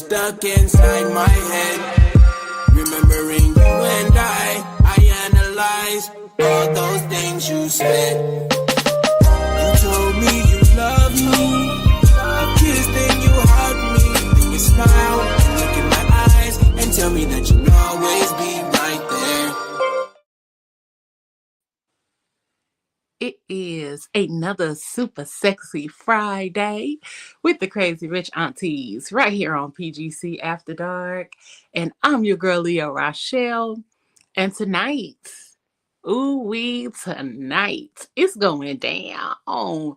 stuck inside my head. Remembering you and I analyze all those things you said. You told me you love me, you kissed and you hugged me, then you smile, look in my eyes, and tell me that you'll always be right there. It is another super sexy Friday with the Crazy Rich Aunties right here on PGC After Dark. And I'm your girl, Leigh LaRìe. And tonight, tonight, it's going down.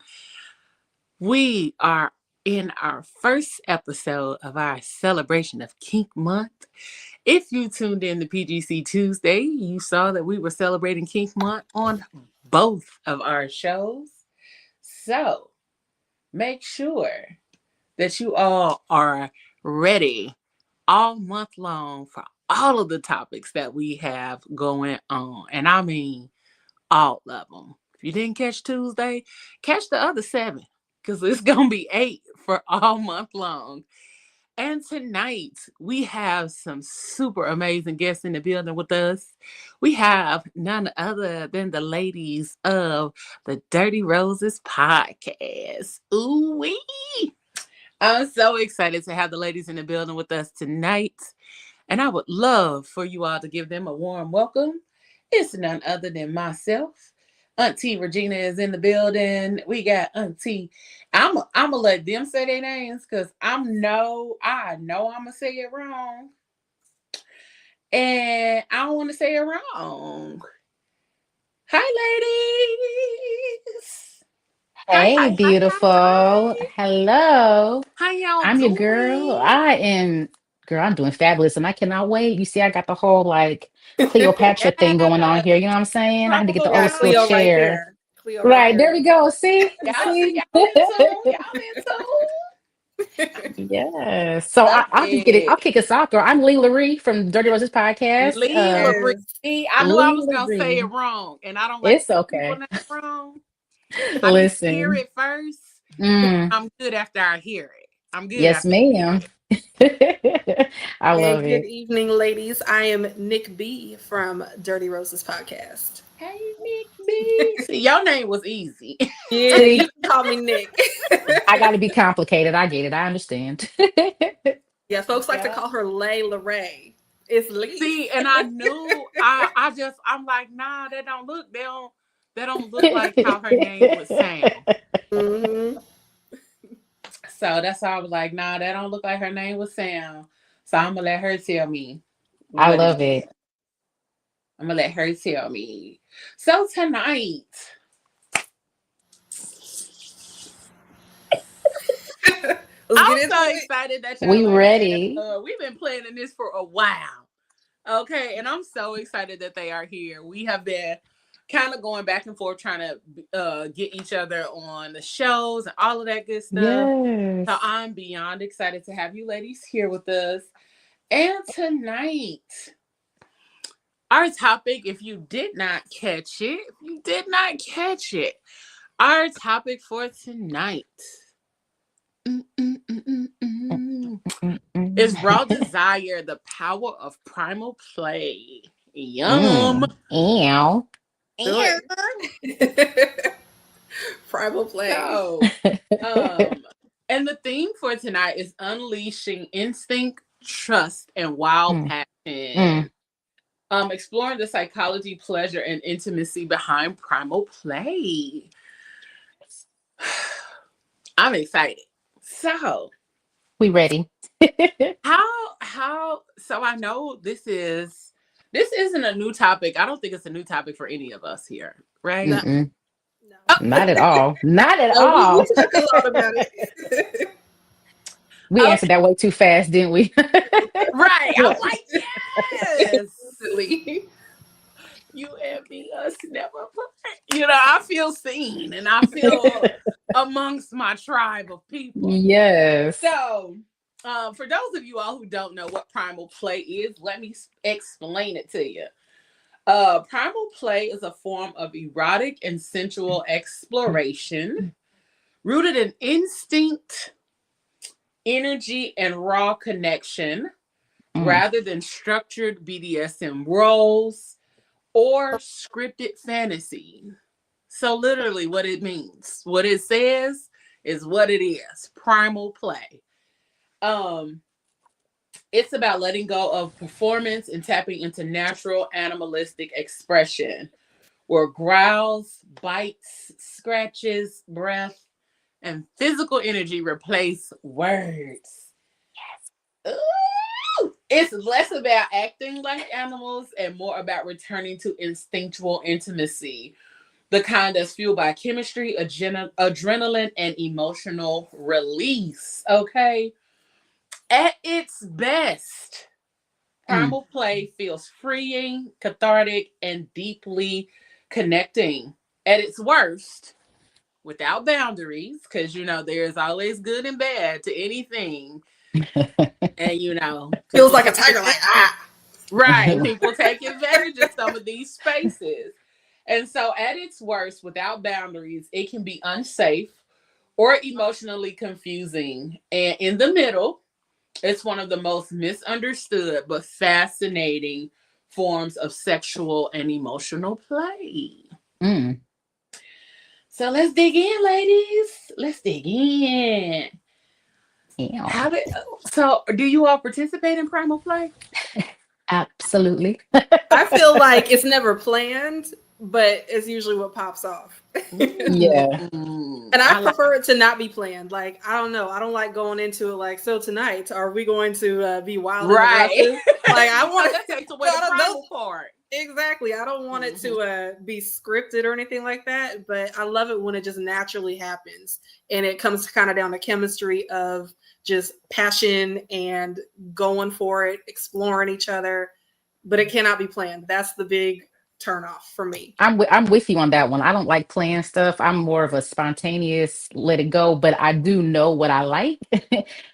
We are in our first episode of our celebration of Kink Month. If you tuned in to PGC Tuesday, you saw that we were celebrating Kink Month on both of our shows. So make sure that you all are ready all month long for all of the topics that we have going on. And I mean all of them. If you didn't catch Tuesday, catch the other 7 because it's going to be 8 for all month long. And tonight, we have some super amazing guests in the building with us. We have none other than the ladies of the Dirty Roses podcast. Ooh-wee! I'm so excited to have the ladies in the building with us tonight. And I would love for you all to give them a warm welcome. It's none other than myself. Auntie Regina is in the building. We got Auntie. I'm gonna let them say their names because I know I'm gonna say it wrong, and I don't want to say it wrong. Hi, ladies. Hey, beautiful. Hi. Hello. How y'all I'm doing? your girl. I'm doing fabulous, and I cannot wait. You see, I got the whole like Cleopatra thing going on here. You know what I'm saying? I had to get the old school Cleo right chair. there. Cleo Right, there we go. See? Y'all See? in tune. Yes. So I'll kick us off, girl. I'm Leigh LaRìe from Dirty Roses podcast. Leigh LaRìe. I knew I was gonna say it wrong, and I don't like it's okay. people name wrong. Listen. I hear it first. I'm good after I hear it. I'm good. Yes, ma'am. I love it. Good evening, ladies. I am Nik B from Dirty Roses podcast. Hey, Nik B. See, your name was easy. Yeah, you can call me Nik. I got to be complicated. I get it. I understand. Yeah, folks like to call her Leigh LaRìe. It's Leigh. See, and I knew I'm like, nah, that don't look like how her name would sound. Mm-hmm. So that's why I was like, nah, that don't look like her name would sound. So I'm gonna let her tell me. I love it. I'm gonna let her tell me. So tonight, I'm so excited that we ready. We've been planning this for a while. Okay, and I'm so excited that they are here. We have been kind of going back and forth trying to get each other on the shows and all of that good stuff. Yes. So I'm beyond excited to have you ladies here with us. And tonight, our topic, if you did not catch it, our topic for tonight is raw desire, the power of primal play. Yum. Ew. Primal play. So, and the theme for tonight is unleashing instinct, trust, and wild passion. Exploring the psychology, pleasure, and intimacy behind primal play. I'm excited. So, we ready. how so I know this isn't a new topic. I don't think it's a new topic for any of us here, right? No. Not at all. Not at all. We talked a lot about it. We answered that way too fast, didn't we? Right. I'm like, yes. You and me, us never. You know, I feel seen and I feel amongst my tribe of people. Yes. So, for those of you all who don't know what primal play is, let me explain it to you. Primal play is a form of erotic and sensual exploration rooted in instinct, energy and raw connection rather than structured BDSM roles or scripted fantasy. So literally what it means, what it says is what it is. Primal play. It's about letting go of performance and tapping into natural animalistic expression where growls, bites, scratches, breath, and physical energy replace words. Ooh! It's less about acting like animals and more about returning to instinctual intimacy, the kind that's fueled by chemistry, adrenaline, and emotional release. Okay? At its best, primal play feels freeing, cathartic, and deeply connecting. At its worst, without boundaries, because there's always good and bad to anything. And feels like a tiger, like right. People take advantage of some of these spaces. And so at its worst, without boundaries, it can be unsafe or emotionally confusing. And in the middle, it's one of the most misunderstood but fascinating forms of sexual and emotional play. So let's dig in, ladies. Let's dig in. Yeah. So do you all participate in primal play? Absolutely. I feel like it's never planned, but it's usually what pops off. Yeah. And I prefer it to not be planned. Like, I don't know. I don't like going into it like, so tonight, are we going to be wild and aggressive? Like, I want to take away the primal part. Exactly. I don't want it to be scripted or anything like that, but I love it when it just naturally happens. And it comes kind of down to chemistry of just passion and going for it, exploring each other, but it cannot be planned. That's the big turn off for me. I'm with you on that one. I don't like playing stuff. I'm more of a spontaneous, let it go. But I do know what I like,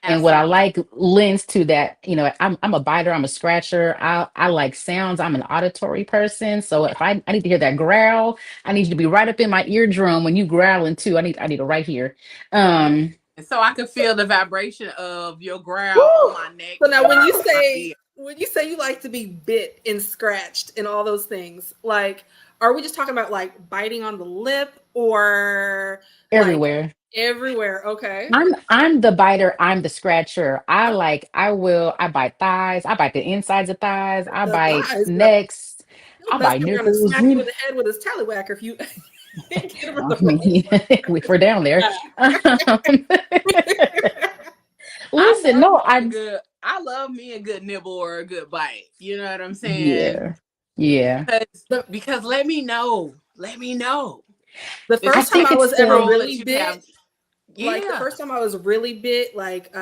and what I like lends to that. I'm a biter. I'm a scratcher. I like sounds. I'm an auditory person. So if I need to hear that growl, I need you to be right up in my eardrum when you growling too. I need it right here. So I can feel the vibration of your growl on my neck. So now when you say you like to be bit and scratched and all those things, like, are we just talking about like biting on the lip or everywhere? Like, everywhere. Okay. I'm the biter. I'm the scratcher. I bite thighs. I bite the insides of thighs. I bite necks. I bite nipples. Smack you in the head with his tallywhacker if you get him in I mean, we're down there. Listen, I love me a good nibble or a good bite. You know what I'm saying? Yeah. Because let me know. The first time I was ever really bit, like the first time I was really bit, like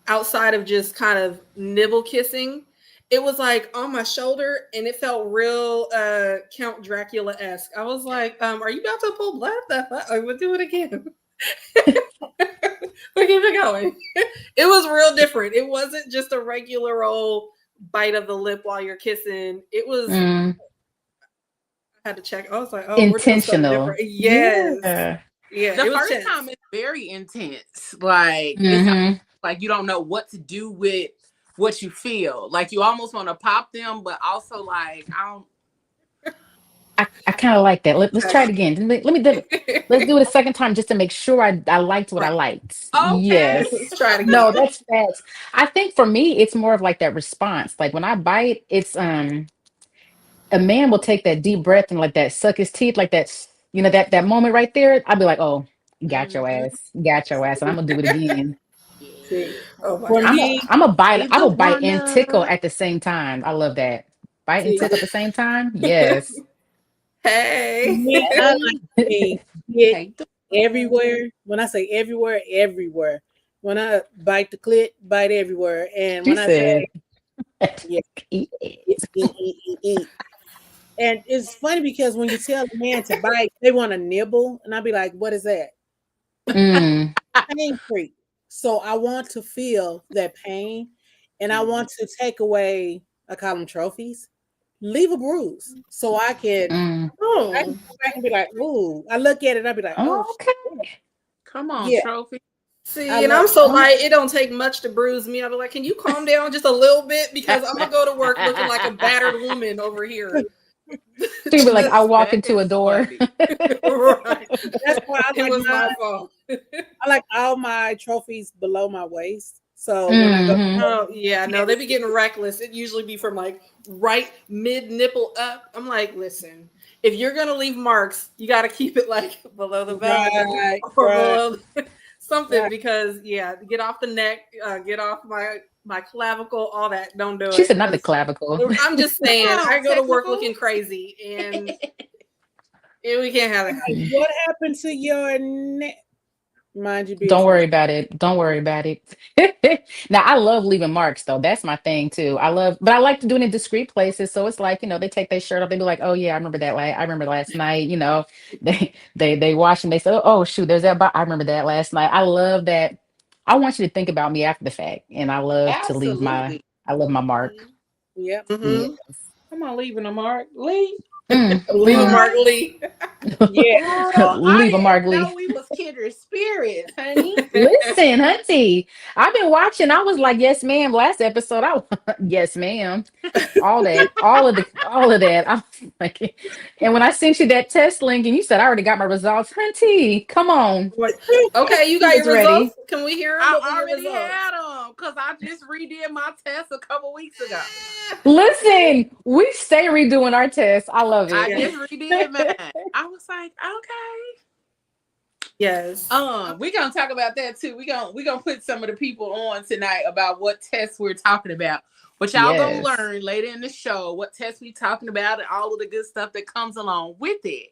outside of just kind of nibble kissing, it was like on my shoulder and it felt real Count Dracula-esque. I was like, are you about to pull blood? I would do it again. We keep it going. It was real different. It wasn't just a regular old bite of the lip while you're kissing. It was I had to check. I was like, oh, intentional. Yes. Yeah. The first time is very intense. Like it's like you don't know what to do with what you feel. Like you almost want to pop them, but also like I kind of like that. Let's try it again. Let's do it a second time just to make sure I liked what I liked. Okay. Yes. Let's try it again. No, that's facts. I think for me, it's more of like that response. Like when I bite, it's a man will take that deep breath and like that suck his teeth, like that, that moment right there. I'll be like, oh, got your ass, and I'm gonna do it again. I'm a bite. I will bite and tickle at the same time. I love that. Bite and tickle at the same time. Yes. Hey. Yeah, I like to get everywhere. When I say everywhere, everywhere. When I bite the clit, bite everywhere. And when I say eat. And it's funny because when you tell a man to bite, they want to nibble, and I'll be like, "What is that?" Pain free. So I want to feel that pain, and I want to take away. I call them trophies. Leave a bruise so I can I can go back and be like, ooh. I look at it, I'll be like, oh, okay. Come on, trophy. See, and I'm so light, it don't take much to bruise me. I'll be like, can you calm down just a little bit? Because I'm going to go to work looking like a battered woman over here. She'll be like, I walk into a door. Right. That's why it was my fault. I like all my trophies below my waist. So when I go, they be getting reckless. It usually be from like right mid nipple up. I'm like, listen, if you're gonna leave marks, you got to keep it like below the belly or below something because get off the neck, get off my clavicle, all that. Don't do it. She said not the clavicle. I'm just saying, I go to work looking crazy, and we can't have it. What happened to your neck? Mind you, don't worry about it. Don't worry about it. Now, I love leaving marks, though. That's my thing too. But I like to do it in discreet places. So it's like, they take their shirt off. They be like, oh yeah, I remember that. I remember last night. They wash and they say, oh shoot, there's that. I remember that last night. I love that. I want you to think about me after the fact, and I love to leave my mark. Yep. Mm-hmm. Yes. Come on, leaving a mark, Leigh. Leave a mark, Leigh. Yeah, leave a mark, Leigh. We was kindred spirits, honey. Listen, Hunty, I've been watching. I was like, yes, ma'am. Last episode, yes, ma'am. All that. I was like, and when I sent you that test link, and you said I already got my results, Hunty, come on. Okay, you got your results. Can we hear them? I already had them because I just redid my test a couple weeks ago. Listen, we stay redoing our tests. I love it. I just redid mine. I was like, okay. Yes. We're gonna talk about that too. We're gonna put some of the people on tonight about what tests we're talking about. But y'all gonna learn later in the show what tests we talking about and all of the good stuff that comes along with it.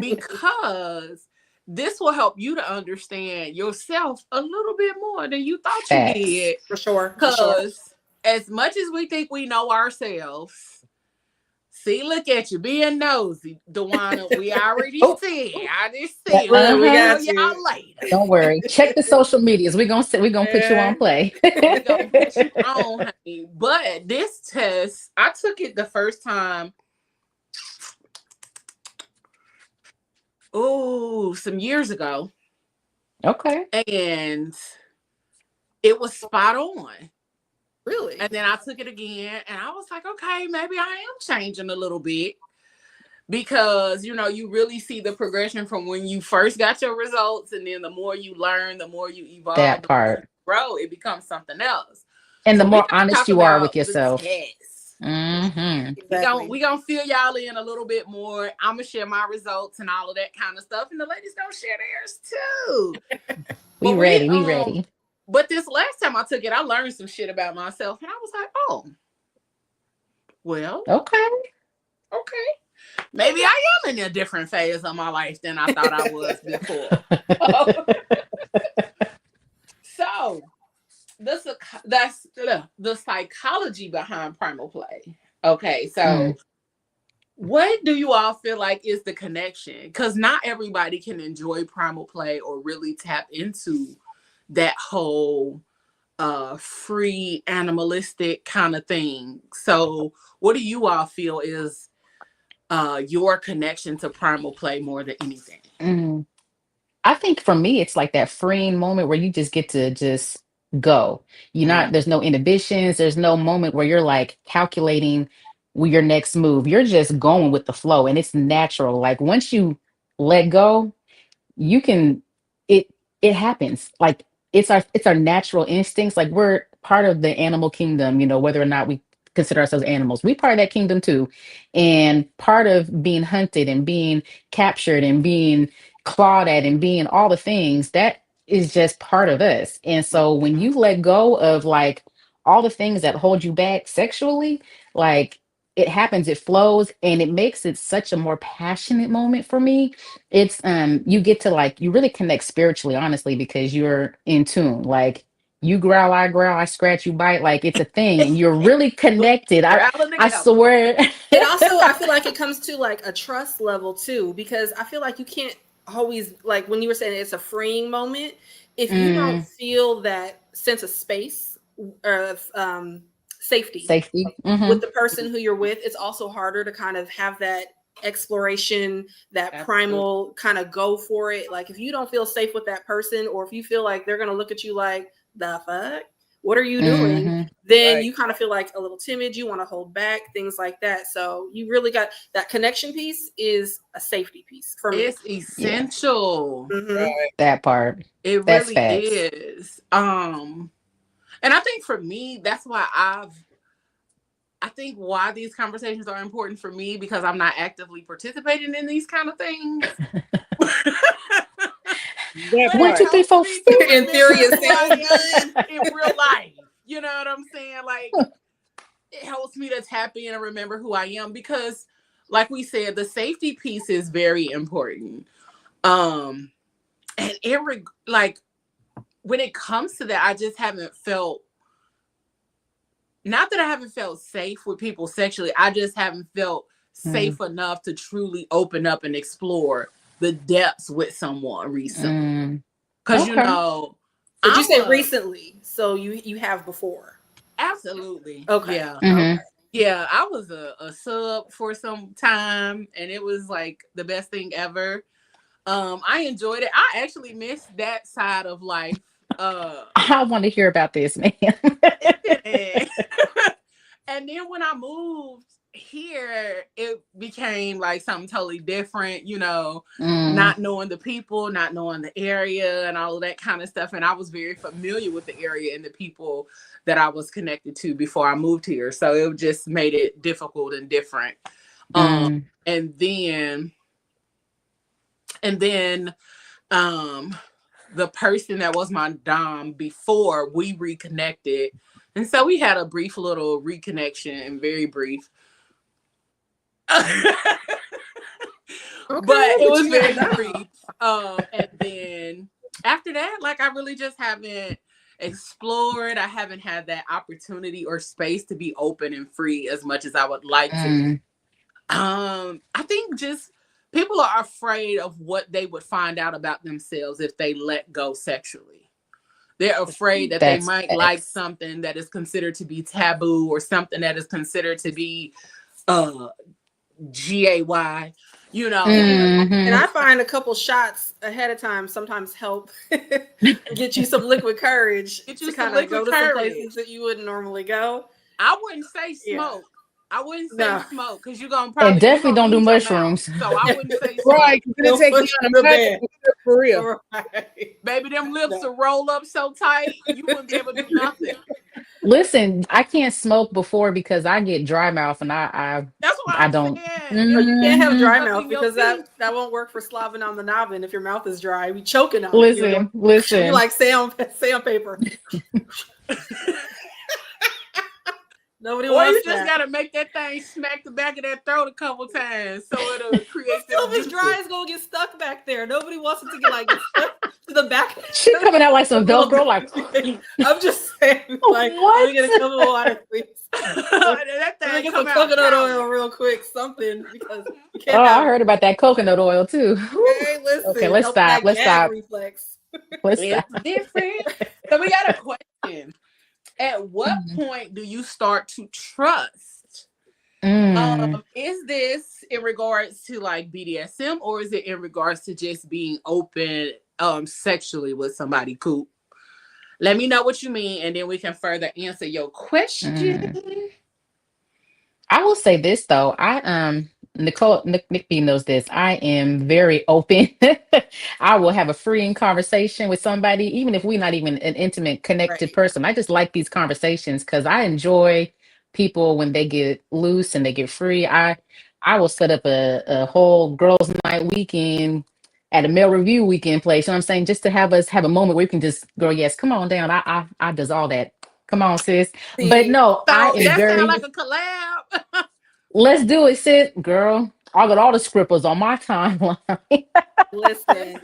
Because this will help you to understand yourself a little bit more than you thought you did. For sure. Because as much as we think we know ourselves, see, look at you being nosy, Dewana. We already said. I just said. We got y'all later. Don't worry. Check the social medias. We're gonna put you on play. We're gonna put you on, honey. But this test, I took it the first time. Some years ago. Okay. And it was spot on. Really? And then I took it again and I was like, okay, maybe I am changing a little bit because, you really see the progression from when you first got your results. And then the more you learn, the more you evolve, that part, grow, it becomes something else. And so the more honest you are with yourself. Exactly. We gonna fill y'all in a little bit more. I'm gonna share my results and all of that kind of stuff. And the ladies gonna share theirs too. We ready. But this last time I took it, I learned some shit about myself. And I was like, oh, well. Okay. Maybe I am in a different phase of my life than I thought I was before. So, that's the psychology behind Primal Play. Okay, so what do you all feel like is the connection? Because not everybody can enjoy Primal Play or really tap into that whole free animalistic kind of thing. So what do you all feel is your connection to Primal Play more than anything? I think for me, it's like that freeing moment where you just get to just go. There's no inhibitions. There's no moment where you're like calculating your next move. You're just going with the flow and it's natural. Like once you let go, you can, it happens. Like it's our natural instincts. Like we're part of the animal kingdom, whether or not we consider ourselves animals. We part of that kingdom too. And part of being hunted and being captured and being clawed at and being all the things, that is just part of us. And so when you let go of like all the things that hold you back sexually, like it happens, it flows, and it makes it such a more passionate moment for me. It's you get to like, you really connect spiritually, honestly, because you're in tune. Like you growl, I scratch, you bite, like it's a thing and you're really connected. I swear. And also I feel like it comes to like a trust level too, because I feel like you can't always, like when you were saying it's a freeing moment, if you don't feel that sense of space or safety with the person who you're with, it's also harder to kind of have that exploration, that primal kind of go for it. Like if you don't feel safe with that person, or if you feel like they're going to look at you like, the fuck, what are you doing? Then you kind of feel like a little timid. You want to hold back, things like that. So you really got that connection piece is a safety piece for me. It's essential. That part. It really is. And I think for me, that's why I think why these conversations are important for me, because I'm not actively participating in these kind of things. 1, 2, 3, 4. In theory, it sounds good. In real life, you know what I'm saying? Like, it helps me to tap in and remember who I am, because, like we said, the safety piece is very important. And like when it comes to that, I just haven't felt. Not that I haven't felt safe with people sexually. I just haven't felt safe enough to truly open up and explore the depths with someone recently. Because, you know. Did you say recently? So you have before? Absolutely. Okay. Yeah. Okay. Yeah, I was a sub for some time, and it was like the best thing ever. I enjoyed it. I actually missed that side of life. I want to hear about this, man. And then when I moved here, it became like something totally different, you know, not knowing the people, not knowing the area and all of that kind of stuff. And I was very familiar with the area and the people that I was connected to before I moved here. So it just made it difficult and different. And then the person that was my dom before, we reconnected. And so we had a brief little reconnection, and very brief. But it was very brief. And then after that, like, I really just haven't explored. I haven't had that opportunity or space to be open and free as much as I would like to. I think just people are afraid of what they would find out about themselves if they let go sexually. They're afraid that they might like something that is considered to be taboo, or something that is considered to be GAY, you know. And I find a couple shots ahead of time sometimes help get you some liquid courage to kind of go to some places that you wouldn't normally go. I wouldn't say smoke. I wouldn't say smoke, because you're gonna probably, and definitely don't do mushrooms. So I wouldn't say smoke. Right, it's gonna take you on for real. Right. Baby, them lips will roll up so tight you wouldn't be able to do nothing. Listen, I can't smoke before because I get dry mouth, and that's what I don't. You can't have dry mouth, because that won't work for slobbing on the nobbin if your mouth is dry. You be choking on it. Listen. You like sandpaper. Nobody wants you just gotta make that thing smack the back of that throat a couple times so it'll create. Still, if it's dry, it's gonna get stuck back there. Nobody wants it to get like stuck to the back. She coming out like some Velcro, like. I'm just saying, like, let me get a cup of water, please. That thing let me get some coconut oil real quick, something, because you can't. I heard about that coconut oil too. Hey, listen. Okay, let's stop. Let's stop. Reflex. Let's stop. Different. So we got a question. At what point do you start to trust? Is this in regards to like BDSM, or is it in regards to just being open sexually with somebody? Cool. Let me know what you mean, and then we can further answer your question. I will say this though. Nichole, Nik B knows this. I am very open. I will have a freeing conversation with somebody, even if we're not even an intimate, connected person. I just like these conversations because I enjoy people when they get loose and they get free. I will set up a whole girls' night weekend at a male review weekend place. You know what I'm saying? Just to have us have a moment where we can just go, yes, come on down. I does all that. Come on, sis. But no, so I am that very sound like a collab. Let's do it, sis. Girl, I got all the scribbles on my timeline. Listen.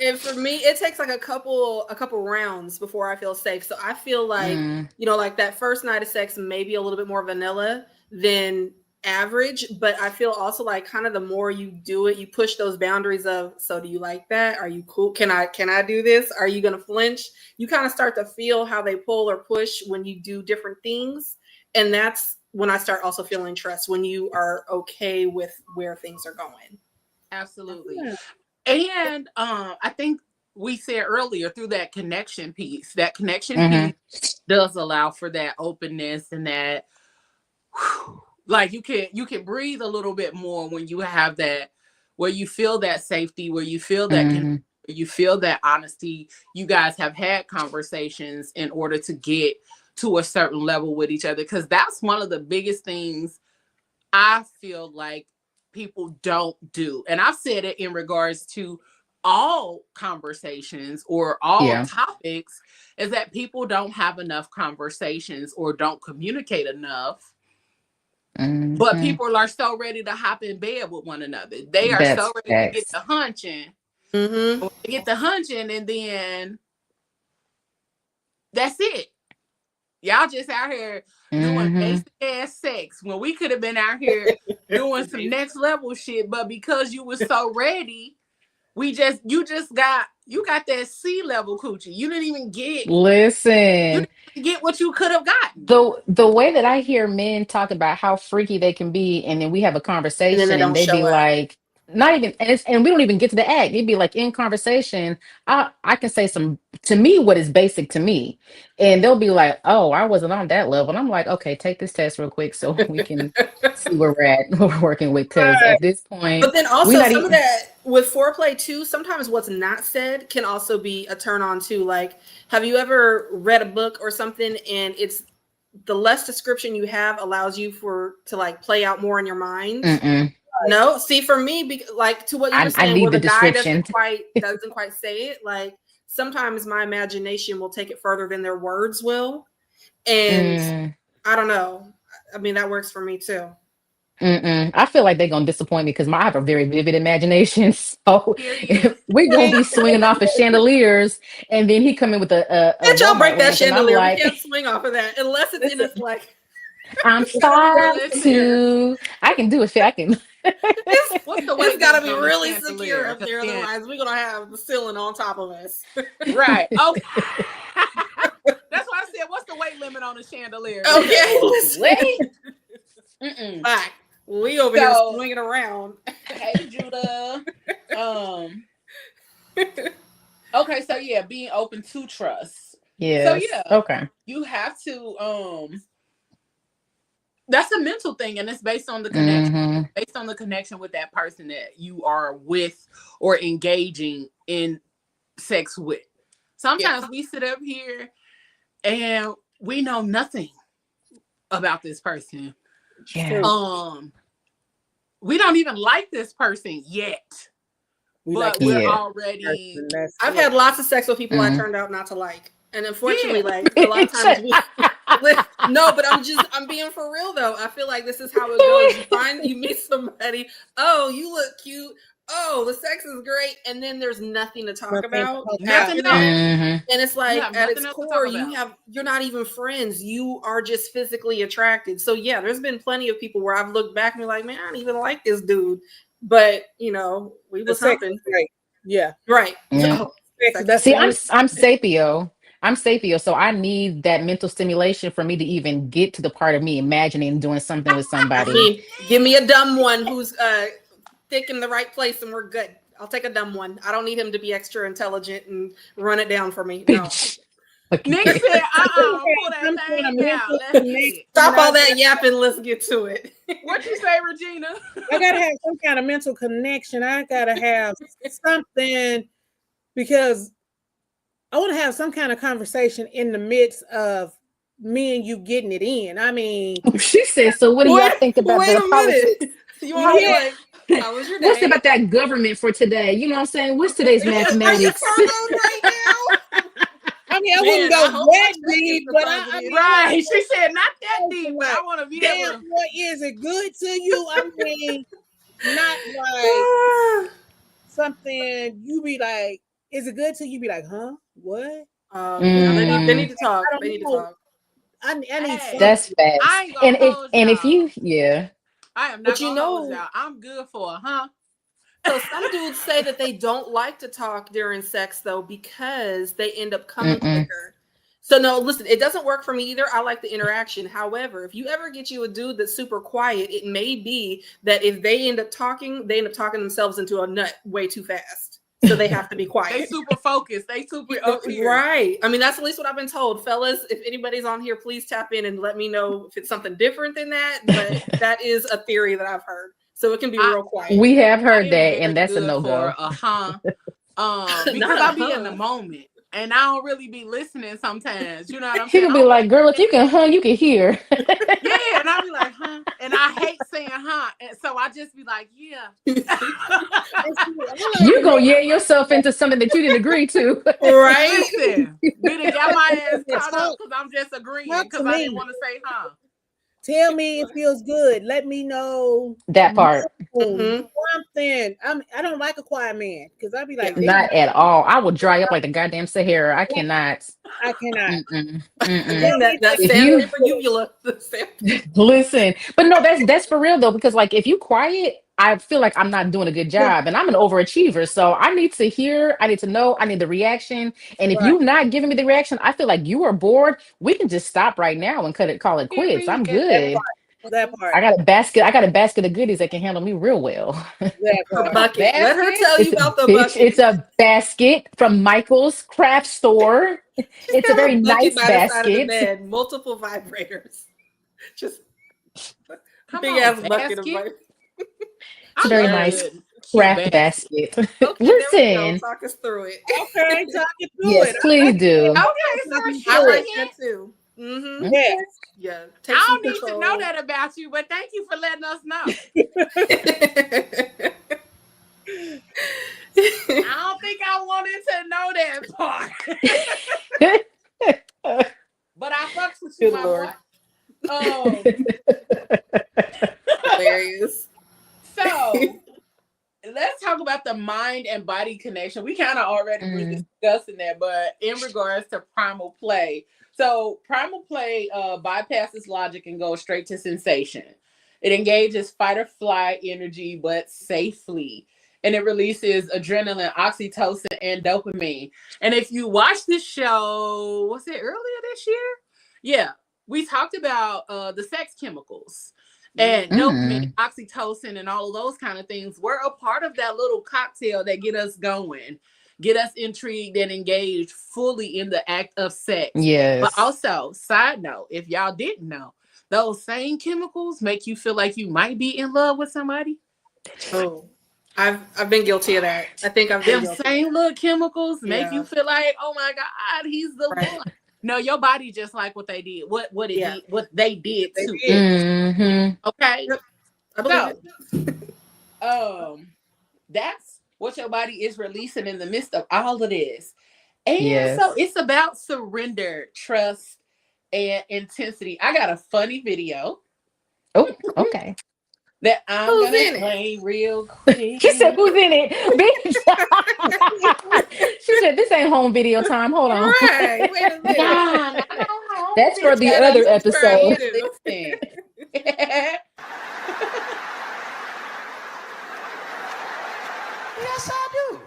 And for me, it takes like a couple rounds before I feel safe. So I feel like, you know, like that first night of sex, maybe a little bit more vanilla than average. But I feel also like kind of the more you do it, you push those boundaries of, so do you like that? Are you cool? Can I do this? Are you going to flinch? You kind of start to feel how they pull or push when you do different things. And that's when I start also feeling trust, when you are okay with where things are going. Absolutely. And I think we said earlier through that connection piece piece does allow for that openness and that like you can breathe a little bit more when you have that, where you feel that safety, where you feel that you feel that honesty. You guys have had conversations in order to get to a certain level with each other, because that's one of the biggest things I feel like people don't do. And I've said it in regards to all conversations or all topics, is that people don't have enough conversations or don't communicate enough. But people are so ready to hop in bed with one another. They are so ready to get the hunching. Get the hunching, and then that's it. Y'all just out here doing basic ass sex when we could have been out here doing some next level shit. But because you were so ready, you got that C level coochie. You didn't even get what you could have gotten. The way that I hear men talk about how freaky they can be, and then we have a conversation, and they'd be like, not even, and we don't even get to the act. It'd be like in conversation, I can say some to me what is basic to me, and they'll be like, "Oh, I wasn't on that level," and I'm like, "Okay, take this test real quick so we can see where we're at, what we're working with." Because at this point, but then also some of that with foreplay too. Sometimes what's not said can also be a turn on too. Like, have you ever read a book or something, and it's the less description you have allows you to like play out more in your mind? No, see, for me, like to what you were saying, where the guy doesn't quite say it. Like sometimes my imagination will take it further than their words will, and I don't know. I mean, that works for me too. I feel like they're gonna disappoint me because I have a very vivid imagination. So we're gonna be swinging off of chandeliers, and then he come in with a y'all break that chandelier. Like, we can't swing off of that unless it's in this like. I'm 5'2". I can do it. I can. It's got to be really secure up there, otherwise we're gonna have the ceiling on top of us. Right. Okay. That's why I said, what's the weight limit on a chandelier? Okay. Back. We over here swinging around. Hey, Judah. Okay, so yeah, being open to trust. Yeah. So yeah. Okay. You have to. That's a mental thing, and it's based on the connection. Based on the connection with that person that you are with or engaging in sex with. Sometimes we sit up here and we know nothing about this person. Yeah. We don't even like this person yet. We're already. I've had lots of sex with people I turned out not to like. And unfortunately, like a lot of times no, but I'm being for real though. I feel like this is how it goes. You meet somebody, oh, you look cute. Oh, the sex is great. And then there's nothing to talk about. Nothing else. And it's like at its core, you're not even friends. You are just physically attracted. So yeah, there's been plenty of people where I've looked back and be like, man, I don't even like this dude. But we was something. Right. Yeah. Right. Yeah. See, I'm sapio. I'm sapio, so I need that mental stimulation for me to even get to the part of me imagining doing something with somebody. Give me a dumb one who's thick in the right place and we're good. I'll take a dumb one. I don't need him to be extra intelligent and run it down for me. No. Okay. Nick said, pull that thing out. Stop all that yapping. Let's get to it. What you say, Regina? I gotta have some kind of mental connection. I gotta have something because I want to have some kind of conversation in the midst of me and you getting it in. I mean, she said, so what do y'all think about the politics? You want to like, how was your day? What's about that government for today? You know what I'm saying? What's today's mathematics? Right now? I mean, I wouldn't go that deep, but right. She said not that deep, but I want to be able to. What is it good to you? I mean, not like something you be like, is it good to you? Be like, huh? What? They need to talk. They need to talk. I need that's bad. And if you I am not gonna hold y'all. I'm good for So some dudes say that they don't like to talk during sex though because they end up coming quicker. So no, listen, it doesn't work for me either. I like the interaction. However, if you ever get you a dude that's super quiet, it may be that if they end up talking themselves into a nut way too fast. So they have to be quiet. They super focused. They super up here. Right. I mean, that's at least what I've been told. Fellas, if anybody's on here, please tap in and let me know if it's something different than that. But that is a theory that I've heard. So it can be real quiet. We have heard that, and that's a no-go. Because I'll be in the moment. And I don't really be listening sometimes. You know what I'm saying? He can be like, girl, if you can you can hear. Yeah, and I'll be like, and I hate saying and so I just be like, yeah. You gonna yell yourself into something that you didn't agree to. Right? Listen, you done got my ass caught up because I'm just agreeing because I didn't want to say Tell me it feels good. Let me know that part. Something. I don't like a quiet man because I'd be like, not at all. I will dry up like the goddamn Sahara. I cannot. Listen, but no, that's for real though, because like if you quiet, I feel like I'm not doing a good job, and I'm an overachiever. So I need to hear, I need to know, I need the reaction. And if you're not giving me the reaction, I feel like you are bored. We can just stop right now and call it quits. I'm good. That part. I got a basket of goodies that can handle me real well. Bucket. Let her tell you about the bucket. It's a basket from Michael's craft store. It's a very nice basket. Bed, multiple vibrators. Just big ass bucket of vibrators. It's a very nice craft basket. Okay, listen. Talk us through it. Okay, talk it through it. Yes, please do. Okay, I like that too. Mm-hmm. Yes. Yeah. I don't need to know that about you, but thank you for letting us know. I don't think I wanted to know that part. But I fucks with you, my boy. Hilarious. So let's talk about the mind and body connection. We kind of already were discussing that, but in regards to primal play. So primal play bypasses logic and goes straight to sensation. It engages fight or flight energy, but safely. And it releases adrenaline, oxytocin, and dopamine. And if you watch this show, was it earlier this year? Yeah. We talked about the sex chemicals. And dopamine, oxytocin, and all of those kind of things were a part of that little cocktail that get us going, get us intrigued and engaged fully in the act of sex. Yes. But also, side note, if y'all didn't know, those same chemicals make you feel like you might be in love with somebody. Oh, I've been guilty of that. I think I've been guilty. Same little chemicals make you feel like, oh my God, he's the one. No, your body just like what they did. What they did too. Okay. Yep. I believe it. That's what your body is releasing in the midst of all of this. And so it's about surrender, trust, and intensity. I got a funny video. Oh, okay. That I'm gonna play real quick. She said, "Who's in it?" Bitch. She said, "This ain't home video time. Hold on." Right. Wait a minute. That's for the other episode. Yes, I do.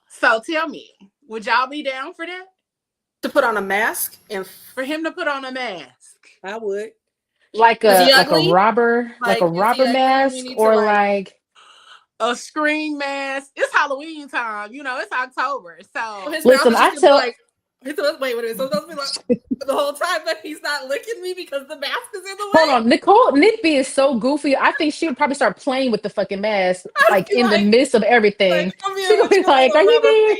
So tell me, would y'all be down for that? To put on a mask and for him to put on a mask? I would. Like a robber, like a robber mask, or like a scream mask. It's Halloween time, you know. It's October, so listen. I tell. Wait a minute. So those be like the whole time that he's not licking me because the mask is in the way. Hold on, Nik B is so goofy. I think she would probably start playing with the fucking mask, like in the midst of everything. She would be like, "Are you there?"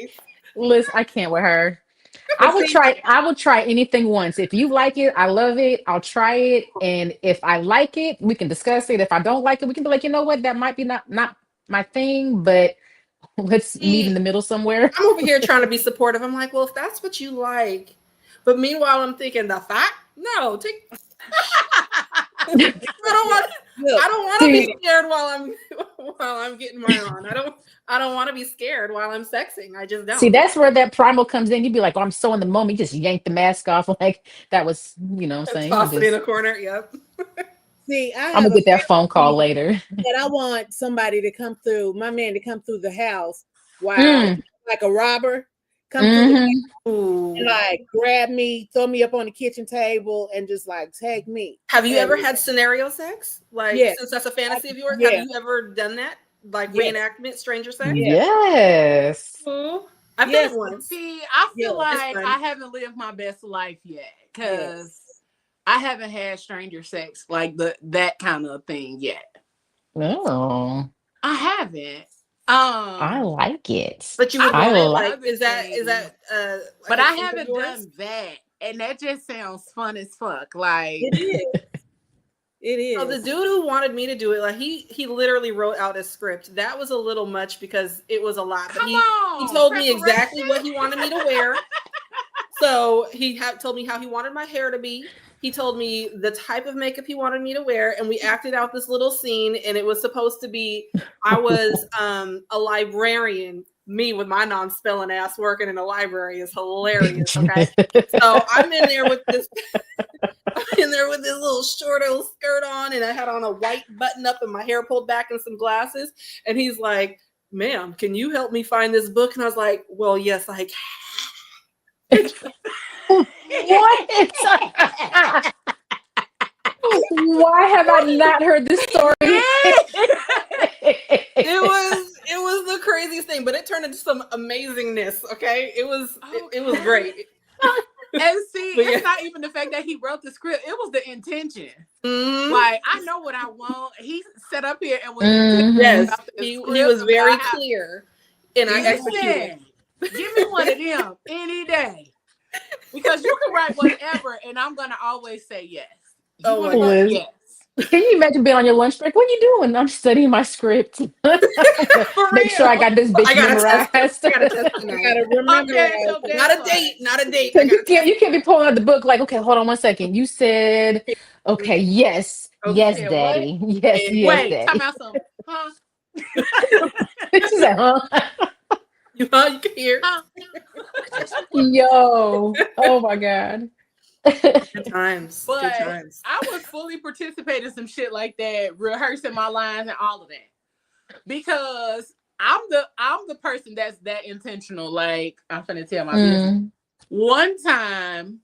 Listen, I can't with her. I would try anything once. If you like it, I love it. I'll try it, and if I like it, we can discuss it. If I don't like it, we can be like, you know what, that might be not my thing, but let's meet in the middle somewhere. I'm over here trying to be supportive. I'm like, well, if that's what you like, but meanwhile, I'm thinking the fact. No, take. I don't want to be scared while I'm getting mine on. I don't want to be scared while I'm sexing. I just don't. See, that's where that primal comes in. You'd be like, oh, I'm so in the moment. You just yank the mask off. Like that was, you know what I'm saying? Toss it in a corner. Yep. See, I'm gonna get that phone call later. But I want somebody to come through, my man to come through the house while like a robber come through the house and like grab me, throw me up on the kitchen table, and just like take me. Have you ever had scenario sex? Like, since that's a fantasy of yours, have you ever done that? Like reenactment stranger sex? Yes. Cool. I've done it once. See, I feel like I haven't lived my best life yet because I haven't had stranger sex like that kind of thing yet. No, I haven't. I like it. But you would like is that like but I haven't done that. And that just sounds fun as fuck. Like it is. It is. So the dude who wanted me to do it, like he literally wrote out a script. That was a little much because it was a lot. But he told me exactly what he wanted me to wear. So he told me how he wanted my hair to be. He told me the type of makeup he wanted me to wear, and we acted out this little scene. And it was supposed to be I was a librarian. Me with my non-spelling ass working in a library is hilarious. Okay, so I'm in there with this. Little short old skirt on, and I had on a white button up and my hair pulled back and some glasses. And he's like, "Ma'am, can you help me find this book?" And I was like, "Well, yes, I can." What? Why have I not heard this story? It was the craziest thing, but it turned into some amazingness. Okay, it was great. And see, it's not even the fact that he wrote the script; it was the intention. Like I know what I want. He set up here and was he was very clear, and I executed. Give me one of them any day, because you can write whatever, and I'm gonna always say yes. Yes. Can you imagine being on your lunch break? What are you doing? I'm studying my script. Make sure I got this bitch memorized. I gotta remember. Not a date. You can't be pulling out the book like, okay, hold on 1 second. You said, okay, yes, daddy. What? Yes, wait, daddy. Time out some. Huh? She said, huh? You can hear. Yo. Oh my God. Good times. But I was fully participating in some shit like that, rehearsing my lines and all of that, because I'm the person that's that intentional. Like I'm finna tell my business. One time,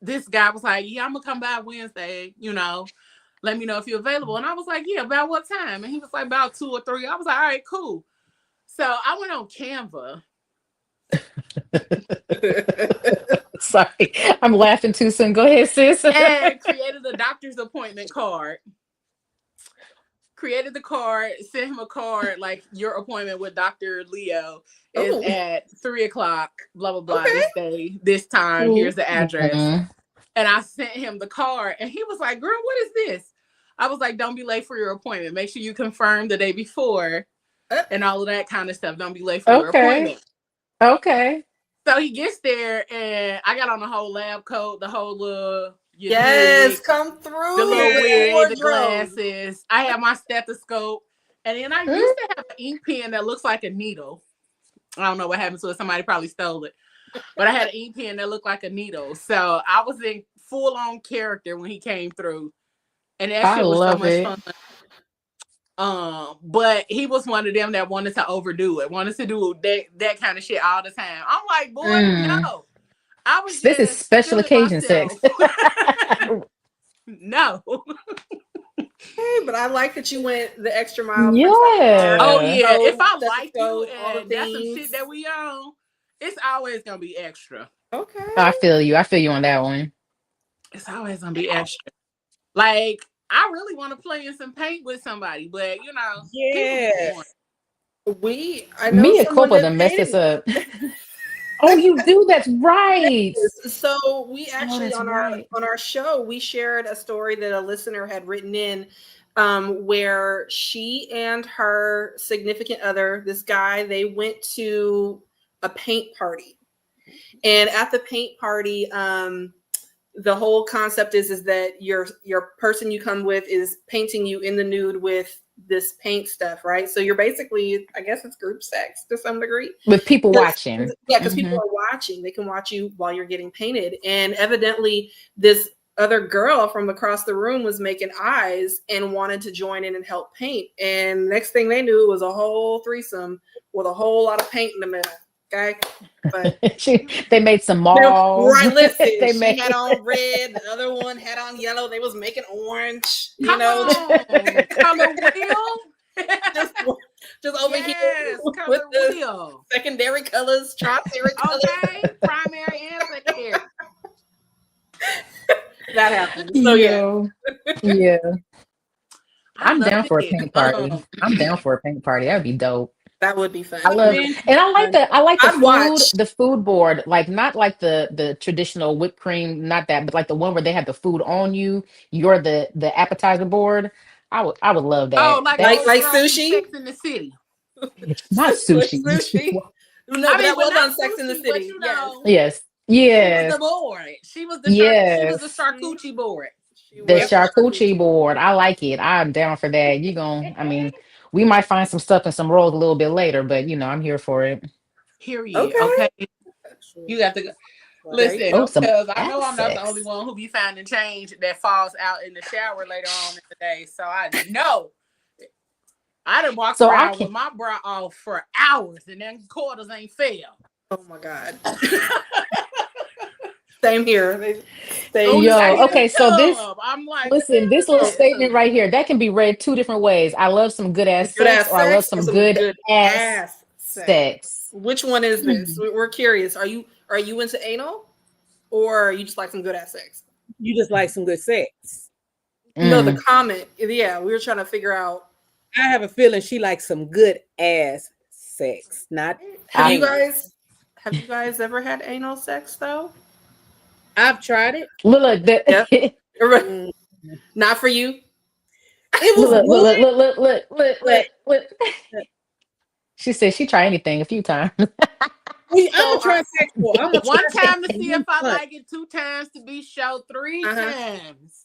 this guy was like, "Yeah, I'm gonna come by Wednesday. Let me know if you're available." And I was like, "Yeah, about what time?" And he was like, "About 2 or 3." I was like, "All right, cool." So I went on Canva. Sorry, I'm laughing too soon. Go ahead, sis. And created a doctor's appointment card. Created the card, sent him a card like your appointment with Dr. Leo is at 3:00, blah blah blah, this day, this time. Here's the address. And I sent him the card, and he was like, "Girl, what is this?" I was like, "Don't be late for your appointment. Make sure you confirm the day before, and all of that kind of stuff. Don't be late for your appointment." Okay. So he gets there, and I got on the whole lab coat, the whole come through the little wig, the glasses. I had my stethoscope, and then I used to have an ink pen that looks like a needle. I don't know what happened to it. Somebody probably stole it, but I had an ink pen that looked like a needle. So I was in full on character when he came through, and that shit was so much fun. But he was one of them that wanted to overdo it, wanted to do that kind of shit all the time. I'm like, boy, no. I was this is special occasion sex. No. Hey, but I like that you went the extra mile. Yeah. Oh yeah. If I like you and that's some shit that we own, it's always gonna be extra. Okay. I feel you on that one. It's always gonna be extra. Like I really want to play in some paint with somebody, but yes. I know me and Copa done messed us up. Oh, you do? That's right. So we actually on our show we shared a story that a listener had written in, where she and her significant other, this guy, they went to a paint party, and at the paint party, the whole concept is that your person you come with is painting you in the nude with this paint stuff, right? So you're basically, I guess it's group sex to some degree. With people watching. Yeah, because people are watching. They can watch you while you're getting painted. And evidently this other girl from across the room was making eyes and wanted to join in and help paint. And next thing they knew, it was a whole threesome with a whole lot of paint in the middle. Okay, but they made some malls. Right, listen. They she had on red. The other one had on yellow. They was making orange. Come on, color wheel. just over here with the wheel. Secondary colors, tertiary colors. Okay, primary and secondary. That happened. So yeah. I'm down for a paint party. I'm down for a paint party. That would be dope. That would be fun. I love it. And I like the food board, like not like the traditional whipped cream, not that, but like the one where they have the food on you. You're the appetizer board. I would love that. Oh, like sushi? Sex in the City. Not sushi. Sushi. No, but that was on Sex in the City. You know, yes. She was the board. She was the charcuterie board. The charcuterie board. I like it. I'm down for that. We might find some stuff in some rolls a little bit later, but I'm here for it. Period. Okay. You got to go. Listen, because I know I'm not the only one who be finding change that falls out in the shower later on in the day. So I know I done walked around with my bra off for hours and then quarters ain't fell. Oh my God. Same here. Okay, so this, I'm like, listen, this little statement right here, that can be read two different ways. I love some good ass sex, or I love some good ass sex. Which one is this? We're curious. Are you into anal, or you just like some good ass sex? You just like some good sex. No, the comment. Yeah, we were trying to figure out. I have a feeling she likes some good ass sex. Not. Have you guys ever had anal sex though? I've tried it. Look, not for you. It was look. She said she tried anything a few times. I'm gonna try sex for. One time to see if I like it, 2 times to be sure, 3 times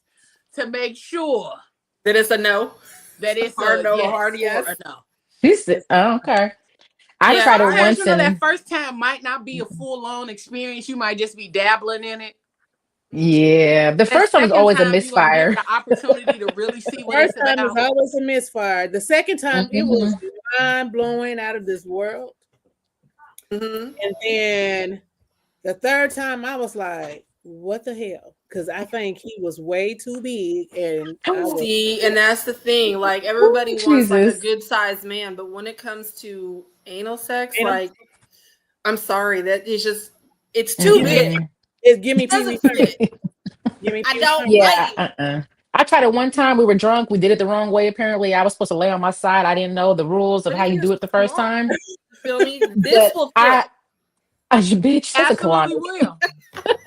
to make sure that it's a no. That it's hard no, hard yes. Or no. She said, okay. I tried it once. That first time might not be a full-on experience. You might just be dabbling in it. Yeah, the first time is always a misfire. The opportunity to really see what it's about. First time is always a misfire. The second time it was mind blowing, out of this world. And then the third time I was like, "What the hell?" Because I think he was way too big, and and that's the thing. Like everybody wants like a good sized man, but when it comes to anal sex, like I'm sorry, that is just it's too big. It's give me TV. I don't. Yeah. I tried it one time. We were drunk. We did it the wrong way. Apparently, I was supposed to lay on my side. I didn't know the rules of how you do it the first time. Feel me? This will fit. Bitch, that's absolutely a will.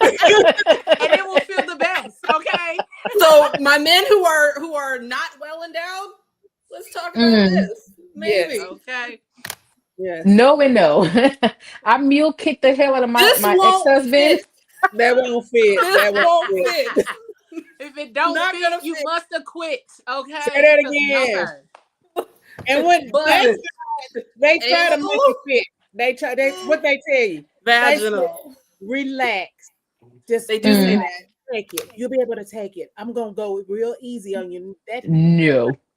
And it will feel the best. Okay. So my men who are not well endowed, let's talk about this. Maybe. Yes. Okay. Yes. No and no. I mule kicked the hell out of my ex-husband. That won't fit. That won't fit. If it don't fit, you must have quit. Okay. Say that again. And when they try to make it fit, what they tell you? Vaginal. Relax. Just they do say that. Take it. You'll be able to take it. I'm gonna go real easy on you.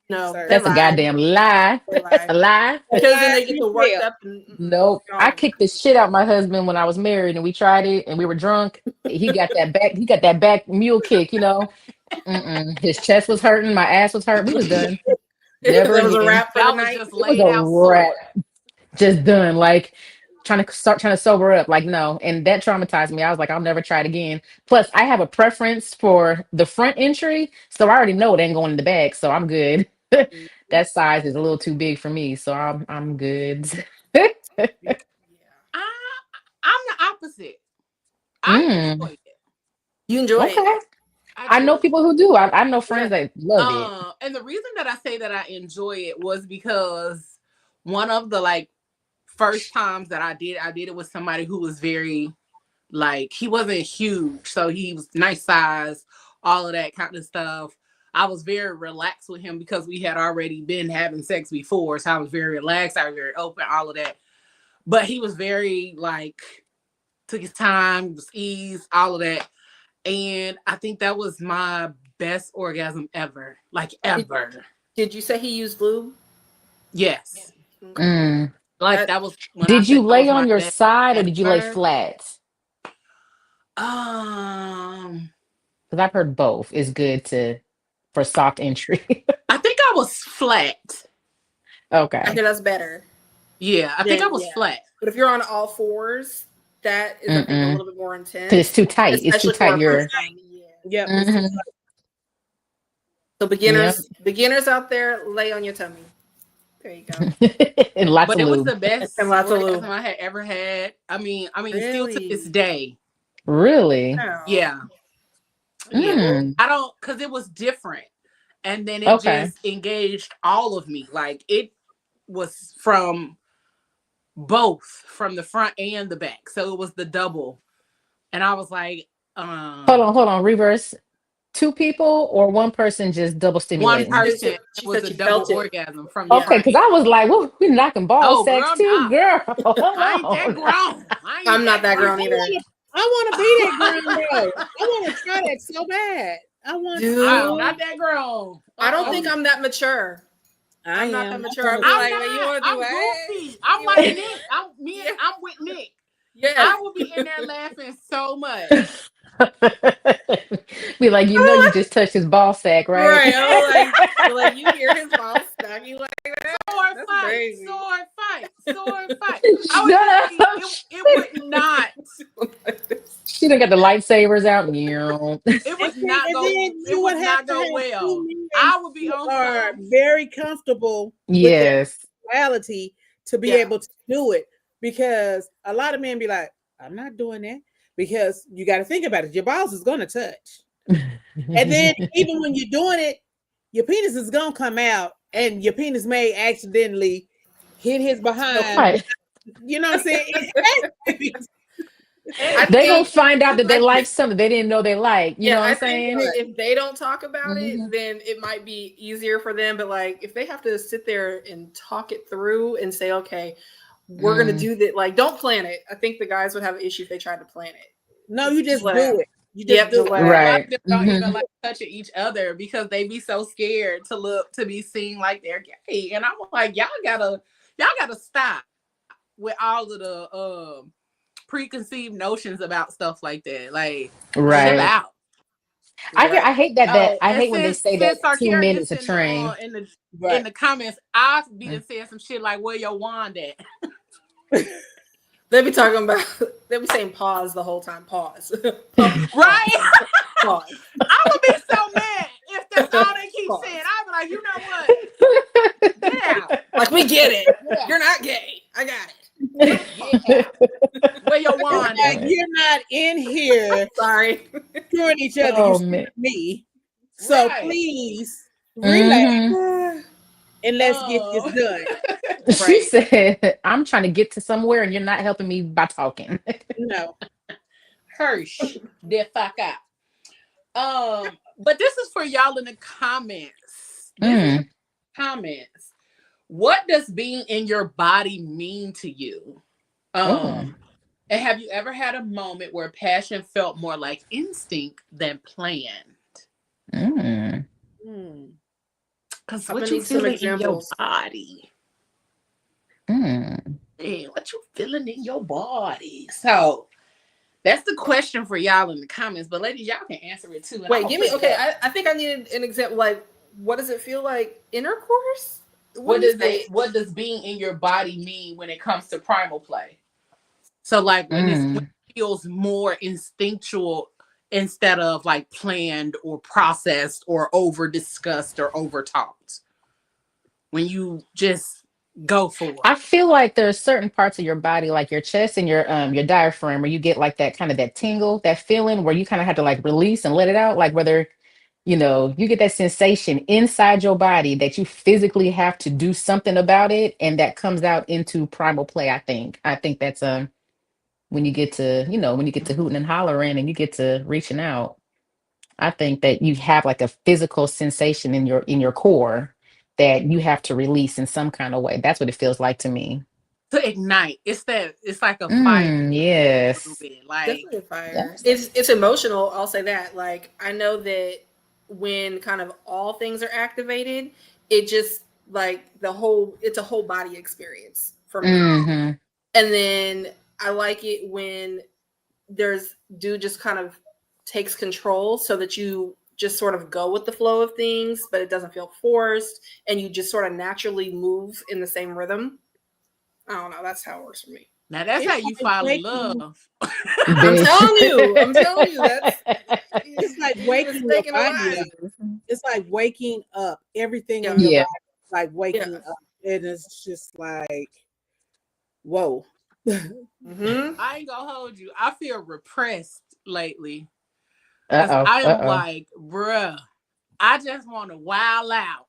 No, that's a goddamn lie. That's a lie. Because then they get to work up. Nope. I kicked the shit out my husband when I was married, and we tried it, and we were drunk. He got that back. He got that back mule kick. His chest was hurting. My ass was hurt. We was done. Never was a wrap for the night. It was a wrap. Just done. Like trying to sober up. Like no, and that traumatized me. I was like, I'll never try it again. Plus, I have a preference for the front entry, so I already know it ain't going in the back, so I'm good. That size is a little too big for me, so I'm good. I'm the opposite. I enjoy it. You enjoy it? I know people who do. I know friends that love it. And the reason that I say that I enjoy it was because one of the first times that I did it with somebody who was very he wasn't huge, so he was nice size, all of that kind of stuff. I was very relaxed with him because we had already been having sex before. So I was very relaxed. I was very open, all of that. But he was very took his time, was ease, all of that. And I think that was my best orgasm ever. Like ever. Did you say he used lube? Yes. Mm. Like that was when Did you lay on your side or did you lay flat? Because I've heard both is good for soft entry. I think I was flat. Okay. I think that's better. Yeah, I think I was flat. But if you're on all fours, that is I think a little bit more intense. Because it's too tight. It's too tight. Yep. Mm-hmm. So beginners out there, lay on your tummy. There you go. And lots but of it lube. was the best and lots orgasm of lube I had ever had. I mean, really? Still to this day. Really? Yeah. Yeah. I don't, because it was different. And then it just engaged all of me. Like it was from both, from the front and the back. So it was the double. And I was like, hold on, reverse. 2 people or one person just double stimulating? One person. It was a double orgasm from okay, because I was like, well, we're knocking ball sex too, girl. I ain't that grown. I'm not that grown either. I want to be that grown though. I want to try that so bad. I'm not that grown. I don't think I'm that mature. I'm not that mature. I'm like, you want to do goofy. I'm like Nick. I'm with Nick. Yeah, I will be in there laughing so much. Be like, you just touched his ball sack, right? Right. I'm like you hear his ball sack, you like that? Sword fight. It would not. She done got the lightsabers out. It would not go. It would not go well. I would be on. Very comfortable. Yes. With reality to be able to do it, because a lot of men be like, I'm not doing that. Because you got to think about it. Your balls is going to touch. And then even when you're doing it, your penis is going to come out and your penis may accidentally hit his behind. Right. You know what I'm saying? They gonna find out that they like something they didn't know they like. You know what I'm saying? If they don't talk about it, then it might be easier for them. But like if they have to sit there and talk it through and say, okay, we're gonna do that. Like, don't plan it. I think the guys would have an issue if they tried to plan it. No, you just do it. You just do it. Right. Don't even like touching each other because they be so scared to be seen like they're gay. And I'm like, y'all gotta stop with all of the preconceived notions about stuff like that. Like, chill out. I hate that. I hate when they say that 2 minutes to train. In the comments, I've been saying some shit like, "Where your wand at?" They be saying pause the whole time. Pause. Right? Pause. I would be so mad if that's all they keep saying. I'd be like, you know what? Yeah. Like, we get it. Yeah. You're not gay. I got it. Yeah. Where your wand at? You're not in here. Sorry. Screwing each other. You're me. So please relax. And let's get this done. She said, I'm trying to get to somewhere and you're not helping me by talking. No. Hirsch, the fuck out. But this is for y'all in the comments. Comments. What does being in your body mean to you? And have you ever had a moment where passion felt more like instinct than planned? Because what you feeling in your body? What you feeling in your body? So that's the question for y'all in the comments. But ladies, y'all can answer it too. Wait, give me. Okay, I think I needed an example. Like, what does it feel like intercourse? What does being in your body mean when it comes to primal play? So like when it feels more instinctual instead of like planned or processed or over discussed or over talked. When you just go for it. I feel like there's certain parts of your body, like your chest and your diaphragm, where you get like that kind of that tingle, that feeling where you kind of have to like release and let it out. Like whether, you get that sensation inside your body that you physically have to do something about it, and that comes out into primal play. I think that's when you get to hooting and hollering and you get to reaching out. I think that you have like a physical sensation in your core that you have to release in some kind of way. That's what it feels like to me. to ignite. It's like a fire. Yes. A little bit. Like definitely a fire. It's emotional. I'll say that. Like I know that when kind of all things are activated, it just like it's a whole body experience for me. Mm-hmm. And then I like it when dude just kind of takes control so that you just sort of go with the flow of things, but it doesn't feel forced and you just sort of naturally move in the same rhythm. I don't know. That's how it works for me. Now that's how you fall in love. I'm telling you, it's like waking up. It's like waking up. Everything in your body is like waking up. And it's just like, whoa. Mm-hmm. I ain't gonna hold you. I feel repressed lately. I am like, bruh, I just want to wild out.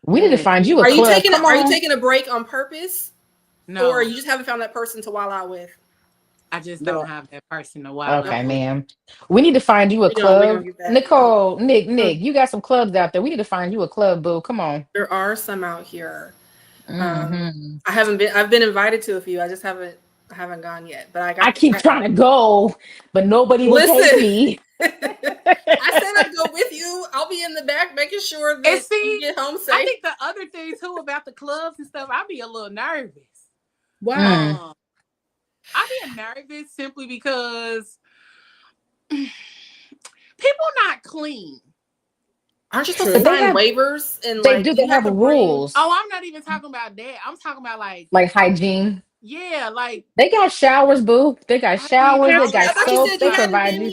We need to find you a club. Are you taking a break on purpose? No. Or you just haven't found that person to wild out with? I just don't have that person to wild out. Okay, ma'am. We need to find you a club. Nichole, Nick, you got some clubs out there. We need to find you a club, boo. Come on. There are some out here. Mm-hmm. I've been invited to a few. I just haven't gone yet. But I keep trying to go, but nobody will take me. I said I'd go with you. I'll be in the back making sure that you get home safe. I think the other thing too about the clubs and stuff, I'd be a little nervous. Wow. I'd be nervous simply because people not clean. Aren't you supposed to sign waivers and they have rules? Oh, I'm not even talking about that. I'm talking about like hygiene. Yeah, like they got showers, boo. They got showers. They got soap. They provide you.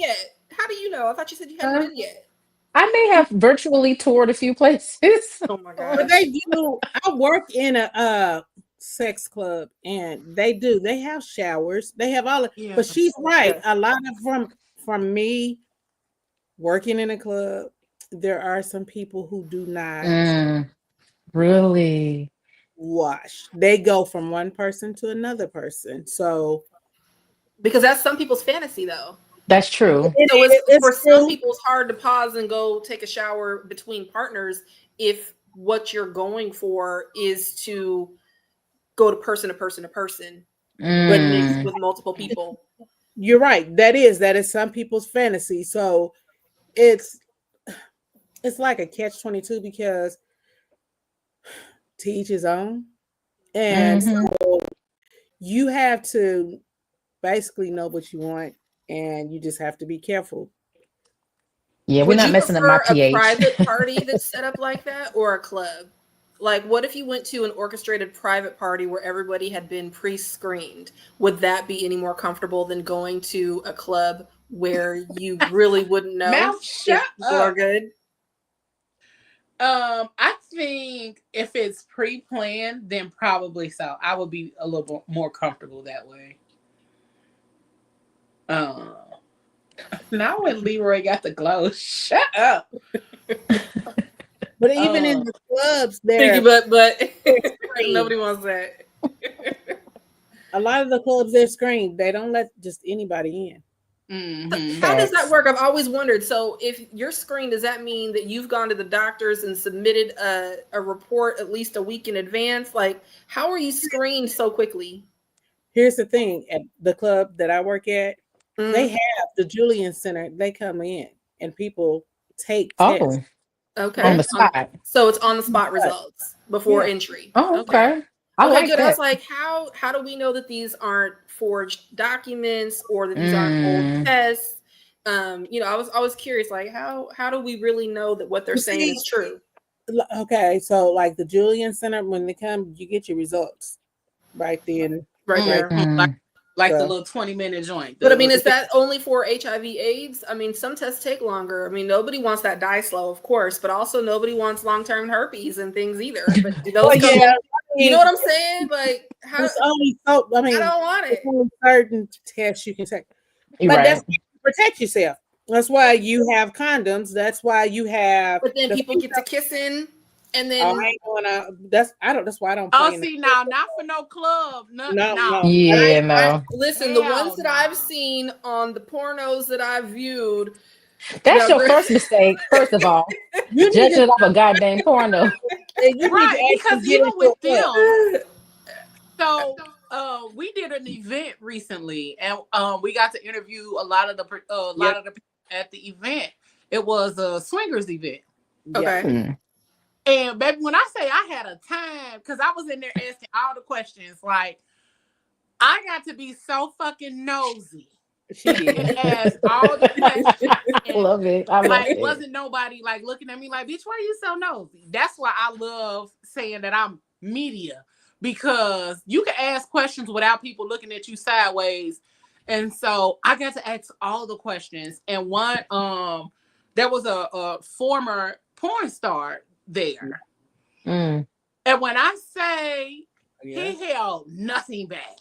How do you know? I thought you said you hadn't been yet. I may have virtually toured a few places. Oh my god! But they do. I work in a sex club, and they have showers. They have all. But she's right. A lot of from me working in a club, there are some people who do not really wash. They go from one person to another person. So because that's some people's fantasy, though. That's true. For some people, it's hard to pause and go take a shower between partners if what you're going for is to go to person to person to person, but mixed with multiple people. You're right. That is some people's fantasy. So it's like a catch-22 because to each his own. And so you have to basically know what you want, and you just have to be careful. Yeah, we're not messing up my pH. A private party that's set up like that, or a club? Like, what if you went to an orchestrated private party where everybody had been pre-screened? Would that be any more comfortable than going to a club where you really wouldn't know if people are good? I think if it's pre-planned, then probably so. I would be a little more comfortable that way. Now when Leroy got the glow, shut up. But even in the clubs, but nobody wants that. A lot of the clubs, they're screened. They don't let just anybody in. How does that work? I've always wondered. So if you're screened, does that mean that you've gone to the doctors and submitted a report at least a week in advance? Like, how are you screened so quickly? Here's the thing. At the club that I work at, they have the Julian Center. They come in and people take tests. Okay. On the spot. So it's on the spot results before entry. Oh, okay. I like good. that. I was like, how do we know that these aren't forged documents or that these aren't old tests? I was curious, like how do we really know that what they're saying is true? Okay, so like the Julian Center, when they come, you get your results right then, right there. Like the little 20-minute joint. But I mean, is that only for HIV/AIDS? I mean, some tests take longer. I mean, nobody wants that die slow, of course, but also nobody wants long-term herpes and things either. But do those you know what I'm saying? Like, how? It's only so. I mean, I don't want it. Certain tests you can take, but that's to protect yourself. That's why you have condoms. That's why you have. But then people get to kissing. And then I ain't gonna. That's why I don't. See now, not for no club. No. Yeah, no. Listen, the ones that I've seen on the pornos that I've viewed. That's your first mistake. First of all, you judging it off a goddamn porno, right? Because even with them, so we did an event recently, and we got to interview a lot of the people at the event. It was a swingers event. Okay. And baby, when I say I had a time, because I was in there asking all the questions, like I got to be so fucking nosy. She did. And ask all the questions. I love it. I love it. Wasn't nobody like looking at me like, bitch, why are you so nosy? That's why I love saying that I'm media, because you can ask questions without people looking at you sideways. And so I got to ask all the questions. And one, there was a former porn star there. And when I say he held nothing back,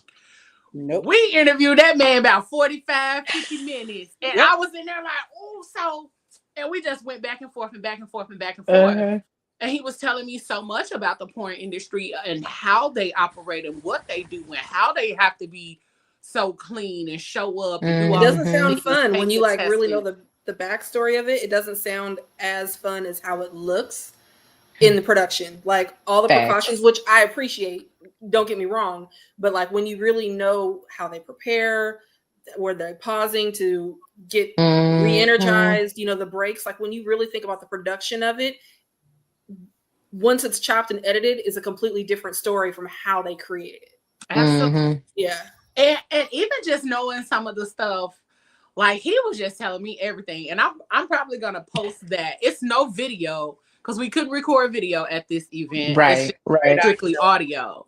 we interviewed that man about 45, 50 minutes. And I was in there like, oh, so, and we just went back and forth and back and forth and back and forth. And he was telling me so much about the porn industry and how they operate and what they do and how they have to be so clean and show up. And do all it doesn't sound fun when you like really know the backstory of it. It doesn't sound as fun as how it looks in the production. Like all the precautions, which I appreciate, don't get me wrong, but like when you really know how they prepare, where they're pausing to get re-energized, you know, the breaks, like when you really think about the production of it, once it's chopped and edited, is a completely different story from how they created it. Absolutely. Yeah. And even just knowing some of the stuff, like he was just telling me everything. And I'm probably going to post that. It's no video because we couldn't record video at this event. Right. It's strictly audio.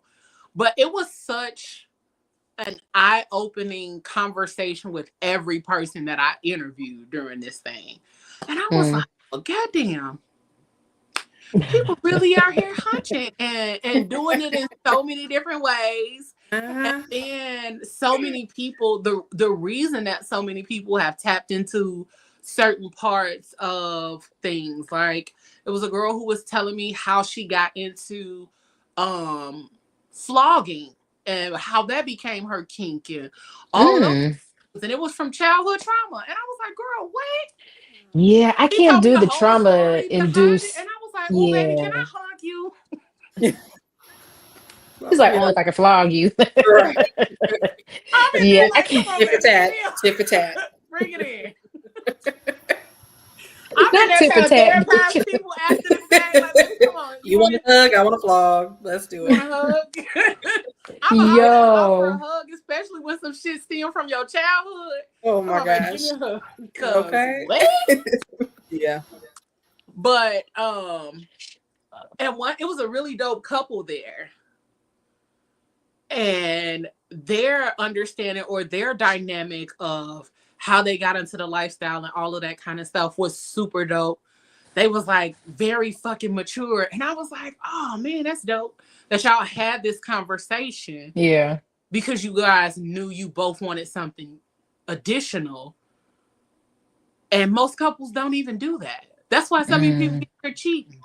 But it was such an eye-opening conversation with every person that I interviewed during this thing. And I was like, well, goddamn. People really out here hunching and doing it in so many different ways. And then so many people, the reason that so many people have tapped into certain parts of things, like it was a girl who was telling me how she got into flogging and how that became her kink and all those, and it was from childhood trauma. And I was like, girl, what? Yeah, I can't do the trauma induced. And I was like, oh, baby, can I hug you? He's like, oh, if I can flog you. Right. Yeah, I can't. Tip for tat. Bring it in. Not tip for tat. People after the fact, like, come on. You want a hug? I want a flog. Let's do it. I'm a hug, especially when some shit stems from your childhood. Oh my gosh. Give me a hug. Okay. Yeah. But and it was a really dope couple there. And their understanding or their dynamic of how they got into the lifestyle and all of that kind of stuff was super dope. They was like very fucking mature. And I was like, oh man, that's dope that y'all had this conversation. Yeah. Because you guys knew you both wanted something additional. And most couples don't even do that. That's why so many people are cheating.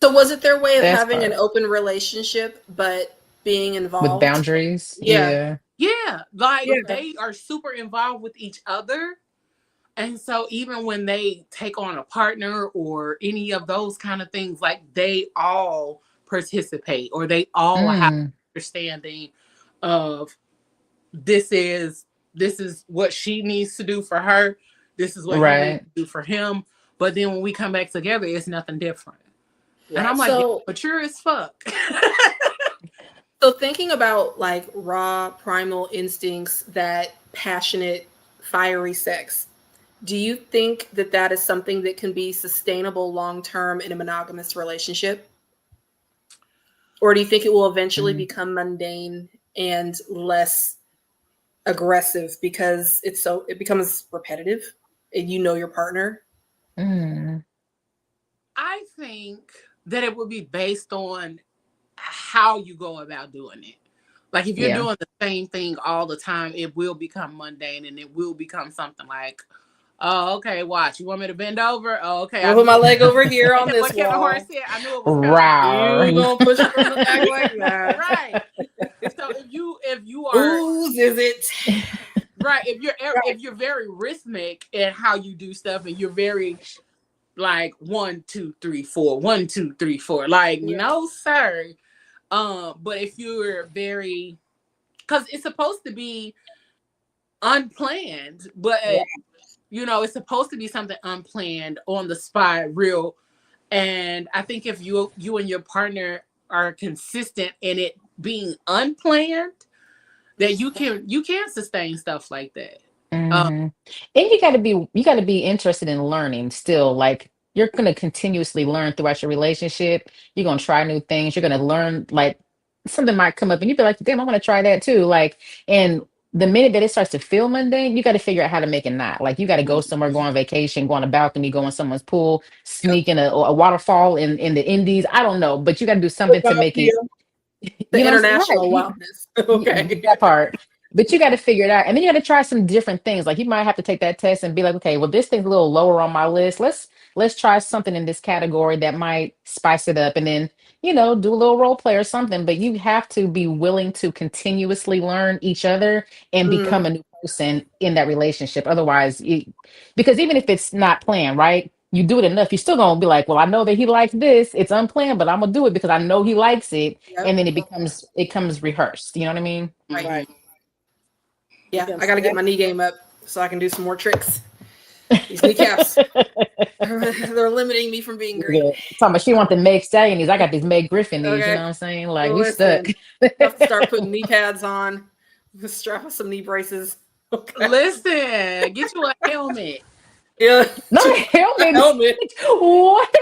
So was it their way of having an open relationship, but being involved? With boundaries? Yeah. Like they are super involved with each other. And so even when they take on a partner or any of those kind of things, like they all participate or they all have understanding of this is what she needs to do for her. This is what he needs to do for him. But then when we come back together, it's nothing different. Right. And I'm like, mature as fuck. So thinking about like raw primal instincts, that passionate, fiery sex, do you think that that is something that can be sustainable long-term in a monogamous relationship? Or do you think it will eventually become mundane and less aggressive because it becomes repetitive and you know your partner? I think that it would be based on how you go about doing it. Like if you're doing the same thing all the time, it will become mundane and it will become something like, oh, okay, watch. You want me to bend over? Oh, okay. I'll put my leg over here on this wall. wall. Horse said, I knew it was coming. You gonna push it from the back like that. Right. So if you are whose is it? Right. If you're very rhythmic in how you do stuff and you're very like 1, 2, 3, 4, 1, 2, 3, 4. Like, no, sir. But if you're very because it's supposed to be unplanned, but it's supposed to be something unplanned, on the spot, real. And I think if you and your partner are consistent in it being unplanned, that you can sustain stuff like that. And you got to be interested in learning still. Like, you're going to continuously learn throughout your relationship. You're going to try new things. You're going to learn, like, something might come up and you'd be like, damn, I want to try that too. Like, and the minute that it starts to feel mundane, you got to figure out how to make it not. Like, you got to go somewhere, go on vacation, go on a balcony, go in someone's pool, sneak in a waterfall in the Indies. I don't know, but you got to do something to make it. The international wildness. Okay. That part. But you got to figure it out. And then you got to try some different things. Like, you might have to take that test and be like, okay, well, this thing's a little lower on my list. Let's try something in this category that might spice it up. And then, do a little role play or something. But you have to be willing to continuously learn each other and become a new person in that relationship. Otherwise, because even if it's not planned, right? You do it enough, you're still gonna be like, well, I know that he likes this. It's unplanned, but I'm gonna do it because I know he likes it. Yep. And then it comes rehearsed. You know what I mean? Right. Yeah, I gotta get my knee game up so I can do some more tricks. These kneecaps, they're limiting me from being great. Talking about she want the Meg Stallion knees. I got these Meg Griffin knees. Okay. You know what I'm saying? Like, we stuck. I have to start putting knee pads on. Strap with some knee braces. Okay. Listen, get you a helmet. Yeah. Not a helmet. What?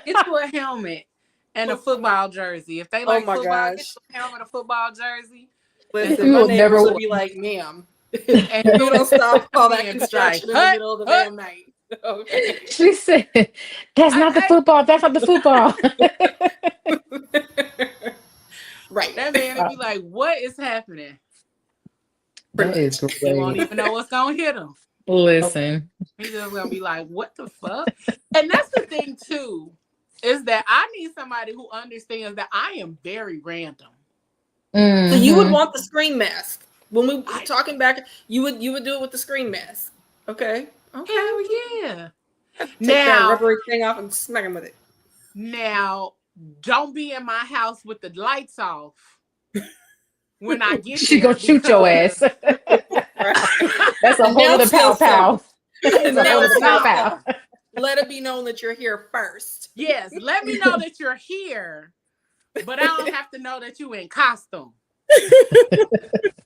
Get you a helmet and a football jersey. If they like football, get you a helmet, a football jersey. Listen, my neighbors will be like, ma'am. And you don't stop all that construction in the middle of the damn night. Okay. She said, that's not the football. That's not the football. Right. That man would be like, what is happening? That is great. He won't even know what's going to hit him. Listen. He's just going to be like, what the fuck? And that's the thing, too, is that I need somebody who understands that I am very random. Mm-hmm. So you would want the screen mask. When we were talking back, you would do it with the screen mask. Okay. Hell yeah. Take that rubbery thing off and smack him with it. Now, don't be in my house with the lights off when I get she gonna shoot your ass. That's a whole other pow. Let it be known that you're here first. Yes, let me know that you're here, but I don't have to know that you in costume.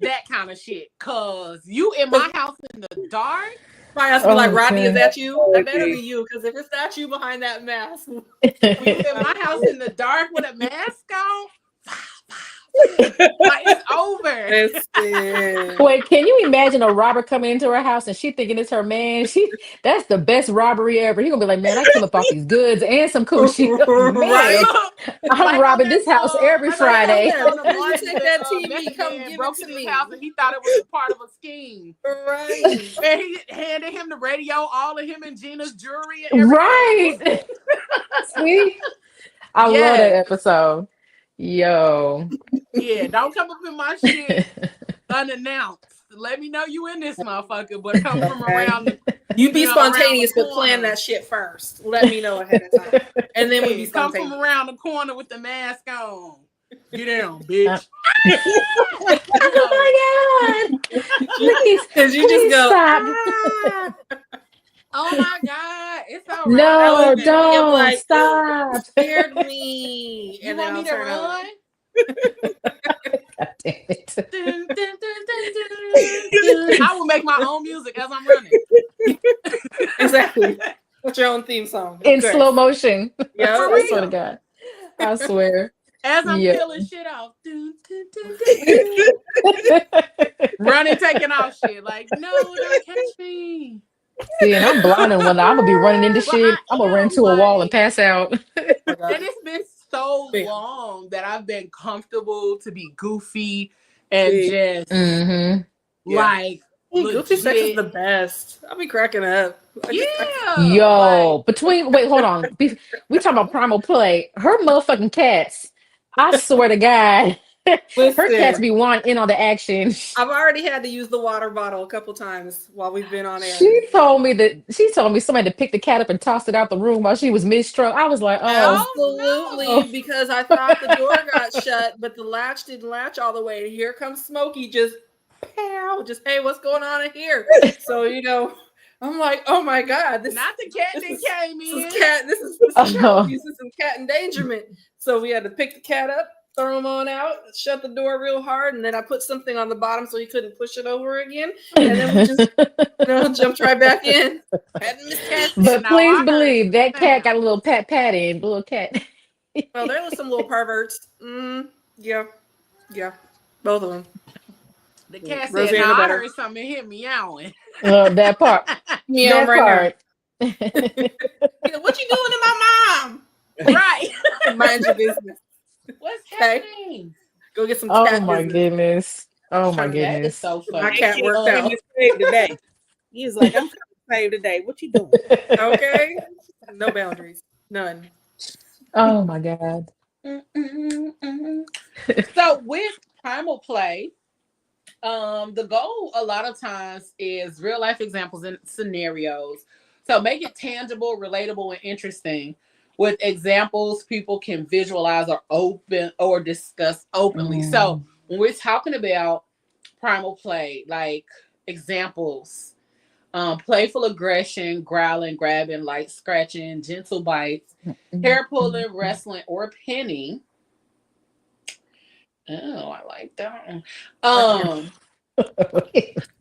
That kind of shit. Cause you in my house in the dark. My ass be like, Rodney, is that you? That better be you, because if it's not you behind that mask. When you in my house in the dark with a mask on, like, it's over. Wait, can you imagine a robber coming into her house and she thinking it's her man? That's the best robbery ever. He gonna be like, man, I came up off these goods and some cool shit. Man, I'm robbing this house every Friday. Take that TV, come give it to me. House and he thought it was a part of a scheme. Right. And he handed him the radio, all of him and Gina's jewelry. And right. See? I love that episode. Yo. Yeah, don't come up in my shit unannounced. Let me know you in this motherfucker, but come from around the, you be spontaneous, but plan that shit first. Let me know ahead of time. And then we be spontaneous. Come from around the corner with the mask on. Get down, bitch. Oh my God. Because you just go. Stop. Oh my God, it's all right. No, don't like, stop. Scared me. You want me to run? God damn it. Dun, dun, dun, I will make my own music as I'm running. Exactly. What's your own theme song? In slow motion. Yeah, I swear to God. I swear. As I'm peeling shit off. Dun, dun, dun, dun. Running, taking off shit. Like, no, don't catch me. See, and I'm blind and when I'm gonna be running into shit, I'm gonna run to a wall and pass out. And it's been so long that I've been comfortable to be goofy and just like goofy sex is the best. I'll be cracking up. Yo, wait, hold on. We talking about Primal play. Her motherfucking cats. I swear to God. Her cats be wanting in on the action. I've already had to use the water bottle a couple times while we've been on air. She told me somebody to pick the cat up and toss it out the room while she was mid-stroke. I was like, absolutely, no. because I thought the door got shut, but the latch didn't latch all the way. And here comes Smokey, just pow, just hey, what's going on in here? So I'm like, oh my God, this not the cat that came in. This is some cat endangerment. So we had to pick the cat up, throw him on out, shut the door real hard, and then I put something on the bottom so he couldn't push it over again. And then we just jumped right back in. But please believe that cat got a little pat in, little cat. Well, there was some little perverts. Yeah, both of them. The cat said, "No, I heard something hit me meowing." That part. Meow right now. What you doing to my mom? Right. Mind your business. What's happening? Go get some cat goodness. Oh my goodness. That is so funny. My cat worked out. Today. He was like, I'm trying to save today. What you doing? Okay. No boundaries. None. Oh my God. So with Primal Play, the goal a lot of times is real life examples and scenarios. So make it tangible, relatable, and interesting. With examples people can visualize or discuss openly. So when we're talking about Primal Play, like examples, playful aggression, growling, grabbing, light scratching, gentle bites, hair pulling, wrestling, or pinning. Oh, I like that one.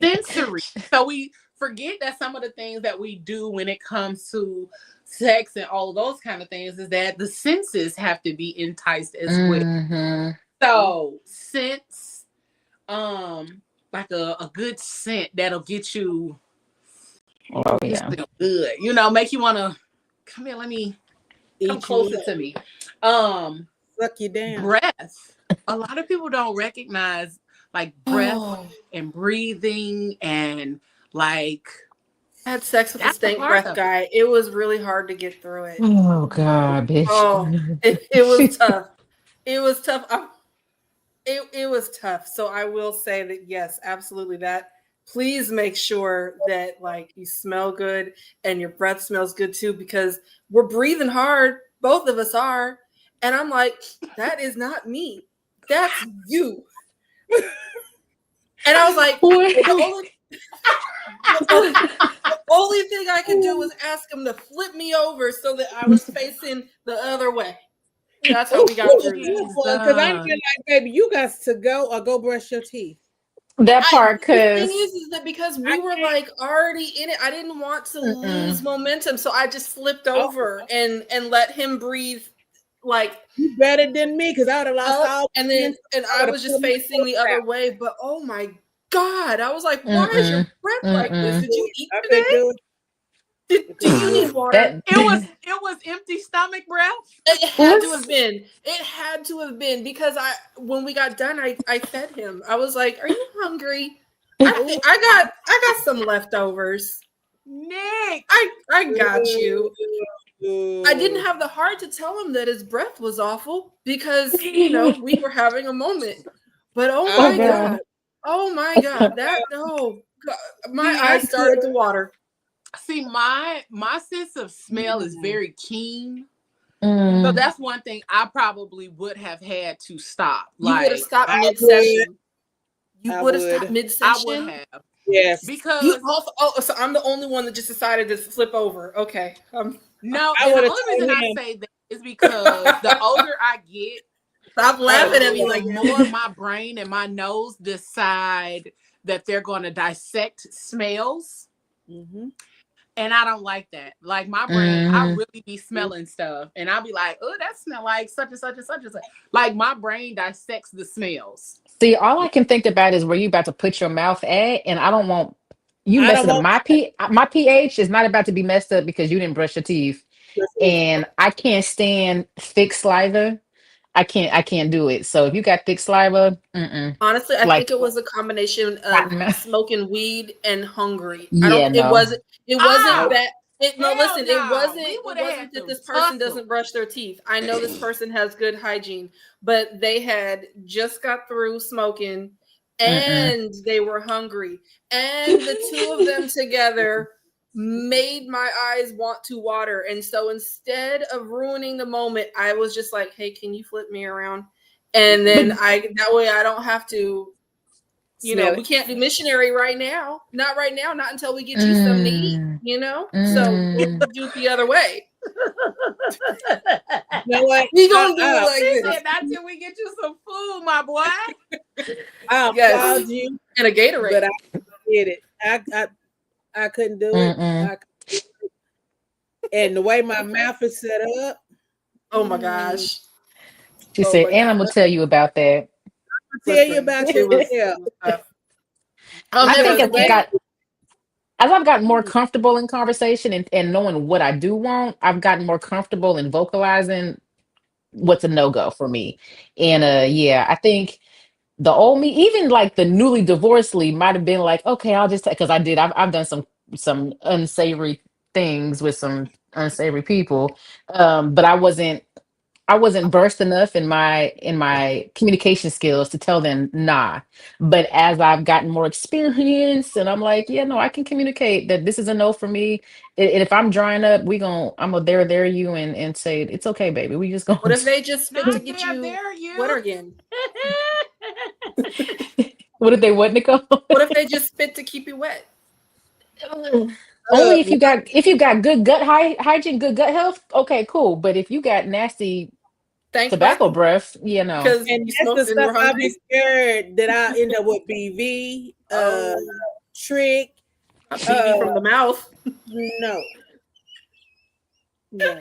Sensory. So we forget that some of the things that we do when it comes to sex and all of those kind of things is that the senses have to be enticed as well. So sense, like a good scent that'll get you good. Make you want to come here, let me come closer to me. Suck you down. Breath. A lot of people don't recognize like breath and breathing and like I had sex with a stank breath guy. It was really hard to get through it. Oh God, bitch. Oh, it was tough. It was tough. It was tough. So I will say that yes, absolutely that. Please make sure that like you smell good and your breath smells good too, because we're breathing hard. Both of us are. And I'm like, that is not me. That's you. And I was like, the only thing I could do was ask him to flip me over so that I was facing the other way. That's how we got through this. Because I feel like, baby, you got to go or go brush your teeth. That part, because the thing is that because we were like already in it, I didn't want to lose momentum, so I just flipped over and let him breathe. Like you better than me, because I would have lost all. And I was just facing the other way. But oh my God, I was like, why is your breath like this? Did you eat today? Do you need water? It was empty stomach breath. It had to have been. It had to have been because when we got done, I fed him. I was like, "Are you hungry?" I got some leftovers. Nick, I got you. I didn't have the heart to tell him that his breath was awful because we were having a moment. But oh my God, my eyes started to water. See, my sense of smell is very keen. So that's one thing I probably would have had to stop. You would have stopped mid-session. You would have stopped mid-session? I would have. Yes. Because you also, so I'm the only one that just decided to flip over. Okay. No, and the only reason I say that is because the older I get, stop laughing at me. Like more my brain and my nose decide that they're going to dissect smells. And I don't like that. Like my brain, I really be smelling stuff. And I'll be like, oh, that smell like such and such and such and such. Like my brain dissects the smells. See, all I can think about is where you about to put your mouth at. And I don't want you messing up my pH is not about to be messed up because you didn't brush your teeth. And I can't stand thick saliva. I can't do it. So if you got thick saliva, honestly, I think it was a combination of smoking weed and hungry. It wasn't bad. Listen, no. it wasn't that this person doesn't brush their teeth. I know this person has good hygiene, but they had just got through smoking and they were hungry. And the two of them together made my eyes want to water. And so instead of ruining the moment, I was just like, hey, can you flip me around? And then that way I don't have to, we can't do missionary right now. Not right now. Not until we get you something to eat, So we'll do it the other way. You know what? We gonna do it like this. Not till we get you some food, my boy. I applaud you. And a Gatorade. But I did it. I couldn't do it. And the way my mouth is set up. Oh my gosh. She said, and I'm gonna tell you about that. Tell you about yourself. I think as I've gotten more comfortable in conversation and knowing what I do want, I've gotten more comfortable in vocalizing what's a no-go for me. And I think the old me, even like the newly divorced Leigh, might have been like, okay, I'll just because I've done some unsavory things with some unsavory people, but I wasn't versed enough in my communication skills to tell them nah. But as I've gotten more experience and I'm like, yeah, no, I can communicate that this is a no for me. And if I'm drying up, I'm gonna there you and say it's okay, baby. We just gonna. What if they just spit to get you wetter again? What if they what, Nichole? What if they just spit to keep you wet? Only if you got good gut hygiene, good gut health. Okay, cool. But if you got nasty tobacco breath, because and that's the stuff I'll be scared that I'll end up with BV, trick, BV from the mouth. No.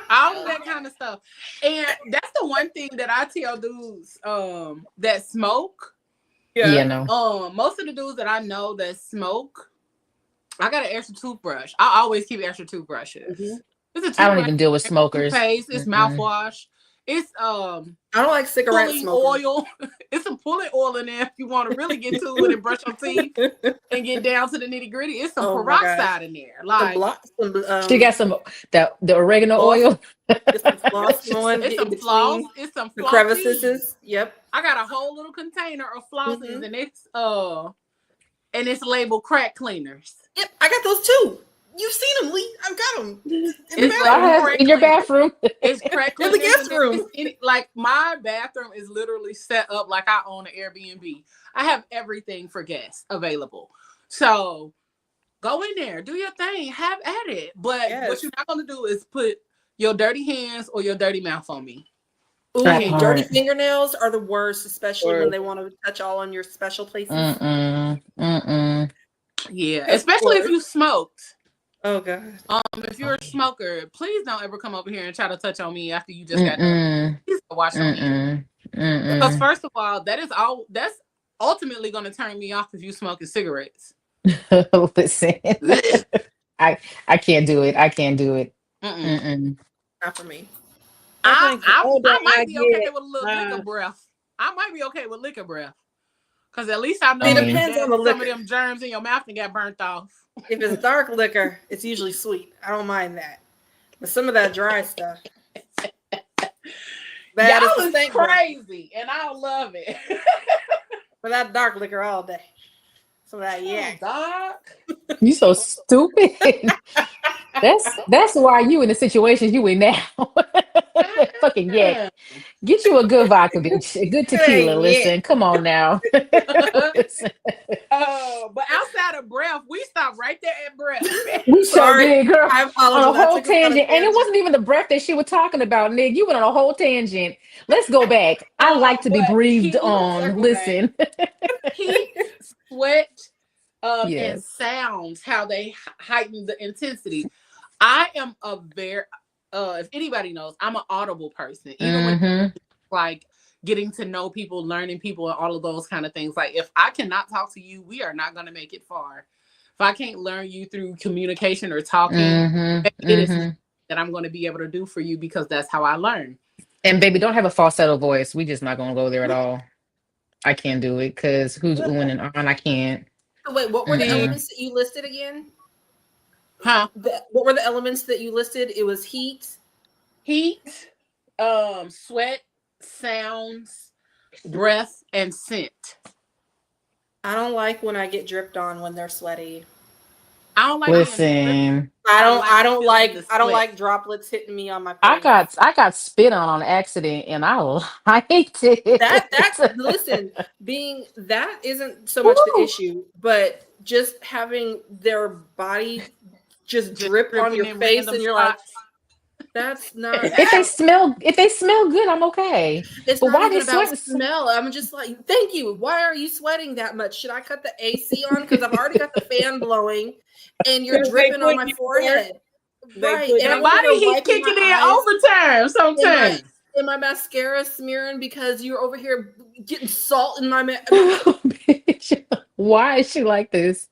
All of that kind of stuff. And that's the one thing that I tell dudes that smoke. Most of the dudes that I know that smoke, I got an extra toothbrush. I always keep extra toothbrushes. I don't even deal with smokers. It's mouthwash. It's I don't like cigarette oil. It's some pulling oil in there if you want to really get to it and brush your teeth and get down to the nitty gritty. It's some peroxide in there. Like she got some the oregano oil. It's some floss going. It's some floss. It's some the crevices. Yep. I got a whole little container of flosses and it's labeled crack cleaners. Yep, I got those too. You've seen them, Leigh. I've got them in your bathroom. It's crack in the guest room. Like my bathroom is literally set up like I own an Airbnb. I have everything for guests available. So go in there, do your thing, have at it. But what you're not going to do is put your dirty hands or your dirty mouth on me. Ooh, dirty fingernails are the worst, especially when they want to touch all on your special places. Yeah, especially if you smoked. Oh god. If you're a smoker, please don't ever come over here and try to touch on me after you just got done. Please watch me. Because first of all, that's ultimately going to turn me off if you smoking cigarettes. Listen, I can't do it. I can't do it. Not for me. I might be okay with a little liquor breath. I might be okay with liquor breath. Because at least I know it depends on the liquor. Some of them germs in your mouth and got burnt off. If it's dark liquor, it's usually sweet. I don't mind that. But some of that dry stuff. Y'all is crazy, and I love it. But that dark liquor all day. Some of that dark. You so stupid. That's why you in the situations you in now. Fucking yak. Get you a good vodka, bitch. A good tequila. Listen, come on now. But outside of breath, we stopped right there at breath. We sure did, girl. I apologize. On a whole tangent. And it wasn't even the breath that she was talking about, Nick. You went on a whole tangent. Let's go back. I like to be breathed on. Listen. Heat, sweat, and sounds, how they heighten the intensity. I am a very, if anybody knows, I'm an audible person. Even when like getting to know people, learning people, and all of those kind of things. Like if I cannot talk to you, we are not going to make it far. If I can't learn you through communication or talking, it is that I'm going to be able to do for you because that's how I learn. And baby, don't have a falsetto voice. We just not going to go there at all. I can't do it because who's oohing and on? I can't. Wait, what were the elements that you listed again? Huh? What were the elements that you listed? It was heat, sweat, sounds, breath, and scent. I don't like when I get dripped on when they're sweaty. I don't like. Listen, I don't like droplets hitting me on my face. I got spit on accident, and I liked it. That's listen. That isn't so much the issue, but just having their body just drip on your face, and you're like, that's not. If they smell good, I'm okay. It's but not why even about smell. I'm just like, thank you. Why are you sweating that much? Should I cut the AC on? Because I've already got the fan blowing, and you're dripping on my forehead. Right. And why did he kicking in overtime sometimes? And my mascara smearing because you're over here getting salt in my mouth. Why is she like this?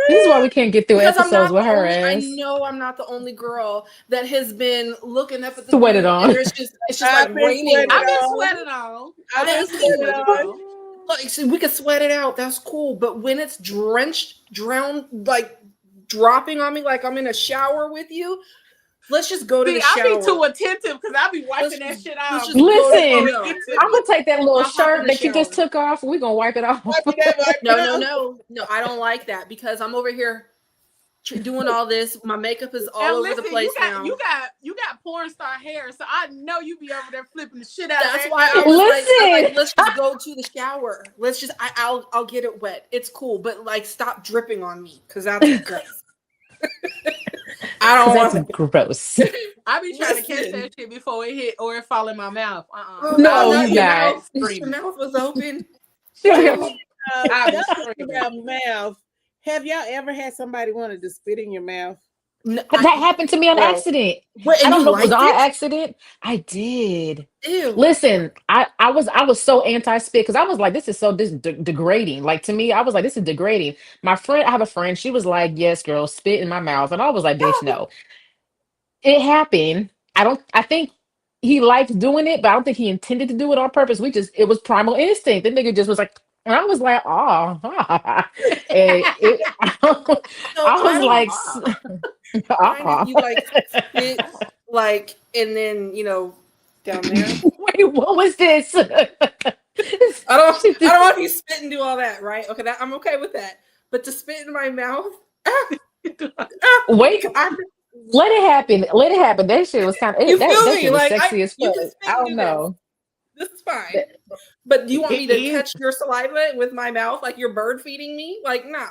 This is why we can't get through episodes with her ass. I know I'm not the only girl that has been looking up at the sweated on. It's just like raining. I've been sweated on. Like, so we can sweat it out. That's cool. But when it's drowned, like dropping on me, like I'm in a shower with you. Let's just go to the shower. I'll be too attentive because I'll be wiping that shit off. Listen, I'm gonna take that little shirt that you just took off. We're gonna wipe it off. No, I don't like that because I'm over here doing all this. My makeup is all over the place now. You got porn star hair, so I know you be over there flipping the shit out. That's why I was like, let's just go to the shower. Let's just I'll get it wet. It's cool, but like stop dripping on me because that's gross. I don't want to. Gross. I be trying to catch that shit before it hit or it fall in my mouth. No, you guys. Your mouth was open. About mouth. Have y'all ever had somebody wanted to spit in your mouth? No, that happened to me on accident. I don't know if it was on accident. I did. Ew. Listen, I was so anti-spit because I was like, this is so degrading. Like to me, I was like, this is degrading. I have a friend. She was like, yes, girl, spit in my mouth, and I was like, bitch, no. It happened. I think he liked doing it, but I don't think he intended to do it on purpose. It was primal instinct. The nigga just was like. And I was like, oh, and I was like, you like spit, like, and then down there. Wait, what was this? I don't know if you spit and do all that, right? Okay, I'm okay with that. But to spit in my mouth, wait, let it happen. Let it happen. That shit was kind of that shit was sexy as fuck. I don't know. This is fine. But do you want me to catch your saliva with my mouth like you're bird feeding me? Like, nah.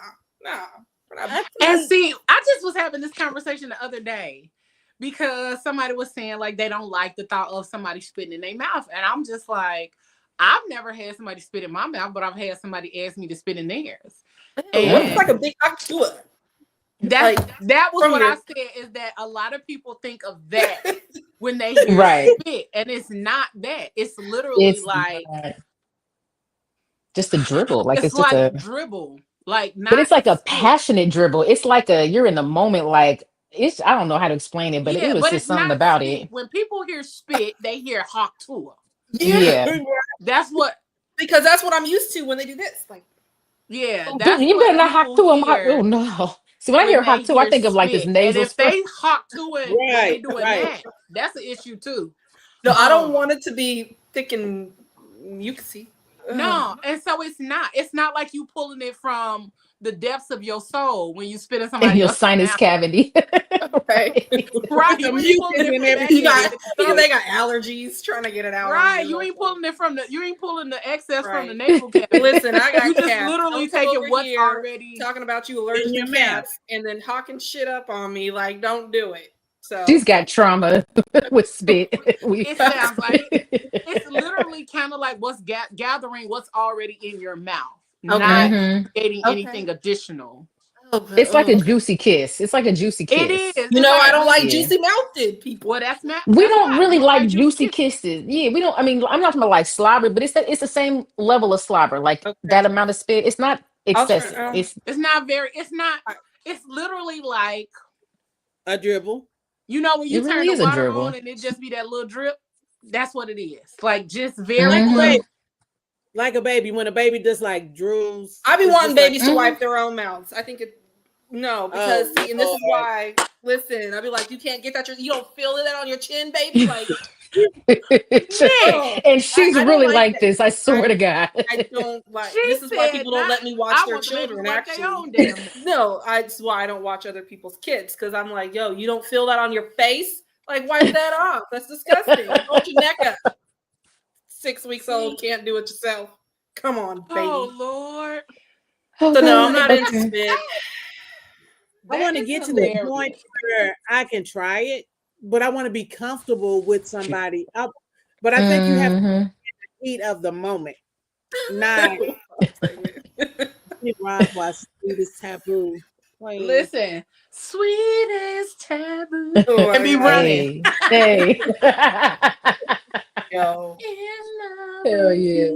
And see, I just was having this conversation the other day because somebody was saying like they don't like the thought of somebody spitting in their mouth. And I'm just like, I've never had somebody spit in my mouth, but I've had somebody ask me to spit in theirs. It's like a big octua. That was what I said, is that a lot of people think of that when they hear spit, and it's not that. It's literally just a dribble. Like it's like just a dribble. Like, but it's like a passionate dribble. It's like you're in the moment. Like I don't know how to explain it, but it was just something about it. When people hear spit, they hear haktua. Yeah. That's what, because that's what I'm used to when they do this. Like, yeah, you better not haktua. Oh no. See, when I hear haktua, I think of like this nasal. And if they haktua and they doing that, that's an issue too. No, I don't want it to be thick and you can see. No, and so it's not like you pulling it from the depths of your soul when you spit in somebody your sinus cavity. Right. They got allergies trying to get it out. Right. You ain't pulling the excess from the nasal cavity. Listen, I got you just literally taking what's already talking about you allergic to cats and then hawking shit up on me. Like, don't do it. So she's got trauma with spit. It sounds like it's literally kind of like what's gathering what's already in your mouth, not getting anything additional. It's like a juicy kiss. It's like a juicy kiss. It is. I don't like juicy mouthed people. Well, that's not. We don't really like juicy kisses. Yeah, we don't. I mean, I'm not talking about like slobber, but it's the same level of slobber. Like that amount of spit. It's not excessive. It's not very. It's not. It's literally like a dribble. You know when you turn the water on and it just be that little drip? That's what it is. Like just very like a baby. When a baby just like drools. I be wanting babies to wipe their own mouths. I think it No, because and this is why. Listen, I'll be like, you can't get that. You don't feel that on your chin, baby. Like, and she's really like that. this. I swear to God. I don't like. This is why people don't let me watch their children. Actually, no, it's why I don't watch other people's kids because I'm like, yo, you don't feel that on your face. Like, wipe that off. That's disgusting. Hold your neck up. 6 weeks old, can't do it yourself. Come on, baby. Oh Lord. So no, I'm not into spit. I want to get to the point where I can try it, but I want to be comfortable with somebody. But I think you have to get the heat of the moment. Not why sweet is taboo. Listen, sweet is taboo. And be running. Hey. Yo. Hell yeah.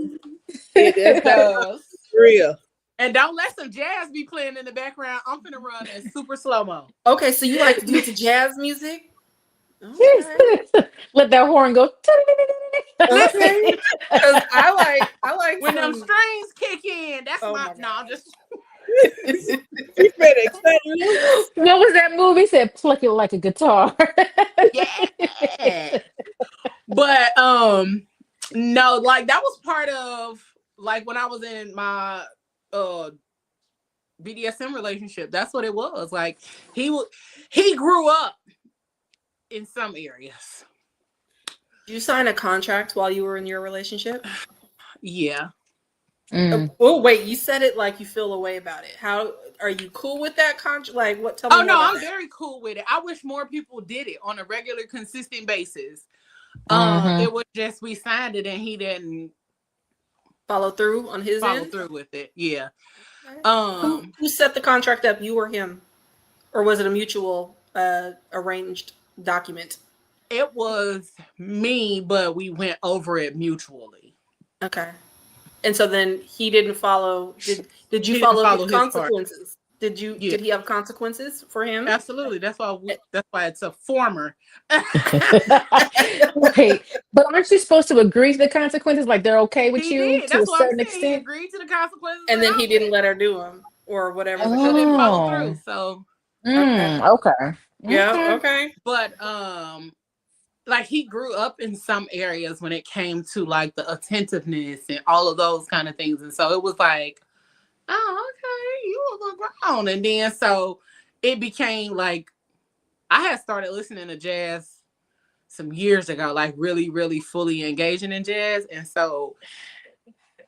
It does. Real. And don't let some jazz be playing in the background. I'm finna run in super slow-mo. Okay, so you like to do to jazz music? Okay. Let that horn go. Okay. Because I like when them strings kick in. That's I'm just What was that movie? It said pluck it like a guitar. Yeah. But no, like that was part of like when I was in my BDSM relationship. That's what it was. Like he grew up in some areas. Did you sign a contract while you were in your relationship? Yeah. Oh wait, you said it like you feel a way about it. How are you cool with that contract? Like what? Tell me. Oh no, I'm very cool with it. I wish more people did it on a regular, consistent basis. It was just we signed it and he didn't follow through on his end? Through with it. Yeah. Okay. Who set the contract up? You or him, or was it a mutual arranged document? It was me, but we went over it mutually. Okay. And so then he didn't follow. Did you follow his consequences? Did you? Yeah. Did he have consequences for him? Absolutely. That's why it's a former. Wait, but aren't you supposed to agree to the consequences? Like they're okay with you to a certain extent. He agreed to the consequences, and then he didn't let her do them or whatever. He didn't follow through. So okay. Yeah. Okay. But like he grew up in some areas when it came to like the attentiveness and all of those kind of things, and so it was like, oh, okay, you a little grown. And then so it became like I had started listening to jazz some years ago, like really, really fully engaging in jazz. And so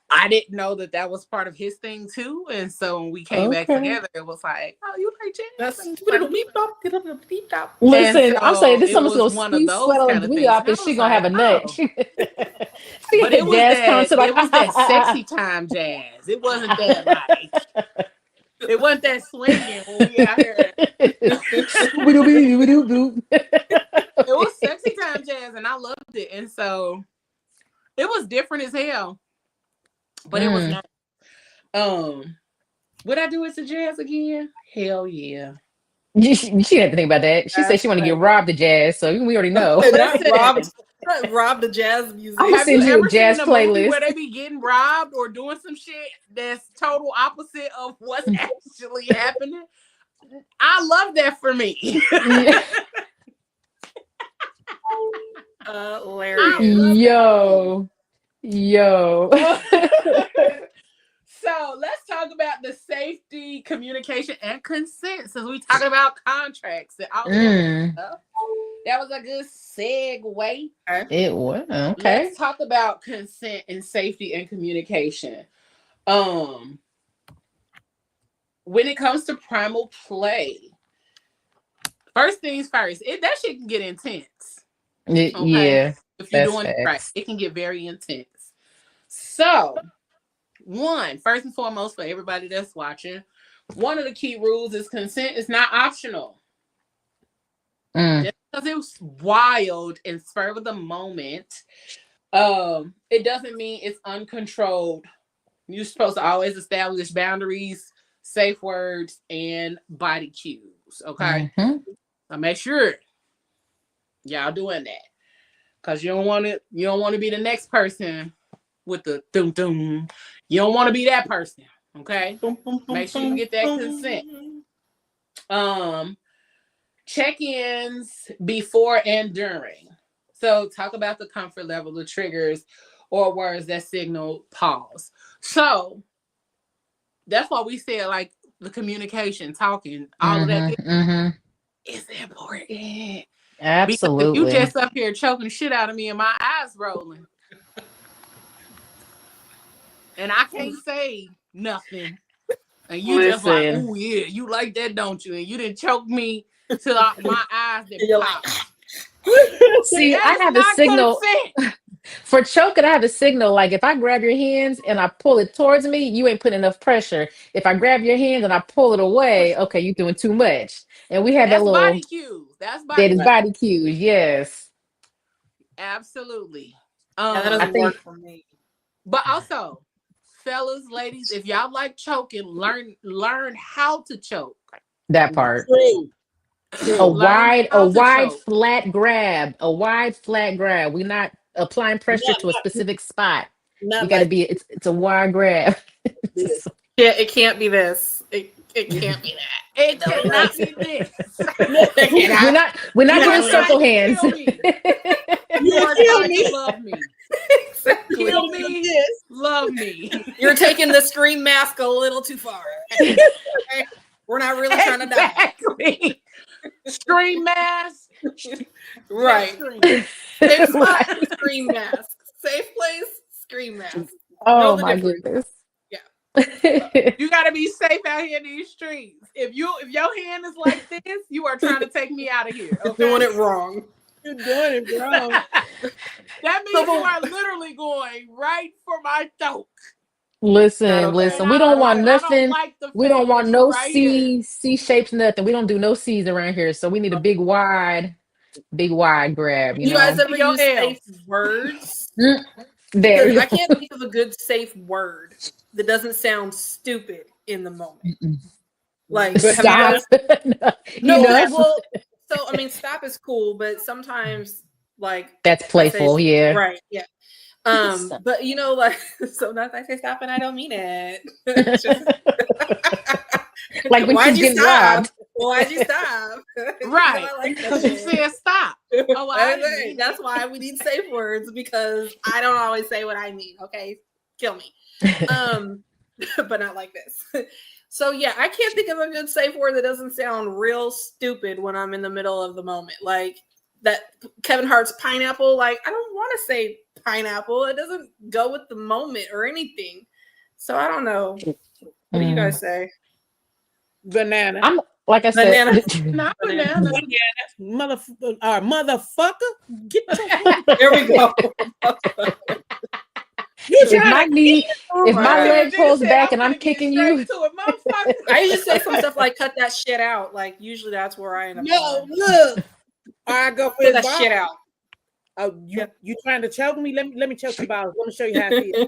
I didn't know that was part of his thing too. And so when we came back together, it was like, oh, you like jazz? Listen, so I'm saying this someone's gonna one of those sweat on WEUP and she gonna have a nut. But it was that sexy time jazz. It wasn't that like it wasn't that swinging when we out here. It was sexy time jazz and I loved it. And so it was different as hell. But it was not. Would I do it to jazz again? Hell yeah. She didn't have to think about that. She said she want to get robbed to jazz, so we already know. Robbed the jazz music. I'm gonna send you a jazz playlist where they be getting robbed or doing some shit that's total opposite of what's actually happening. I love that for me. Hilarious. Yo. So let's talk about the safety, communication, and consent. Since we talking about contracts and all that stuff, that was a good segue. It was okay. Let's talk about consent and safety and communication. When it comes to primal play, first things first, that shit can get intense. Yeah, if you're doing it right, it can get very intense. So, first and foremost, for everybody that's watching, one of the key rules is consent is not optional. Just because it was wild and spur of the moment, it doesn't mean it's uncontrolled. You're supposed to always establish boundaries, safe words, and body cues. Okay, so make sure y'all doing that, because you don't want to be the next person with the doom doom. You don't want to be that person. Okay, make sure you get that consent. Check-ins before and during. So talk about the comfort level, the triggers, or words that signal pause. So that's why we said like the communication, talking, all of that is important. Absolutely. Because if you just up here choking the shit out of me and my eyes rolling, and I can't say nothing, and you just like, oh yeah, you like that, don't you? And you didn't choke me till my eyes didn't pop. See, I have a signal for choking. I have a signal like if I grab your hands and I pull it towards me, you ain't putting enough pressure. If I grab your hand and I pull it away, okay, you're doing too much. And we have that little body cues. That's body cues. Yes, absolutely. That doesn't work for me. But also, fellas, ladies, if y'all like choking, learn how to choke. That part. A wide flat grab. A wide flat grab. We're not applying pressure to a specific spot. You got to be. It's a wide grab. Yeah, it can't be this. It can't be that. It cannot be this. We're not doing circle hands. You are trying to love me. Exactly. Kill me, love me. You're taking the scream mask a little too far. Okay? We're not really trying to die. Scream mask. Right. Safe spot, scream mask. Safe place, scream mask. Oh my goodness. Yeah. You gotta be safe out here in these streets. If your hand is like this, you are trying to take me out of here. Okay? You're doing it wrong. You're doing it wrong. That means you are literally going right for my throat. Listen. We don't want nothing. We don't want no right C shapes, nothing. We don't do no C's around here. So we need a big wide grab. You know? Guys ever use safe words? I can't think of a good safe word that doesn't sound stupid in the moment. Like stop. So I mean, stop is cool, but sometimes like that's playful. Yeah. Right. Yeah. But you know, like sometimes I say stop and I don't mean it. Like when why'd you get robbed. Why'd you stop? Right. Because you said stop. Oh, that's why we need safe words, because I don't always say what I mean. Okay, kill me. But not like this. So yeah, I can't think of a good safe word that doesn't sound real stupid when I'm in the middle of the moment. Like that Kevin Hart's pineapple. Like I don't want to say pineapple. It doesn't go with the moment or anything. So I don't know. What do you guys say? Banana. I'm like I said, not banana. Motherfucker. Get there we go. If my leg pulls back and I'm kicking you, I usually say some stuff like "cut that shit out." Like usually that's where I end up. No, look. I go cut that shit out. Oh, you trying to choke me? Let me choke you, balls. Let me show you how I feel.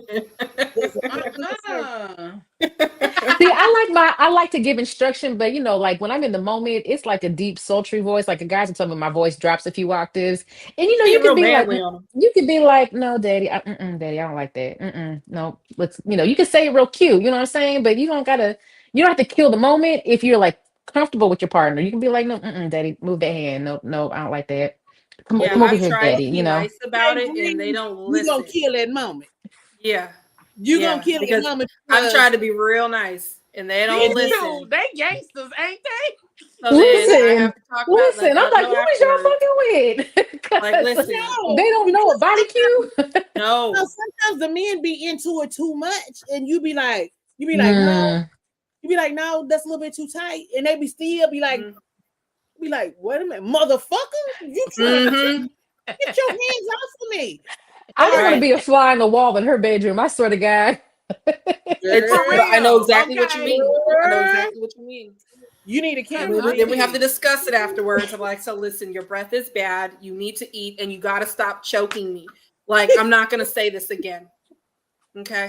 See, I like to give instruction, but you know, like when I'm in the moment, it's like a deep, sultry voice. Like the guys are telling me my voice drops a few octaves, and you know, you can be like, no, daddy, daddy, I don't like that. No, let's, you know, you can say it real cute, you know what I'm saying, but you don't have to kill the moment if you're like comfortable with your partner. You can be like, no, daddy, move that hand. No, I don't like that. Come over here, daddy. You know, nice about it, and they don't listen. You gonna kill that moment. Yeah. You gonna kill that moment. I'm trying to be real nice, and they don't listen. They gangsters, ain't they? So listen. I'm like, who is y'all fucking with? Like, listen, they don't know a body cue. No. Sometimes the men be into it too much, and you be like, no. You be like, no, that's a little bit too tight, and they be like. Be like, wait a minute, motherfucker! You trying to get your hands off of me? I don't want to be a fly on the wall in her bedroom. I swear to God. I know exactly what you mean. I know exactly what you mean. You need a camera. Then we have to discuss it afterwards. I'm like, so listen, your breath is bad. You need to eat, and you got to stop choking me. Like, I'm not going to say this again. Okay.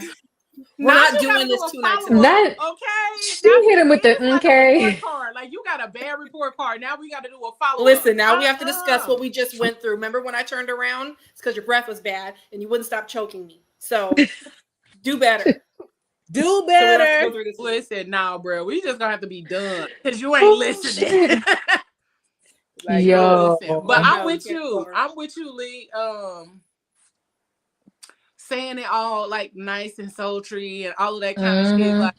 We're not doing this 2 nights in a row. Okay. She hit him with the okay. Like you got a bad report card. Now we got to do a follow-up. Listen, now we have to discuss what we just went through. Remember when I turned around? It's because your breath was bad and you wouldn't stop choking me. So do better. Do better. So listen, nah, bro. We just gonna have to be done because you ain't listening. Like, yo, listen. But I'm with you. I'm with you, Leigh. Saying it all like nice and sultry and all of that kind of shit. Like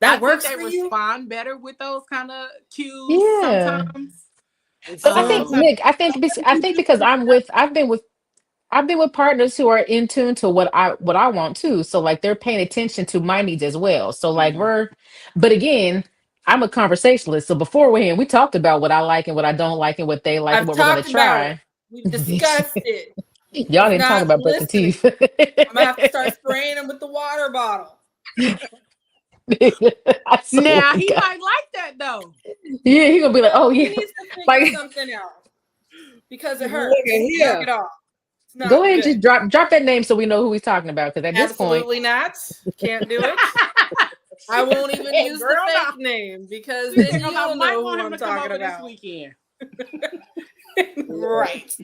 that works for you. Respond better with those kind of cues sometimes. But I think Nick, I think because I've been with partners who are in tune to what I want too. So like they're paying attention to my needs as well. So like but again, I'm a conversationalist. So beforehand, we talked about what I like and what I don't like and what they like and what we're gonna try. We've discussed it. Y'all didn't talk about brushing teeth. I'm gonna have to start spraying them with the water bottle. Now he might like that though. Yeah, he gonna be like, oh yeah, he needs to figure something else because it hurts. Knock it off. Go ahead and just drop that name so we know who he's talking about. Because at this point, absolutely not. Can't do it. I won't even use the fake name because then you don't know who I'm talking about. This weekend. Right.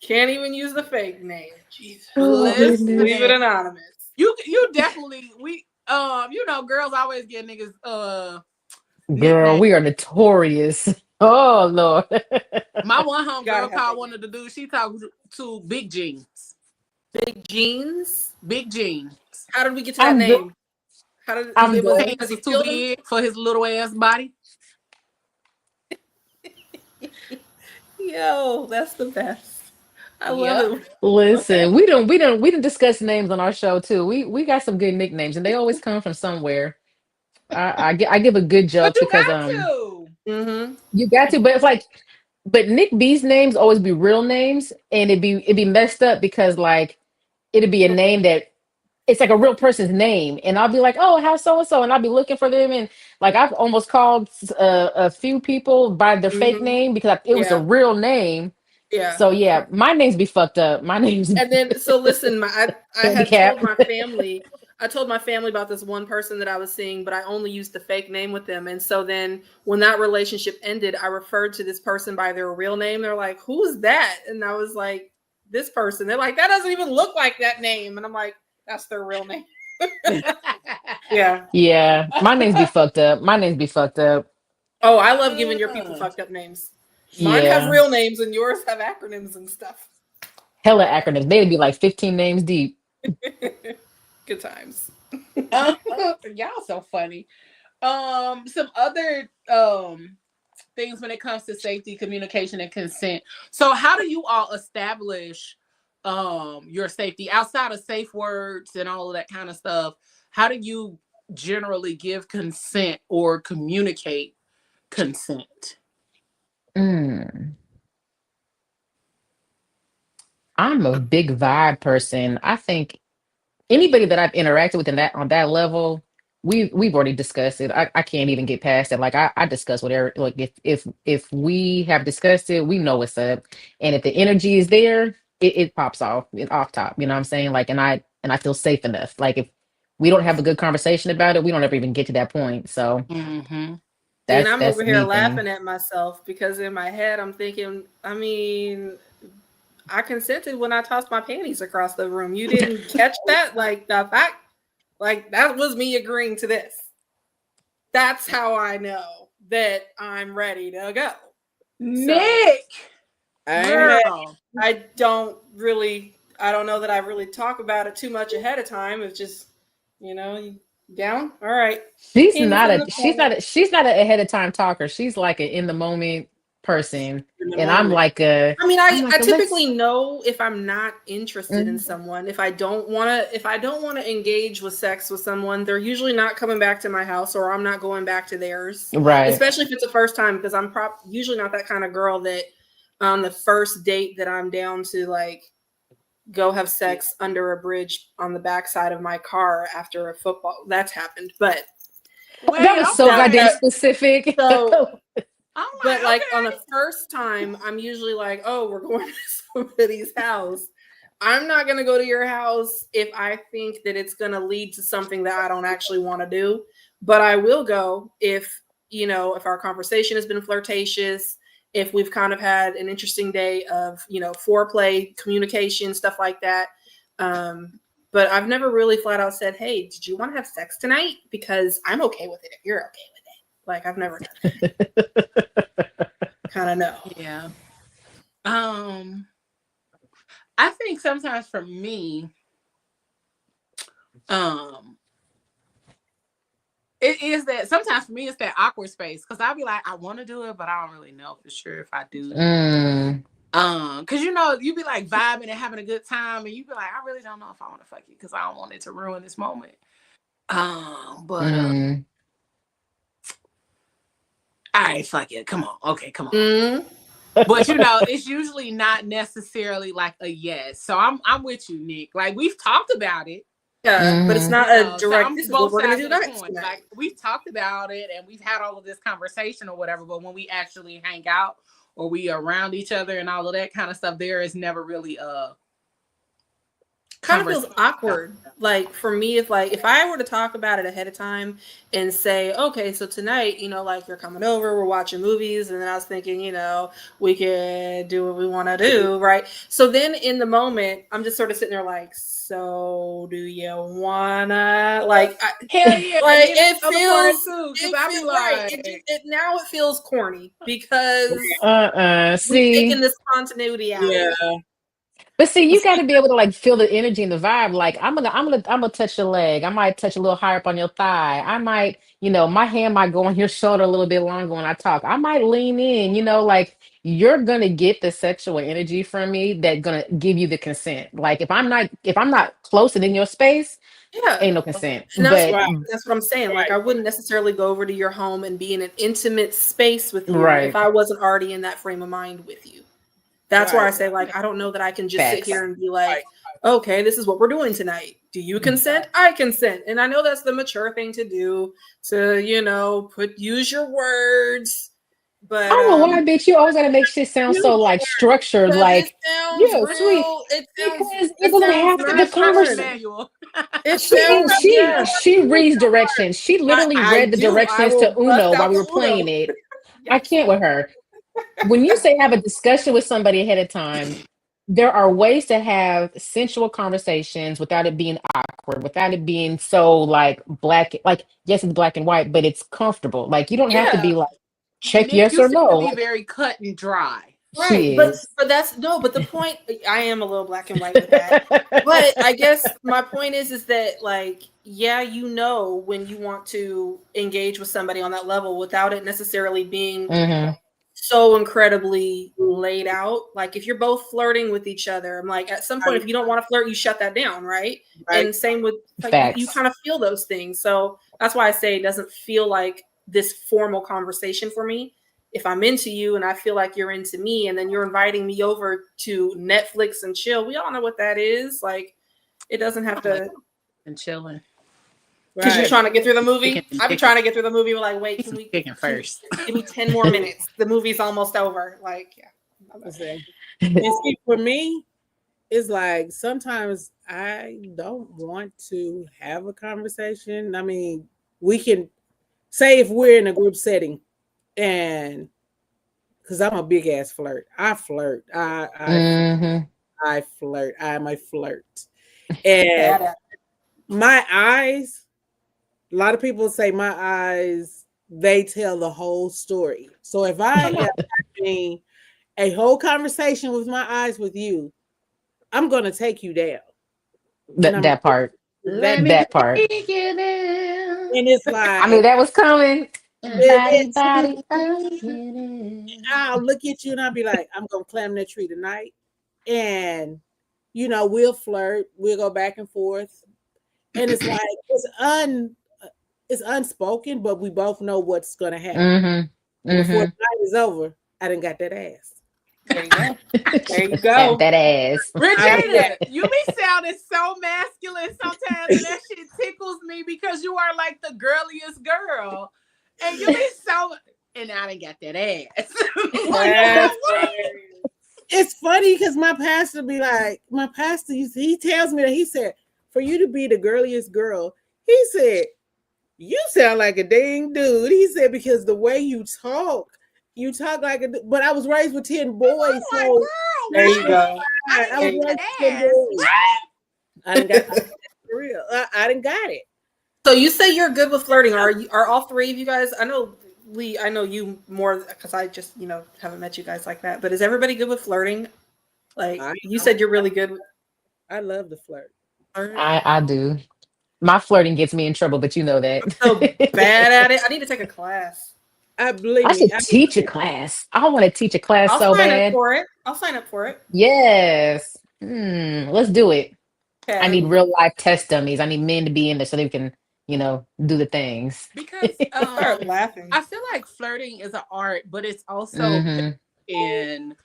Can't even use the fake name. Jesus. Leave it anonymous. You definitely girls always get niggas girl, nicknames. We are notorious. Oh Lord. My one homegirl called one of the dudes she talked to Big Jeans. Big Jeans? Big Jeans. How did we get to that name? How did because he's too big for his little ass body? Yo, that's the best. I love it. Listen, we don't discuss names on our show too. We got some good nicknames, and they always come from somewhere. I give a good joke because you got to, but it's like, but Nik B's names always be real names, and it'd be messed up because like it'd be a name that it's like a real person's name, and I'll be like, oh, how's so and so, and I'll be looking for them, and like I've almost called a few people by their fake name because it was a real name. Yeah. So yeah, my names be fucked up. My name's and then so listen, I had told my family. I told my family about this one person that I was seeing, but I only used the fake name with them. And so then when that relationship ended, I referred to this person by their real name. They're like, who's that? And I was like, this person. They're like, that doesn't even look like that name. And I'm like, that's their real name. Yeah. Yeah. My names be fucked up. Oh, I love giving your people fucked up names. Mine have real names and yours have acronyms and stuff. Hella acronyms. They'd be like 15 names deep. Good times. Y'all so funny. Some other things when it comes to safety, communication, and consent. So how do you all establish your safety outside of safe words and all of that kind of stuff? How do you generally give consent or communicate consent? I'm a big vibe person. I think anybody that I've interacted with on that level, we've already discussed it. I can't even get past it. Like I discuss whatever. Like if we have discussed it, we know what's up. And if the energy is there, it pops off top. You know what I'm saying? Like and I feel safe enough. Like if we don't have a good conversation about it, we don't ever even get to that point. So and I'm over here laughing at myself because in my head I'm thinking, I mean, I consented when I tossed my panties across the room. You didn't catch that? Like the fact, like that was me agreeing to this. That's how I know that I'm ready to go. Nick, girl, I don't know that I really talk about it too much ahead of time. It's just, you down. All right. She's not a ahead of time talker. She's like an in the moment person. And I'm like I typically know if I'm not interested in someone. If I don't want to engage with sex with someone, they're usually not coming back to my house or I'm not going back to theirs. Right. Especially if it's the first time, because I'm usually not that kind of girl that on the first date that I'm down to like go have sex under a bridge on the backside of my car after a football. That's happened, but that was so goddamn specific. So, but like on the first time, I'm usually like, oh, we're going to somebody's house. I'm not going to go to your house if I think that it's going to lead to something that I don't actually want to do. But I will go if our conversation has been flirtatious, if we've kind of had an interesting day of, foreplay, communication, stuff like that. But but I've never really flat out said, hey, did you want to have sex tonight? Because I'm okay with it if you're okay with it. Like, I've never done that. Kind of know. Yeah. I think sometimes for me, it is that sometimes for me it's that awkward space because I'll be like, I want to do it, but I don't really know for sure if I do. Because you be like vibing and having a good time, and you be like, I really don't know if I want to fuck you because I don't want it to ruin this moment. All right, fuck it. Come on. Okay, come on. But it's usually not necessarily like a yes. So I'm with you, Nick. Like, we've talked about it. Yeah, but it's not a direct. So this is what we're gonna do next. Like, we've talked about it and we've had all of this conversation or whatever. But when we actually hang out or we are around each other and all of that kind of stuff, there is never really a kind of feels awkward. Like, for me, if I were to talk about it ahead of time and say, okay, so tonight, like, you're coming over, we're watching movies, and then I was thinking, we can do what we want to do, right? So then in the moment, I'm just sort of sitting there like, so do you wanna, like, hell yeah, like, it feels now it feels corny because we've taken this continuity out. Yeah. But see, you got to be able to like feel the energy and the vibe. Like, I'm gonna touch your leg. I might touch a little higher up on your thigh. I might, my hand might go on your shoulder a little bit longer when I talk. I might lean in. Like, you're gonna get the sexual energy from me that's gonna give you the consent. Like, if I'm not close and in your space, ain't no consent. And that's what I'm saying. Like, I wouldn't necessarily go over to your home and be in an intimate space with you if I wasn't already in that frame of mind with you. That's where I say, like, I don't know that I can just sit here and be like, okay, this is what we're doing tonight. Do you consent? I consent. And I know that's the mature thing to do, to, use your words. But I don't know why, bitch. You always gotta make shit sound so like structured, like, sweet. Because it doesn't have to be conversation. She reads directions. She literally read the directions to Uno while we were playing it. I can't with her. When you say have a discussion with somebody ahead of time, there are ways to have sensual conversations without it being awkward, without it being so like black. Like, yes, it's black and white, but it's comfortable. Like, you don't have to be like, check yes or no. Be very cut and dry. Right. But the point, I am a little black and white with that. But I guess my point is that, like, yeah, when you want to engage with somebody on that level without it necessarily being so incredibly laid out. Like, if you're both flirting with each other, I'm like, at some point, if you don't want to flirt, you shut that down, right? And same with, like, you kind of feel those things. So that's why I say it doesn't feel like this formal conversation for me. If I'm into you and I feel like you're into me, and then you're inviting me over to Netflix and chill, we all know what that is. Like, it doesn't have to. And chilling. Because you're trying to get through the movie. I've been trying to get through the movie. We're like, wait, can we first? Give me 10 more minutes. The movie's almost over. Like, yeah. And see, for me, it's like sometimes I don't want to have a conversation. I mean, we can say if we're in a group setting, and because I'm a big ass flirt. I flirt. I flirt. I'm a flirt. And my eyes. A lot of people say my eyes, they tell the whole story. So if I am having a whole conversation with my eyes with you, I'm going to take you down. That part. That part. And it's like, I mean, that was coming. I'll look at you and I'll be like, I'm going to climb that tree tonight. And, we'll flirt. We'll go back and forth. And it's like, it's unspoken, but we both know what's going to happen. Before the night is over, I done got that ass. There you go. There you go. That ass. Regina, you be sounding so masculine sometimes, and that shit tickles me because you are like the girliest girl. And you be so, and I done got that ass. It's funny because my pastor be like, he tells me that, he said, for you to be the girliest girl, he said, you sound like a dang dude. He said, because the way you talk like a, but I was raised with 10 boys. There you go. I was raised with 10 boys. I For real. I didn't got it. So you say you're good with flirting. Are all three of you guys? I know Leigh. I know you more because I just haven't met you guys like that. But is everybody good with flirting? Like you said, you're really good. I love the flirt. I do. My flirting gets me in trouble, but you know that. I'm so bad at it. I need to take a class. I believe I me. should teach a class. I want to teach a class I'll so sign bad. up for it. I'll sign up for it. Yes. Let's do it. Okay. I need real life test dummies. I need men to be in there so they can, do the things. Because start laughing. I feel like flirting is an art, but it's also in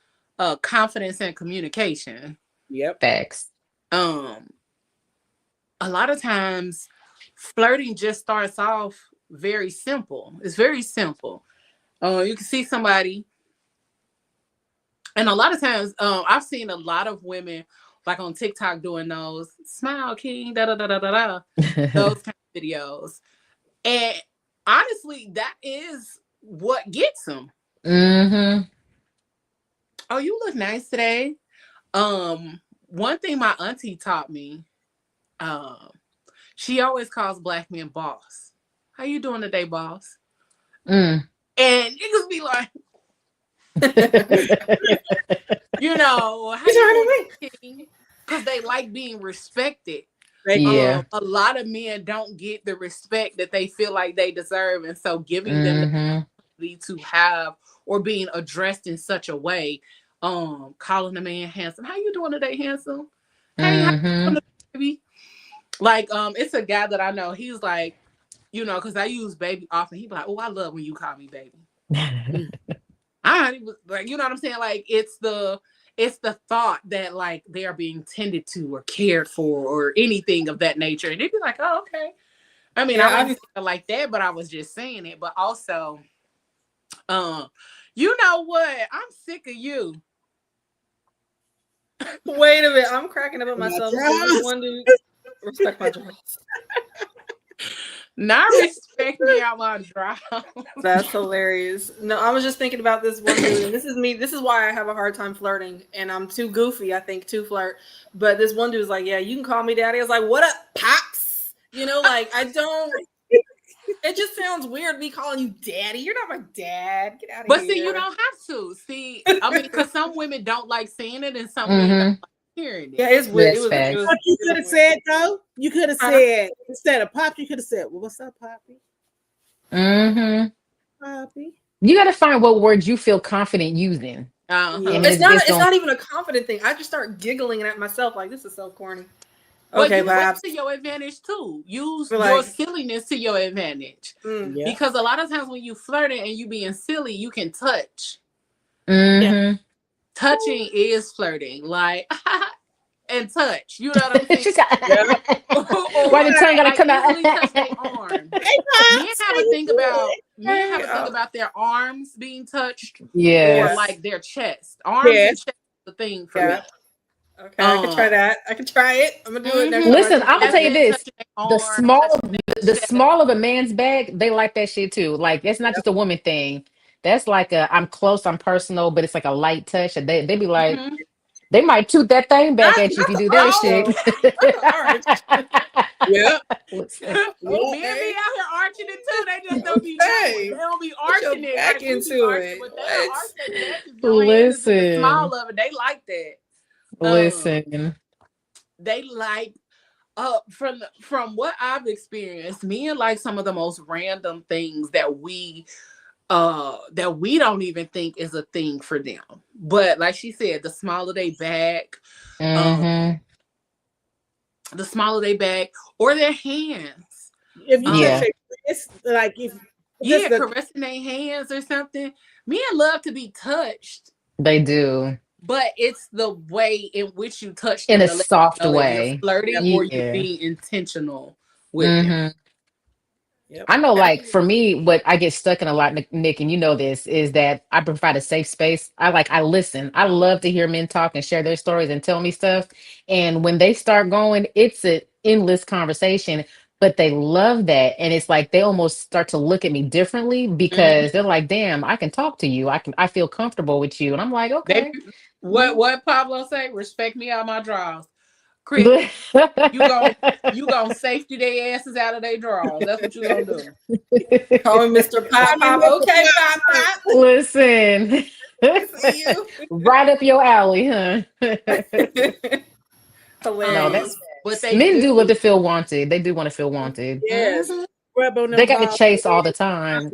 confidence and communication. Yep. Facts. A lot of times flirting just starts off very simple. It's very simple. You can see somebody, and a lot of times I've seen a lot of women like on TikTok doing those smile king da da da da da those kind of videos, and honestly that is what gets them. Oh, you look nice today. One thing my auntie taught me, she always calls black men boss. How you doing today, boss? And niggas be like, how you doing? Because they like being respected. Yeah. A lot of men don't get the respect that they feel like they deserve, and so giving them the ability to have or being addressed in such a way, calling a man handsome. How you doing today, handsome? Hey, how you doing today, baby? Like, it's a guy that I know. He's like, because I use baby often. He be like, oh, I love when you call me baby. I like, you know what I'm saying? Like, it's the thought that like they are being tended to or cared for or anything of that nature, and they'd be like, oh, okay. I mean, I wouldn't say it like that, but I was just saying it. But also, you know what? I'm sick of you. Wait a minute, I'm cracking up at myself. One dude, respect my jaws. Not respect me out my draws. That's hilarious. No, I was just thinking about this one dude, and this is me. This is why I have a hard time flirting, and I'm too goofy, I think, to flirt. But this one dude was like, "Yeah, you can call me daddy." I was like, "What up, pops?" Like I don't. It just sounds weird me calling you daddy. You're not my dad. Get out of here. But see, you don't have to. See, I mean, because some women don't like saying it, and some women don't like hearing it. Yeah, it's weird. What you could have said though, you could have said instead of pop, you could have said, "Well, what's up, Poppy?" Poppy. You got to find what words you feel confident using. It's not even a confident thing. I just start giggling at myself like, this is so corny. Okay, but to your advantage too. Use your silliness to your advantage. Because a lot of times when you flirting and you being silly, you can touch. Touching is flirting, like and touch. You know what I'm saying? Why the tongue gotta come out? Touch their arm. Men have a thing about their arms being touched. Yeah, or like their chest. Arms and chest is the thing for me. Okay, I can try that. I can try it. I'm gonna do it next time. Listen, I'm gonna tell you this: the small of a man's bag, they like that shit too. Like it's not just a woman thing. That's like I'm close, I'm personal, but it's like a light touch. And they be like, they might toot that thing back at you if you do that shit. Yeah. Men be out here arching it too. They just don't be they don't be arching it back into it. Listen, small of it, they like that. Listen, they like from what I've experienced, men like some of the most random things that we don't even think is a thing for them. But like she said, the smaller they back, the smaller they back, or their hands. If you it's like caressing their hands or something. Men love to be touched. They do. But it's the way in which you touch in a soft way, you're flirting or you're being intentional with them. Yep. I know, like for me, what I get stuck in a lot, Nick, and you know this, is that I provide a safe space. I listen. I love to hear men talk and share their stories and tell me stuff. And when they start going, it's an endless conversation. But they love that, and it's like they almost start to look at me differently because they're like, "Damn, I can talk to you. I feel comfortable with you." And I'm like, "Okay." What Pablo say? Respect me out my drawers. Chris, you gonna safety their asses out of their drawers. That's what you gonna do. Call him Mr. Pop Pop. Okay, Pop Pop. Listen. Right up your alley, huh? Hilarious. But men do love to feel wanted. They do want to feel wanted. Yes. They got to chase all the time.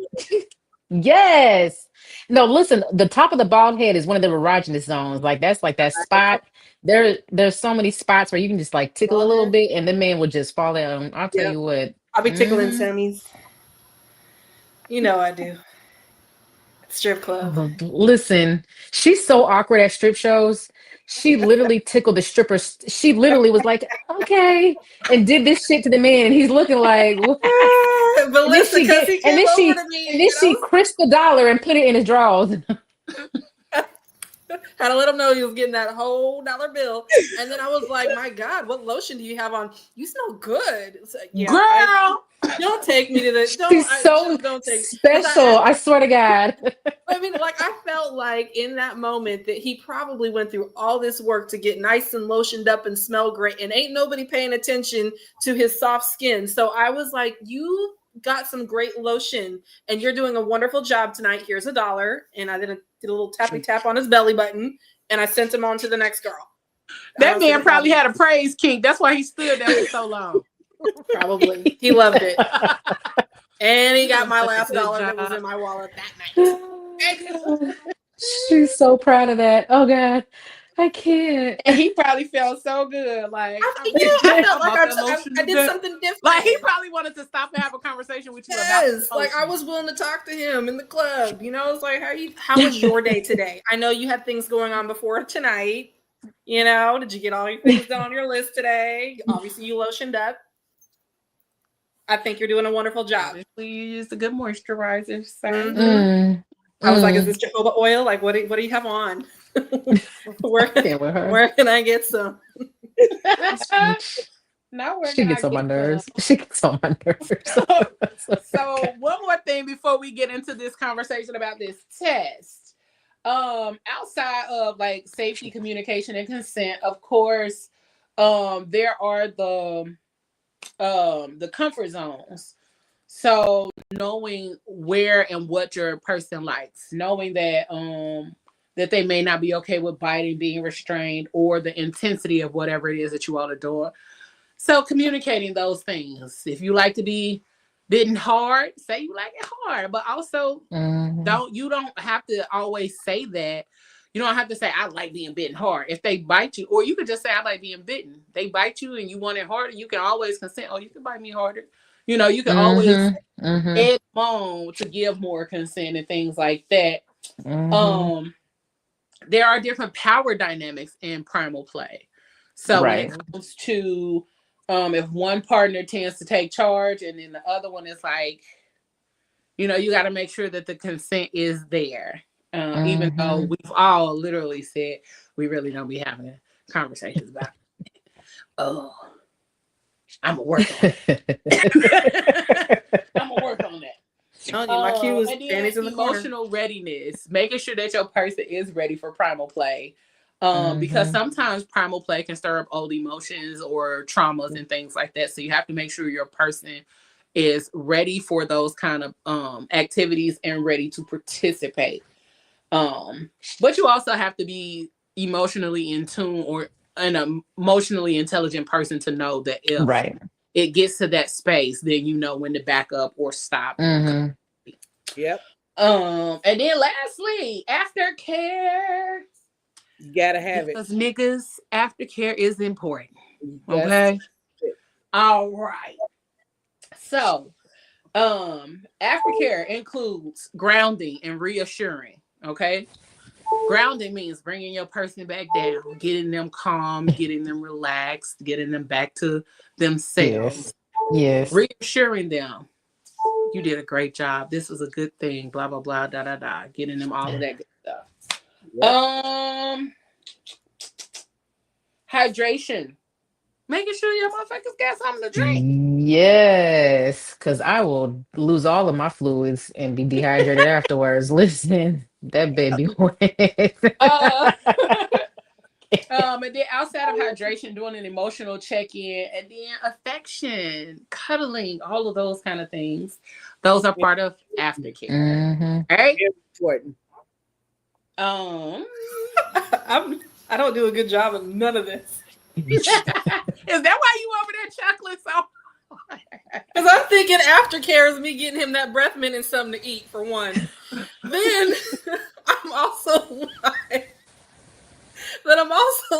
Yes. No, listen, the top of the bald head is one of the erogenous zones. Like that's like that spot. There's so many spots where you can just like tickle a little bit and the man would just fall down. I'll tell you what. I'll be tickling Sammy's. You know I do. Strip club. Listen, she's so awkward at strip shows. She literally tickled the stripper. She literally was like, okay, and did this shit to the man. And he's looking like, what? But listen, because he came over to me. And then she crisped the dollar and put it in his drawers. Had to let him know he was getting that whole dollar bill. And then I was like, my God, what lotion do you have on? You smell good. Like, yeah, girl, don't take me to this. She's so special. I swear to God. I mean, like, I felt like in that moment that he probably went through all this work to get nice and lotioned up and smell great. And ain't nobody paying attention to his soft skin. So I was like, you got some great lotion and you're doing a wonderful job tonight. Here's $1. And I did a little tappy tap on his belly button and I sent him on to the next girl. That man probably had a praise kink. That's why he stood there for so long. Probably. He loved it. And he got my last dollar that was in my wallet that night. She's so proud of that. Oh God. I can't. And he probably felt so good. Like, I felt like I did something different. Like, he probably wanted to stop and have a conversation with you. Yes, like I was willing to talk to him in the club. You know, it's like, how was your day today? I know you had things going on before tonight. You know, did you get all your things done on your list today? Obviously, you lotioned up. I think you're doing a wonderful job. You used a good moisturizer. So. Mm-hmm. I was like, is this jojoba oil? Like, what do you have on? where can I get some? She gets on my nerves. She gets on my nerves. So one more thing before we get into this conversation about this test. Outside of like safety, communication, and consent, of course, there are the comfort zones. So knowing where and what your person likes, knowing that that they may not be okay with biting, being restrained, or the intensity of whatever it is that you all are doing. So communicating those things. If you like to be bitten hard, say you like it hard, but also you don't have to always say that. You don't have to say, I like being bitten hard. If they bite you, or you could just say, I like being bitten. They bite you and you want it harder, you can always consent. Oh, you can bite me harder. You know, you can always add on to give more consent and things like that. There are different power dynamics in primal play. So when it comes to if one partner tends to take charge and then the other one is like, you know, you got to make sure that the consent is there. Even though we've all literally said we really don't be having conversations about it. Oh, I'm gonna work on it. I'm gonna work on that. My cue is and then emotional readiness, making sure that your person is ready for primal play. Because sometimes primal play can stir up old emotions or traumas and things like that. So you have to make sure your person is ready for those kind of activities and ready to participate. But you also have to be emotionally in tune or an emotionally intelligent person to know that if it gets to that space, then you know when to back up or stop. Yep. And then lastly, aftercare. You gotta have because niggas, aftercare is important. Okay. All right. So, aftercare includes grounding and reassuring. Okay. Grounding means bringing your person back down, getting them calm, getting them relaxed, getting them back to themselves. Yes. Reassuring them. You did a great job. This was a good thing. Blah, blah, blah, da, da, da. Getting them all of that good stuff. Yep. Hydration. Making sure your motherfuckers got something to drink. Yes, because I will lose all of my fluids and be dehydrated afterwards. Listen, that baby wet. And then outside of hydration, doing an emotional check-in, and then affection, cuddling, all of those kind of things. Those are part of aftercare. Mm-hmm. All right. Very important. I don't do a good job of none of this. Is that why you over there chuckling so? Because I'm thinking aftercare is me getting him that breath mint and something to eat for one. Then I'm also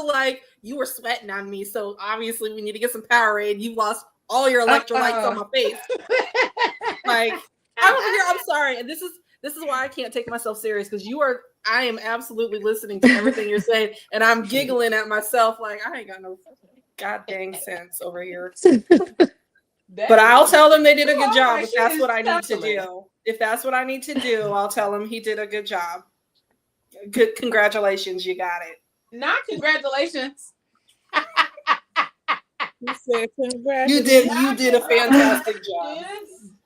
like, you were sweating on me, so obviously we need to get some Powerade. You lost all your electrolytes on my face. Like, I'm sorry, and this is why I can't take myself serious, because I am absolutely listening to everything you're saying, and I'm giggling at myself like I ain't got no god dang sense over here. But I'll tell them they did a good job if that's what I need to do. If that's what I need to do, I'll tell them he did a good job. Good, congratulations, you got it. Not congratulations. You said you did a fantastic job.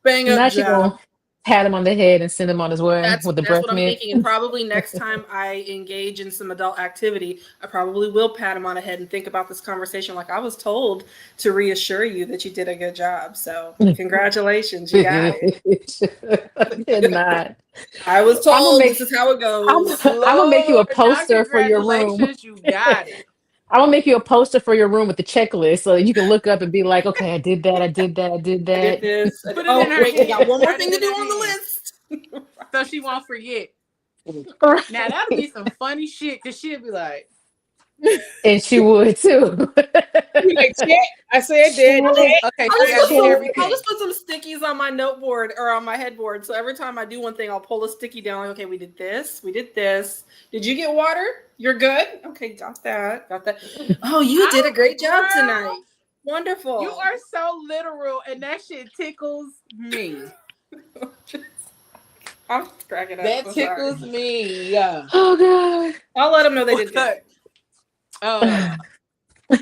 Bang up job. Pat him on the head and send him on his way with the breath what I'm thinking. And probably next time I engage in some adult activity, I probably will pat him on the head and think about this conversation. Like, I was told to reassure you that you did a good job. So congratulations, you got it. Did not. I was told this is how it goes. I'm gonna make you a poster for your room. You got it. I'm gonna make you a poster for your room with the checklist, so you can look up and be like, "Okay, I did that. I did that. I did that." I did this. Oh, wait, we got one more thing to do on the list, so she won't forget. Now that'll be some funny shit, because she'll be like, and she would too. I said that. Okay, I'll just put some stickies on my noteboard or on my headboard. So every time I do one thing, I'll pull a sticky down. Like, okay, we did this. We did this. Did you get water? You're good? Okay, got that. Oh, you did a great job tonight. Wonderful. You are so literal, and that shit tickles me. I'm cracking up. That tickles me. Yeah. Oh god. I'll let them know they did good. Oh. So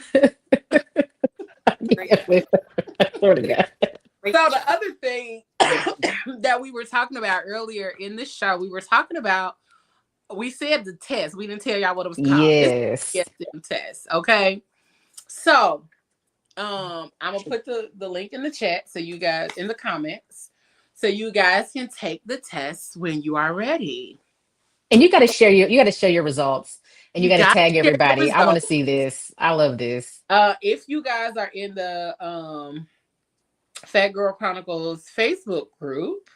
the other thing that we were talking about earlier in this show, we said the test. We didn't tell y'all what it was called. Yes. Test. Okay. So I'm gonna put the link in the chat, so you guys, in the comments, so you guys can take the test when you are ready. And you gotta share your results. And you gotta tag everybody. I want to see this. I love this. If you guys are in the Fat Girl Chronicles Facebook group,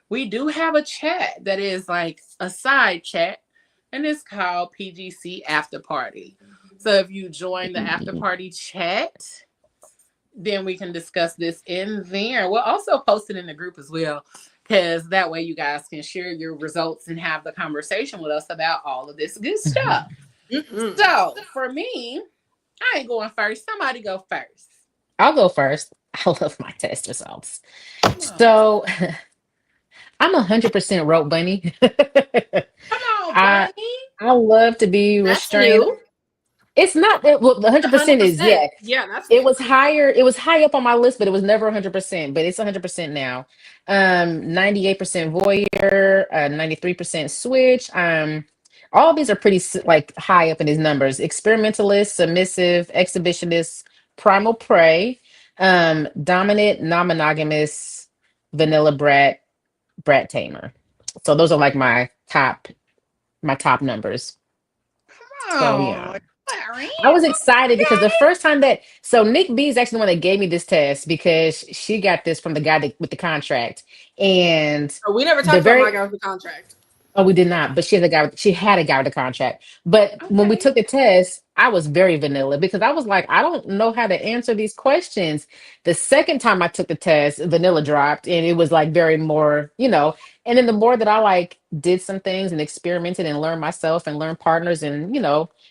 we do have a chat that is like a side chat, and it's called PGC After Party. So if you join the after party chat, then we can discuss this in there. We'll also post it in the group as well, because that way you guys can share your results and have the conversation with us about all of this good stuff. Mm-hmm. So for me, I ain't going first. Somebody go first. I'll go first. I love my test results. So I'm 100% rope bunny. Come on, bunny. I love to be restrained. It's not that, well, the 100% is that's it was higher. It was high up on my list, but it was never 100%, but it's 100% now. 98% voyeur, 93% switch. All of these are pretty like high up in these numbers. Experimentalist, submissive, exhibitionist, primal prey, dominant, non-monogamous, vanilla brat tamer. So those are like my top numbers. Oh, so yeah. I was excited because the first time Nik B is actually the one that gave me this test, because she got this from the guy with the contract. And we never talked about my guy with the contract. Oh, we did not, but she had a guy with the contract. But when we took the test, I was very vanilla, because I was like, I don't know how to answer these questions. The second time I took the test, vanilla dropped, and it was like very more, and then the more that I like did some things and experimented and learned myself and learned partners and,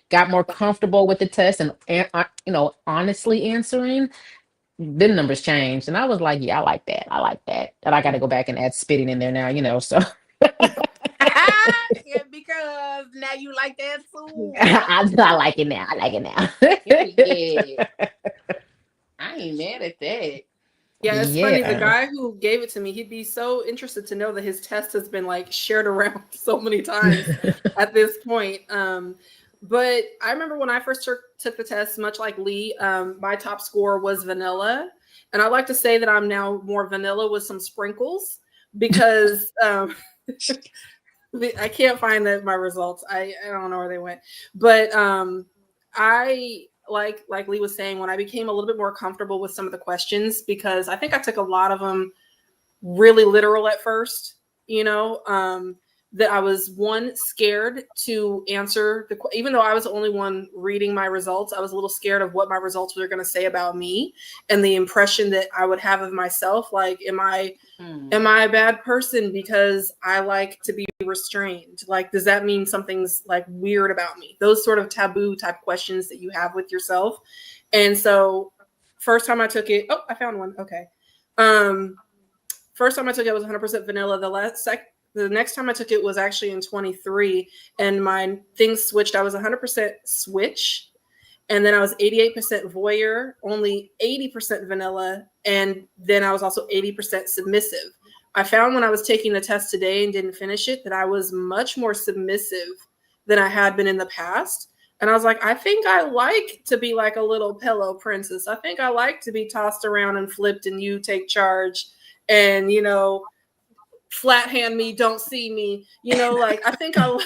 got more comfortable with the test and honestly answering, the numbers changed. And I was like, yeah, I like that. And I got to go back and add spitting in there now, so. Yeah, because now you like that too. I like it now. Yeah. I ain't mad at that. Yeah, it's funny. The guy who gave it to me, he'd be so interested to know that his test has been like shared around so many times at this point. But I remember when I first took the test, much like Leigh, my top score was vanilla. And I like to say that I'm now more vanilla with some sprinkles because I can't find my results. I don't know where they went. But I like Leigh was saying, when I became a little bit more comfortable with some of the questions, because I think I took a lot of them really literal at first, that I was scared to answer even though I was the only one reading my results, I was a little scared of what my results were going to say about me and the impression that I would have of myself. Like, am I a bad person because I like to be restrained? Like, does that mean something's like weird about me? Those sort of taboo type questions that you have with yourself. And so first time I took it, I found one. Okay. First time I took it was 100% vanilla. The next time I took it was actually in 23, and my things switched. I was 100% switch, and then I was 88% voyeur, only 80% vanilla, and then I was also 80% submissive. I found when I was taking the test today and didn't finish it that I was much more submissive than I had been in the past. And I was like, I think I like to be like a little pillow princess. I think I like to be tossed around and flipped and you take charge and, flat hand me, don't see me, like I think I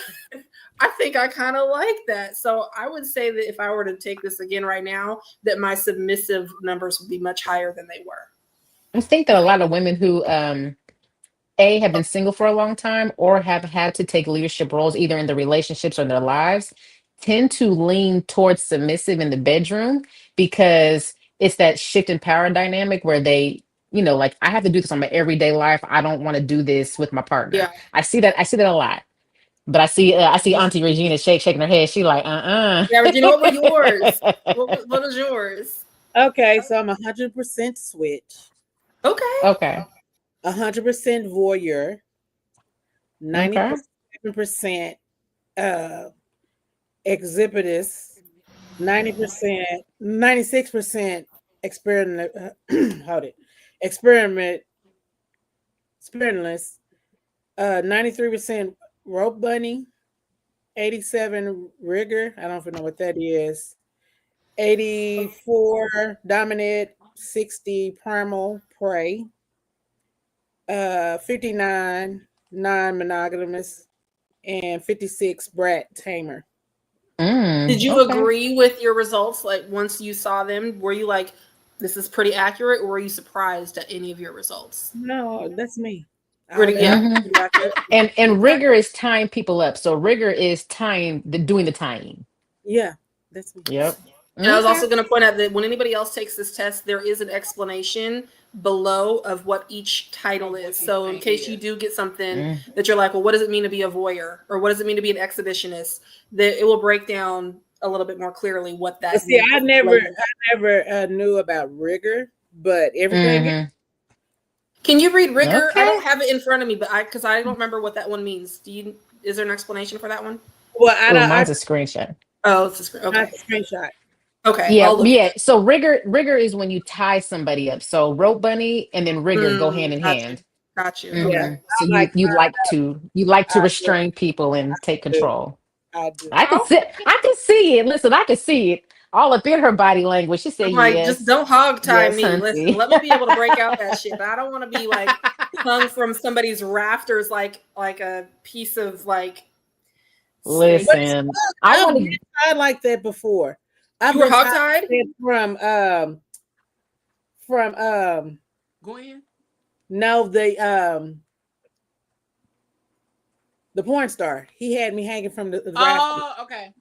kind of like that. So I would say that if I were to take this again right now, that my submissive numbers would be much higher than they were. I think that a lot of women who have been single for a long time or have had to take leadership roles either in their relationships or in their lives tend to lean towards submissive in the bedroom, because it's that shift in power dynamic where they, like, I have to do this on my everyday life. I don't want to do this with my partner. Yeah. I see that a lot. But I see Auntie Regina shaking her head. She like, Yeah, Regina, what were yours? What was yours? Okay, so I'm 100% switch. Okay. 100% voyeur. 97% exhibitous. 96% experimentalist. 93% rope bunny. 87 rigor. I don't even know what that is. 84 dominant. 60 primal prey. 59 non-monogamous, and 56 brat tamer. Did you agree with your results? Like, once you saw them, were you like, this is pretty accurate, or were you surprised at any of your results? No, that's me. And rigor is tying people up. So rigor is doing the tying. Yeah, that's me. Yep. And I was also going to point out that when anybody else takes this test, there is an explanation below of what each title is. So in case you do get something that you're like, well, what does it mean to be a voyeur? Or what does it mean to be an exhibitionist? That it will break down a little bit more clearly what that means. I never knew about rigor, but everything. Can you read rigor? Okay. I don't have it in front of me, but because I don't remember what that one means. Is there an explanation for that one? Well, mine's a screenshot. Oh, it's a screenshot. Okay. Yeah. So rigor is when you tie somebody up. So rope bunny and then rigor go hand in hand. Got you. Yeah. So you like to restrain people and take control. I do. I can see it. Listen, I can see it all up in her body language. She said, I'm like, yes, just don't hog tie me. Huntsy. Listen, let me be able to break out that shit. But I don't want to be like hung from somebody's rafters like a piece of like. Listen, I've been tied like that before. You were hogtied from Gwen? No, the porn star. He had me hanging from the rafters. Okay.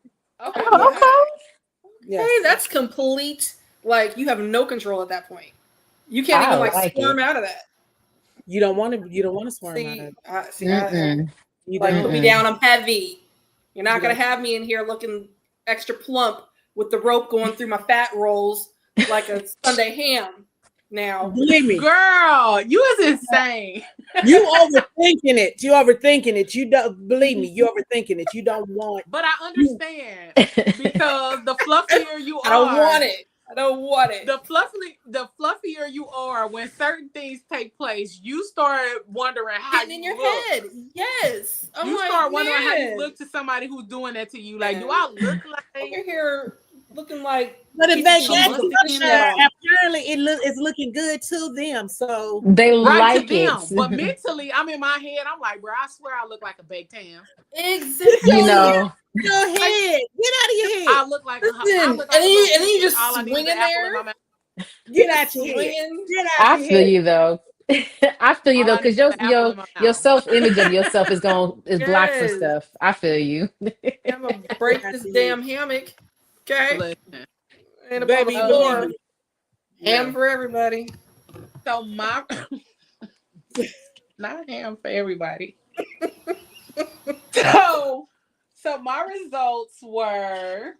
Yes. Hey, that's complete. Like, you have no control at that point. You can't even squirm out of that. You don't want to squirm out of it. Put me down. I'm heavy. You're not gonna have me in here looking extra plump with the rope going through my fat rolls like a Sunday ham. Now, believe me, girl, you is insane. You overthinking it. You don't believe me. You overthinking it. You don't want. But I understand because the fluffier you are, I don't want it. know what it. The fluffier you are when certain things take place, you start wondering how you in your look. head. Yes. You start wondering how you look to somebody who's doing that to you. Like, do I look like over here looking like? But if they get the pressure, apparently it's looking good to them. So they like it. But mentally, I'm in my head. I'm like, bro, I swear I look like a baked ham. Exactly. You know. Go ahead. Get out of your head. I look like and then you just swing in there. Get out your head. I feel you though. I feel you though, because your self-image of yourself is blocked for stuff. I feel you. I'm gonna break this damn hammock. Okay. And baby, floor. Ham for everybody. So my not ham for everybody. So my results were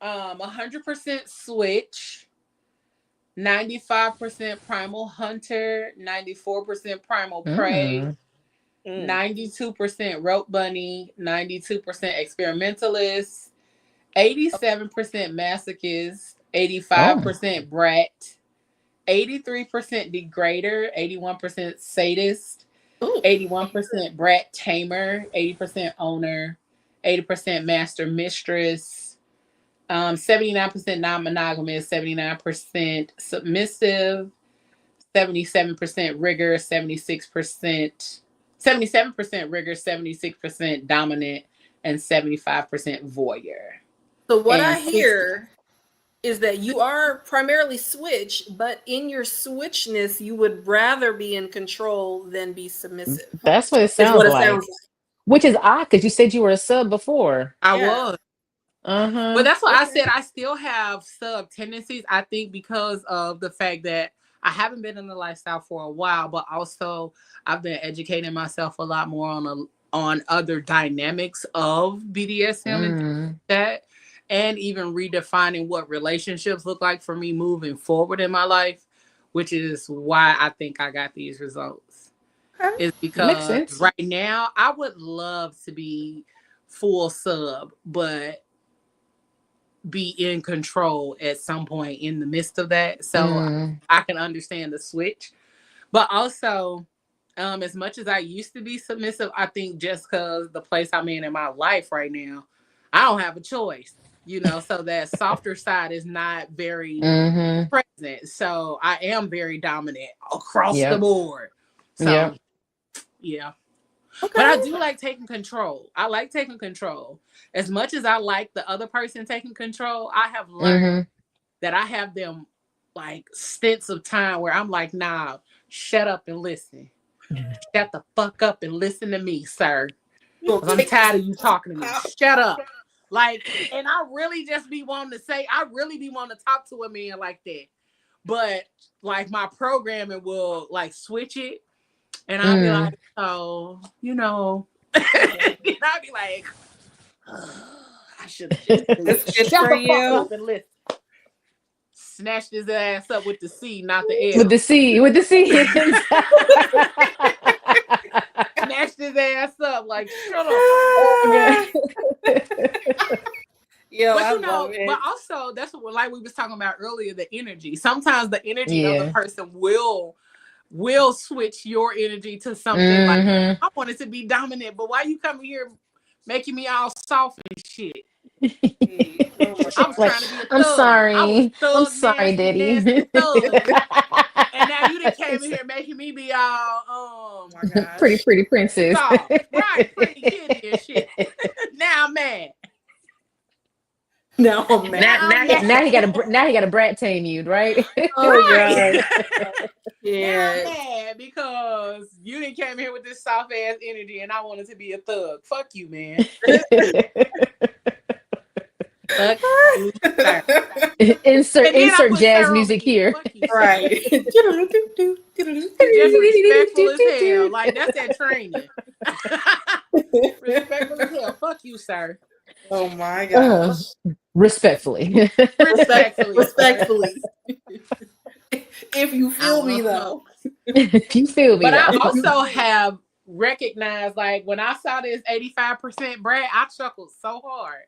100% switch, 95% primal hunter, 94% primal prey, 92% rope bunny, 92% experimentalist, 87% masochist, 85% brat, 83% degrader, 81% sadist, 81% brat tamer, 80% owner, 80% master mistress, 79% non-monogamous, 79% submissive, 77% rigor, 77% rigor, 76% dominant, and 75% voyeur. So what I hear is that you are primarily switch, but in your switchness, you would rather be in control than be submissive. That's what it sounds like. Which is odd because you said you were a sub before. I was. But that's why I said I still have sub tendencies. I think because of the fact that I haven't been in the lifestyle for a while, but also I've been educating myself a lot more on other dynamics of BDSM and that, and even redefining what relationships look like for me moving forward in my life, which is why I think I got these results. Is because right now I would love to be full sub, but be in control at some point in the midst of that. So I can understand the switch. But also, as much as I used to be submissive, I think just because the place I'm in my life right now, I don't have a choice, so that softer side is not very present. So I am very dominant across the board. So yeah. Okay. But I do like taking control. I like taking control. As much as I like the other person taking control, I have learned that I have them like stints of time where I'm like, nah, shut up and listen. Shut the fuck up and listen to me, sir. I'm tired of you talking to me. Shut up. Like, and I really just be wanting to say, I really be wanting to talk to a man like that. But like my programming will like switch it. And I'll be like, oh, and I'll be like, I should have just shut the fuck up and listen. Snatched his ass up with the C, not the L. With the C. Snatched his ass up like, shut up. Yeah, but also that's what, like we was talking about earlier, the energy. Sometimes the energy of the person will switch your energy to something like, I want it to be dominant, but why you coming here making me all soft and shit? I'm trying to be a thug. I'm sorry, Daddy. And now you done came in here making me be all, oh my gosh, pretty princess. Soft. Right, pretty kitty and shit. Now I'm mad. Now he got a brat tame you, right? Oh god. Yeah. Now I'm mad because you didn't came here with this soft ass energy and I wanted to be a thug. Fuck you, man. Fuck you. Insert jazz music here. Right. Just respectful as hell. Like that's that training. Respectful as hell. Fuck you, sir. Oh my gosh. Respectfully. Respectfully. If you feel me though. If you feel me. But I also have recognized, like when I saw this 85% brat, I chuckled so hard.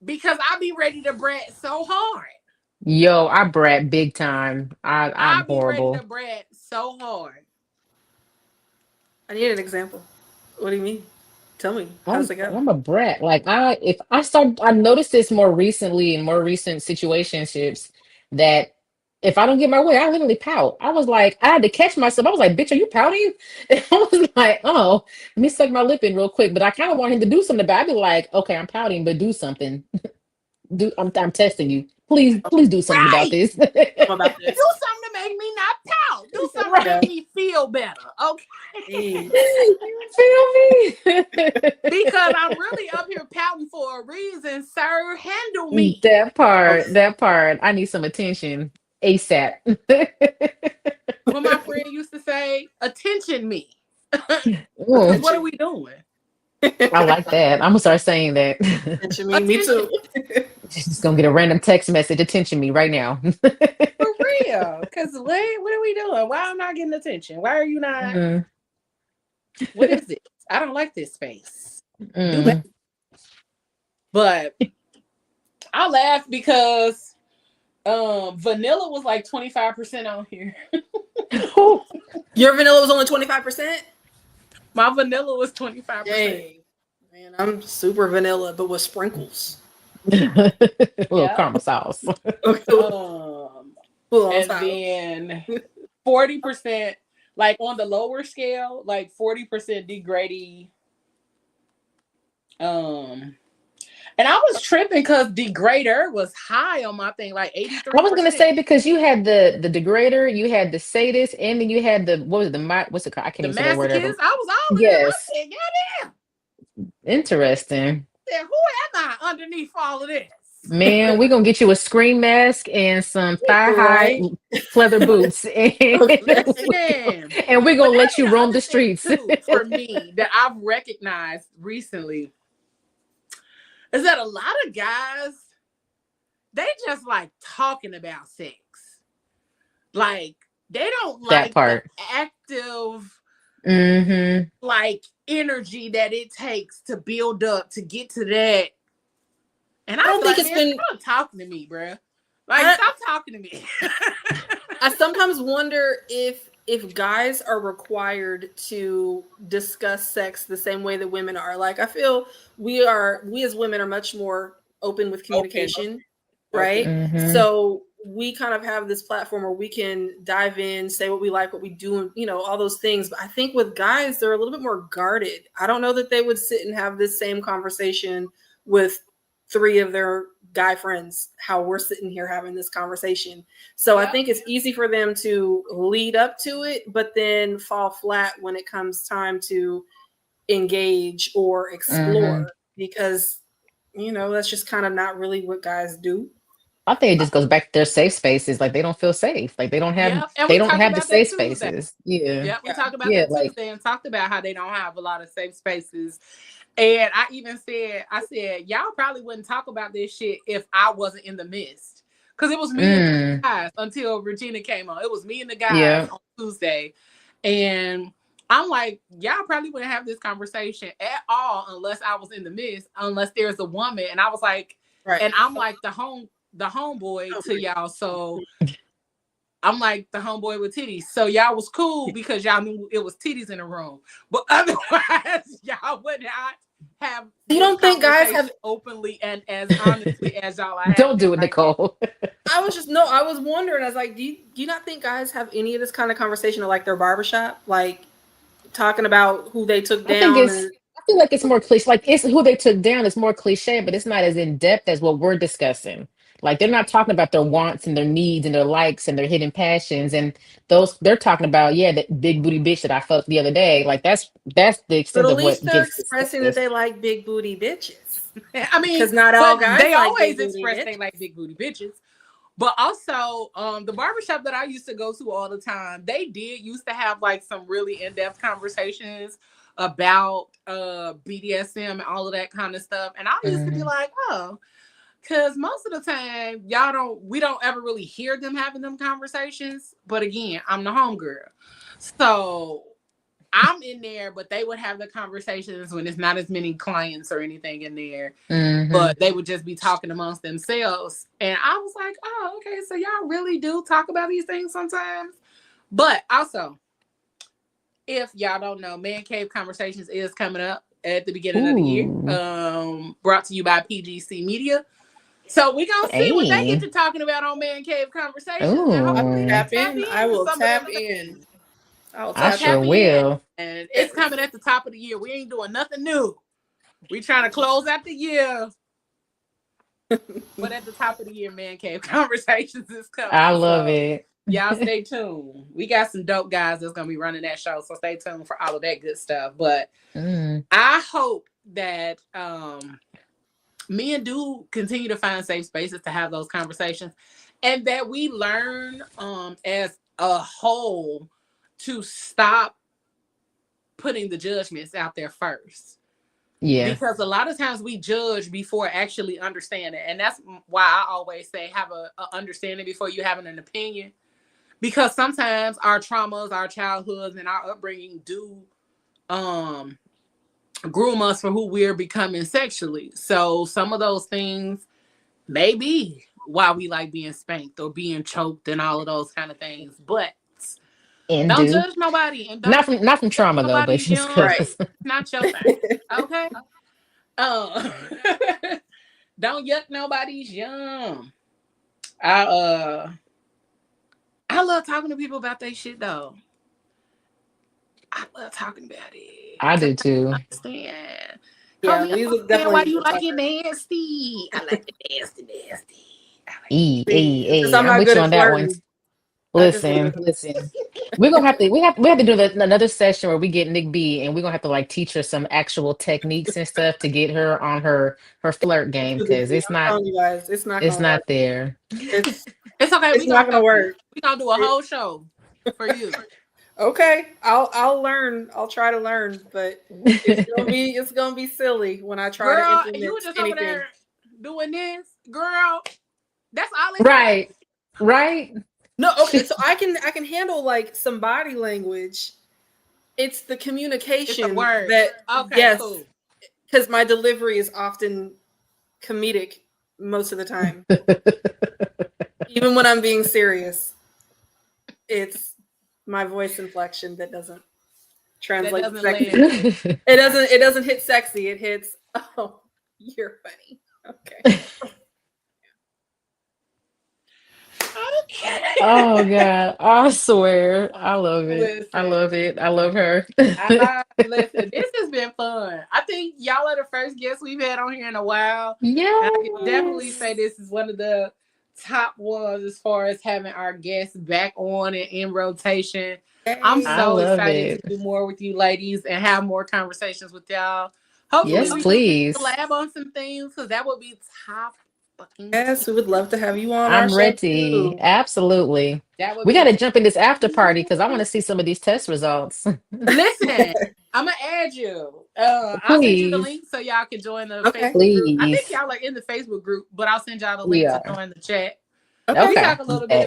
Because I be ready to brat so hard. Yo, I brat big time. I'm I be ready horrible. to brat so hard. I need an example. What do you mean? Tell me. How does it go? I'm a brat. Like I noticed this more recently in more recent situationships that if I don't get my way, I literally pout. I was like, I had to catch myself. I was like, bitch, are you pouting? And I was like, oh, let me suck my lip in real quick. But I kind of want him to do something. But I'd be like, okay, I'm pouting, but do something. I'm testing you. Please do something about Right. this. Something about this. Do something to make me not pout. Do something to Right. make me feel better. Okay. You feel me? Because I'm really up here pouting for a reason, sir. Handle me. That Okay. part. I need some attention ASAP. What my friend used to say, attention me. Ooh, What are we doing? I like that. I'm gonna start saying that. Attention me too. Just gonna get a random text message. Attention me right now. For real. Because what are we doing? Why am I not getting attention? Why are you not? Mm, What is it? I don't like this space. Do that. mm. But I laugh because vanilla was like 25% on here. Your vanilla was only 25%? My vanilla was 25%. Dang. Man, I'm super vanilla, but with sprinkles. Little caramel sauce. And then 40%, like on the lower scale, like 40% degrady. And I was tripping because degrader was high on my thing, like 83%. I was gonna say because you had the degrader, you had the sadist, and then you had the what's it called? I can't even say the word ever. I was all Yes. there. I said, goddamn. Interesting. I said, who am I underneath all of this? Man, we're gonna get you a screen mask and some thigh-high leather boots, and we're gonna let you roam the streets. For me, that I've recognized recently is that a lot of guys, they just like talking about sex. Like they don't like the active like energy that it takes to build up to get to that. And I don't think it's been stop talking to me, bro. Like stop talking to me. I sometimes wonder if guys are required to discuss sex the same way that women are. Like I feel we as women are much more open with communication, right? Mm-hmm. So we kind of have this platform where we can dive in, say what we like, what we do, and you know, all those things. But I think with guys, they're a little bit more guarded. I don't know that they would sit and have this same conversation with 3 of their guy friends, how we're sitting here having this conversation. So I think it's easy for them to lead up to it, but then fall flat when it comes time to engage or explore, because, you know, that's just kind of not really what guys do. I think it just goes back to their safe spaces. Like they don't feel safe. Like they don't have the safe spaces. Yeah. We talked about that Tuesday and talked about how they don't have a lot of safe spaces. And I even said, y'all probably wouldn't talk about this shit if I wasn't in the midst. Because it was me and the guys until Regina came on. It was me and the guys on Tuesday. And I'm like, y'all probably wouldn't have this conversation at all unless I was in the midst, unless there's a woman. And I was like, and I'm like the homeboy to y'all. So I'm like the homeboy with titties. So y'all was cool because y'all knew it was titties in the room. But otherwise, y'all would not have. You don't think guys have openly and as honestly as y'all have? Don't do it, Nichole. I was wondering. I was like, do you not think guys have any of this kind of conversation at like their barbershop, like talking about who they took down? I feel like it's more cliche. Like it's who they took down is more cliche, but it's not as in depth as what we're discussing. Like they're not talking about their wants and their needs and their likes and their hidden passions, and those they're talking about. Yeah, that big booty bitch that I fucked the other day. Like that's the extent of what they're expressing that they like big booty bitches. I mean, because not all guys they like always express they like big booty bitches. But also, the barbershop that I used to go to all the time, they used to have like some really in-depth conversations about BDSM and all of that kind of stuff. And I used to be like, oh, because most of the time we don't ever really hear them having them conversations. But again, I'm the homegirl. So I'm in there, but they would have the conversations when it's not as many clients or anything in there. But they would just be talking amongst themselves. And I was like, oh, okay, so y'all really do talk about these things sometimes. But also, if y'all don't know, Man Cave Conversations is coming up at the beginning of the year. Brought to you by PGC Media. So we're going to see what they get to talking about on Man Cave Conversations. I will tap in. I will tap in. I sure will. And it's coming at the top of the year. We ain't doing nothing new. We trying to close out the year. But at the top of the year, Man Cave Conversations is coming. I love it. Y'all stay tuned. We got some dope guys that's going to be running that show. So stay tuned for all of that good stuff. But I hope that men do continue to find safe spaces to have those conversations. And that we learn as a whole to stop putting the judgments out there first. Yeah. Because a lot of times we judge before actually understanding. And that's why I always say have a understanding before you having an opinion. Because sometimes our traumas, our childhoods, and our upbringing do groom us for who we're becoming sexually. So some of those things may be why we like being spanked or being choked and all of those kind of things. But don't judge nobody. And not from trauma though, but just right. Not your thing. Okay. Don't yuck nobody's yum. I love talking to people about their shit though. I love talking about it. I do too. I understand. Yeah, Lee's definitely why you like it nasty. I like it nasty. I'm with you on that one. Listen. We're gonna have to we have to do another session where we get Nik B and we're gonna have to like teach her some actual techniques and stuff to get her on her flirt game because it's not there. It's okay. It's not gonna work. We're gonna do a whole show for you. Okay, I'll learn. I'll try to learn, but it's gonna be silly when I try to implement you were just anything. Over there doing this, girl. That's all it right. No, okay, so I can handle like some body language. It's the communication it's the word. that yes, cool. Because my delivery is often comedic most of the time. Even when I'm being serious, it's my voice inflection that doesn't translate sexy. It doesn't hit sexy. It hits, oh, you're funny. Okay. Oh God, I swear, I love it. Listen, I love it. I love her. Listen, this has been fun. I think y'all are the first guests we've had on here in a while. Yeah, I can definitely say this is one of the top ones as far as having our guests back on and in rotation. I'm so excited to do more with you ladies and have more conversations with y'all. Hopefully, we can collab on some things because that would be top. Yes, we would love to have you on. I'm ready. Absolutely. We got to jump in this after party because I want to see some of these test results. Listen, I'm gonna add you. I'll send you the link so y'all can join the Facebook group. I think y'all are in the Facebook group, but I'll send y'all the link to join the chat. Okay. We talk a little bit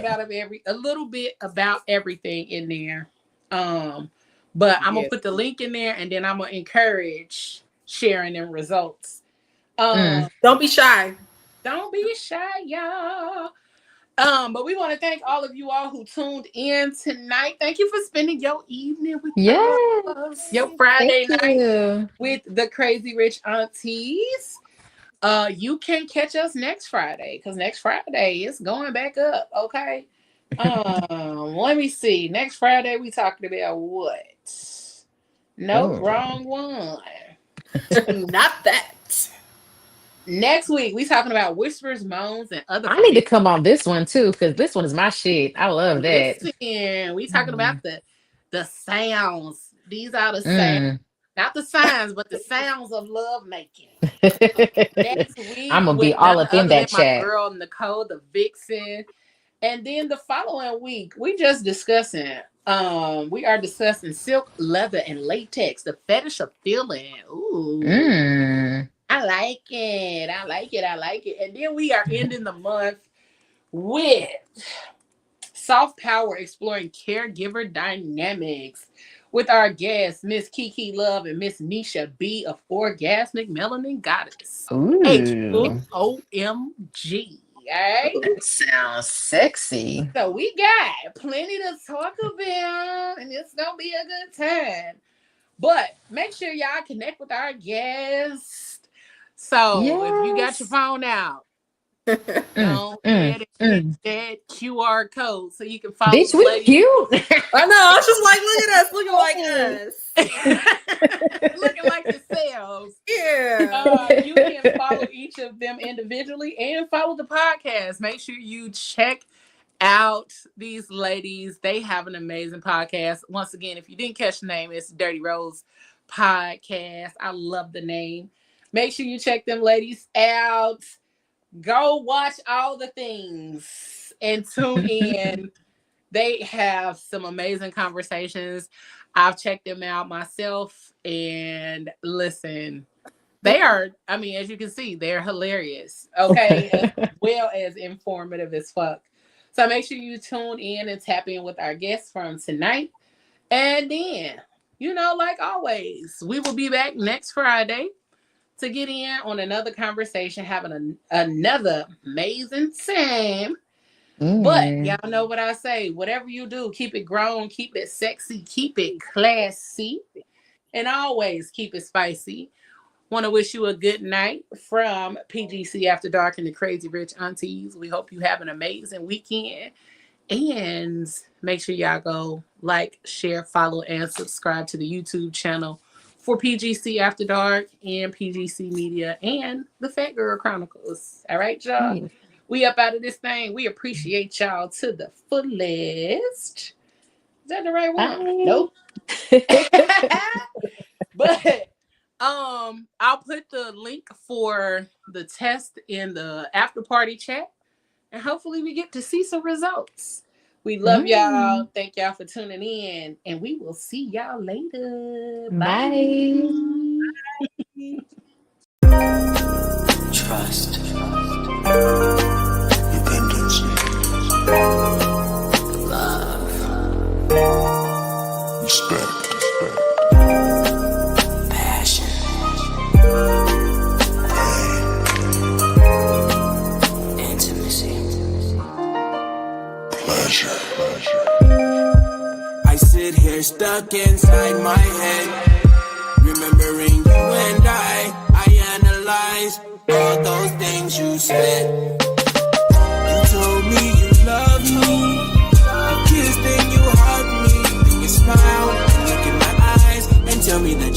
about everything in there. But I'm gonna put the link in there, and then I'm gonna encourage sharing them results. Don't be shy. Don't be shy, y'all. But we want to thank all of you all who tuned in tonight. Thank you for spending your evening with us. Your Friday night with the Crazy Rich Aunties. You can catch us next Friday because next Friday it's going back up. Okay. Let me see. Next Friday we talking about what? Nope, wrong one. Not that. Next week, we talking about whispers, moans, and other. I need to come on this one too because this one is my shit. I love that. Listen, we talking about the sounds. These are the sounds, not the signs, but the sounds of love making. Next week, I'm gonna be all up in that chat. My girl Nichole, the vixen, and then the following week, we just discussing. We are discussing silk, leather, and latex. The fetish of feeling. Ooh. I like it. And then we are ending the month with soft power, exploring caregiver dynamics with our guests, Miss Kiki Love and Miss Nisha B of Orgasmic Melanin Goddess. Ooh. HOMG. Right? That sounds sexy. So we got plenty to talk about, and it's gonna be a good time. But make sure y'all connect with our guests. So if you got your phone out, don't forget to hit that QR code so you can follow. Bitch, we cute. I know. I was just like, looking like us, looking like yourselves. Yeah. You can follow each of them individually and follow the podcast. Make sure you check out these ladies. They have an amazing podcast. Once again, if you didn't catch the name, it's Dirty Rose Podcast. I love the name. Make sure you check them ladies out. Go watch all the things and tune in. They have some amazing conversations. I've checked them out myself, and listen, they are, I mean, as you can see, they're hilarious, okay, as well as informative as fuck. So make sure you tune in and tap in with our guests from tonight. And then, you know, like always, we will be back next Friday to get in on another conversation, having another amazing time. But y'all know what I say. Whatever you do, keep it grown, keep it sexy, keep it classy, and always keep it spicy. Want to wish you a good night from PGC After Dark and the Crazy Rich Aunties. We hope you have an amazing weekend. And make sure y'all go like, share, follow, and subscribe to the YouTube channel for PGC After Dark and PGC Media and the Fat Girl Chronicles. All right, y'all? We up out of this thing. We appreciate y'all to the fullest. Is that the right one? Bye. Nope. But I'll put the link for the test in the after party chat, and hopefully we get to see some results. We love y'all. Thank y'all for tuning in, and we will see y'all later. Bye. Trust. Dependency. Love. Respect. Passion. Pain. Intimacy. Pleasure. I sit here stuck inside my head, remembering you and I analyze all those things you said. You told me you loved me, you kissed and you hugged me, then you smiled and look in my eyes and tell me that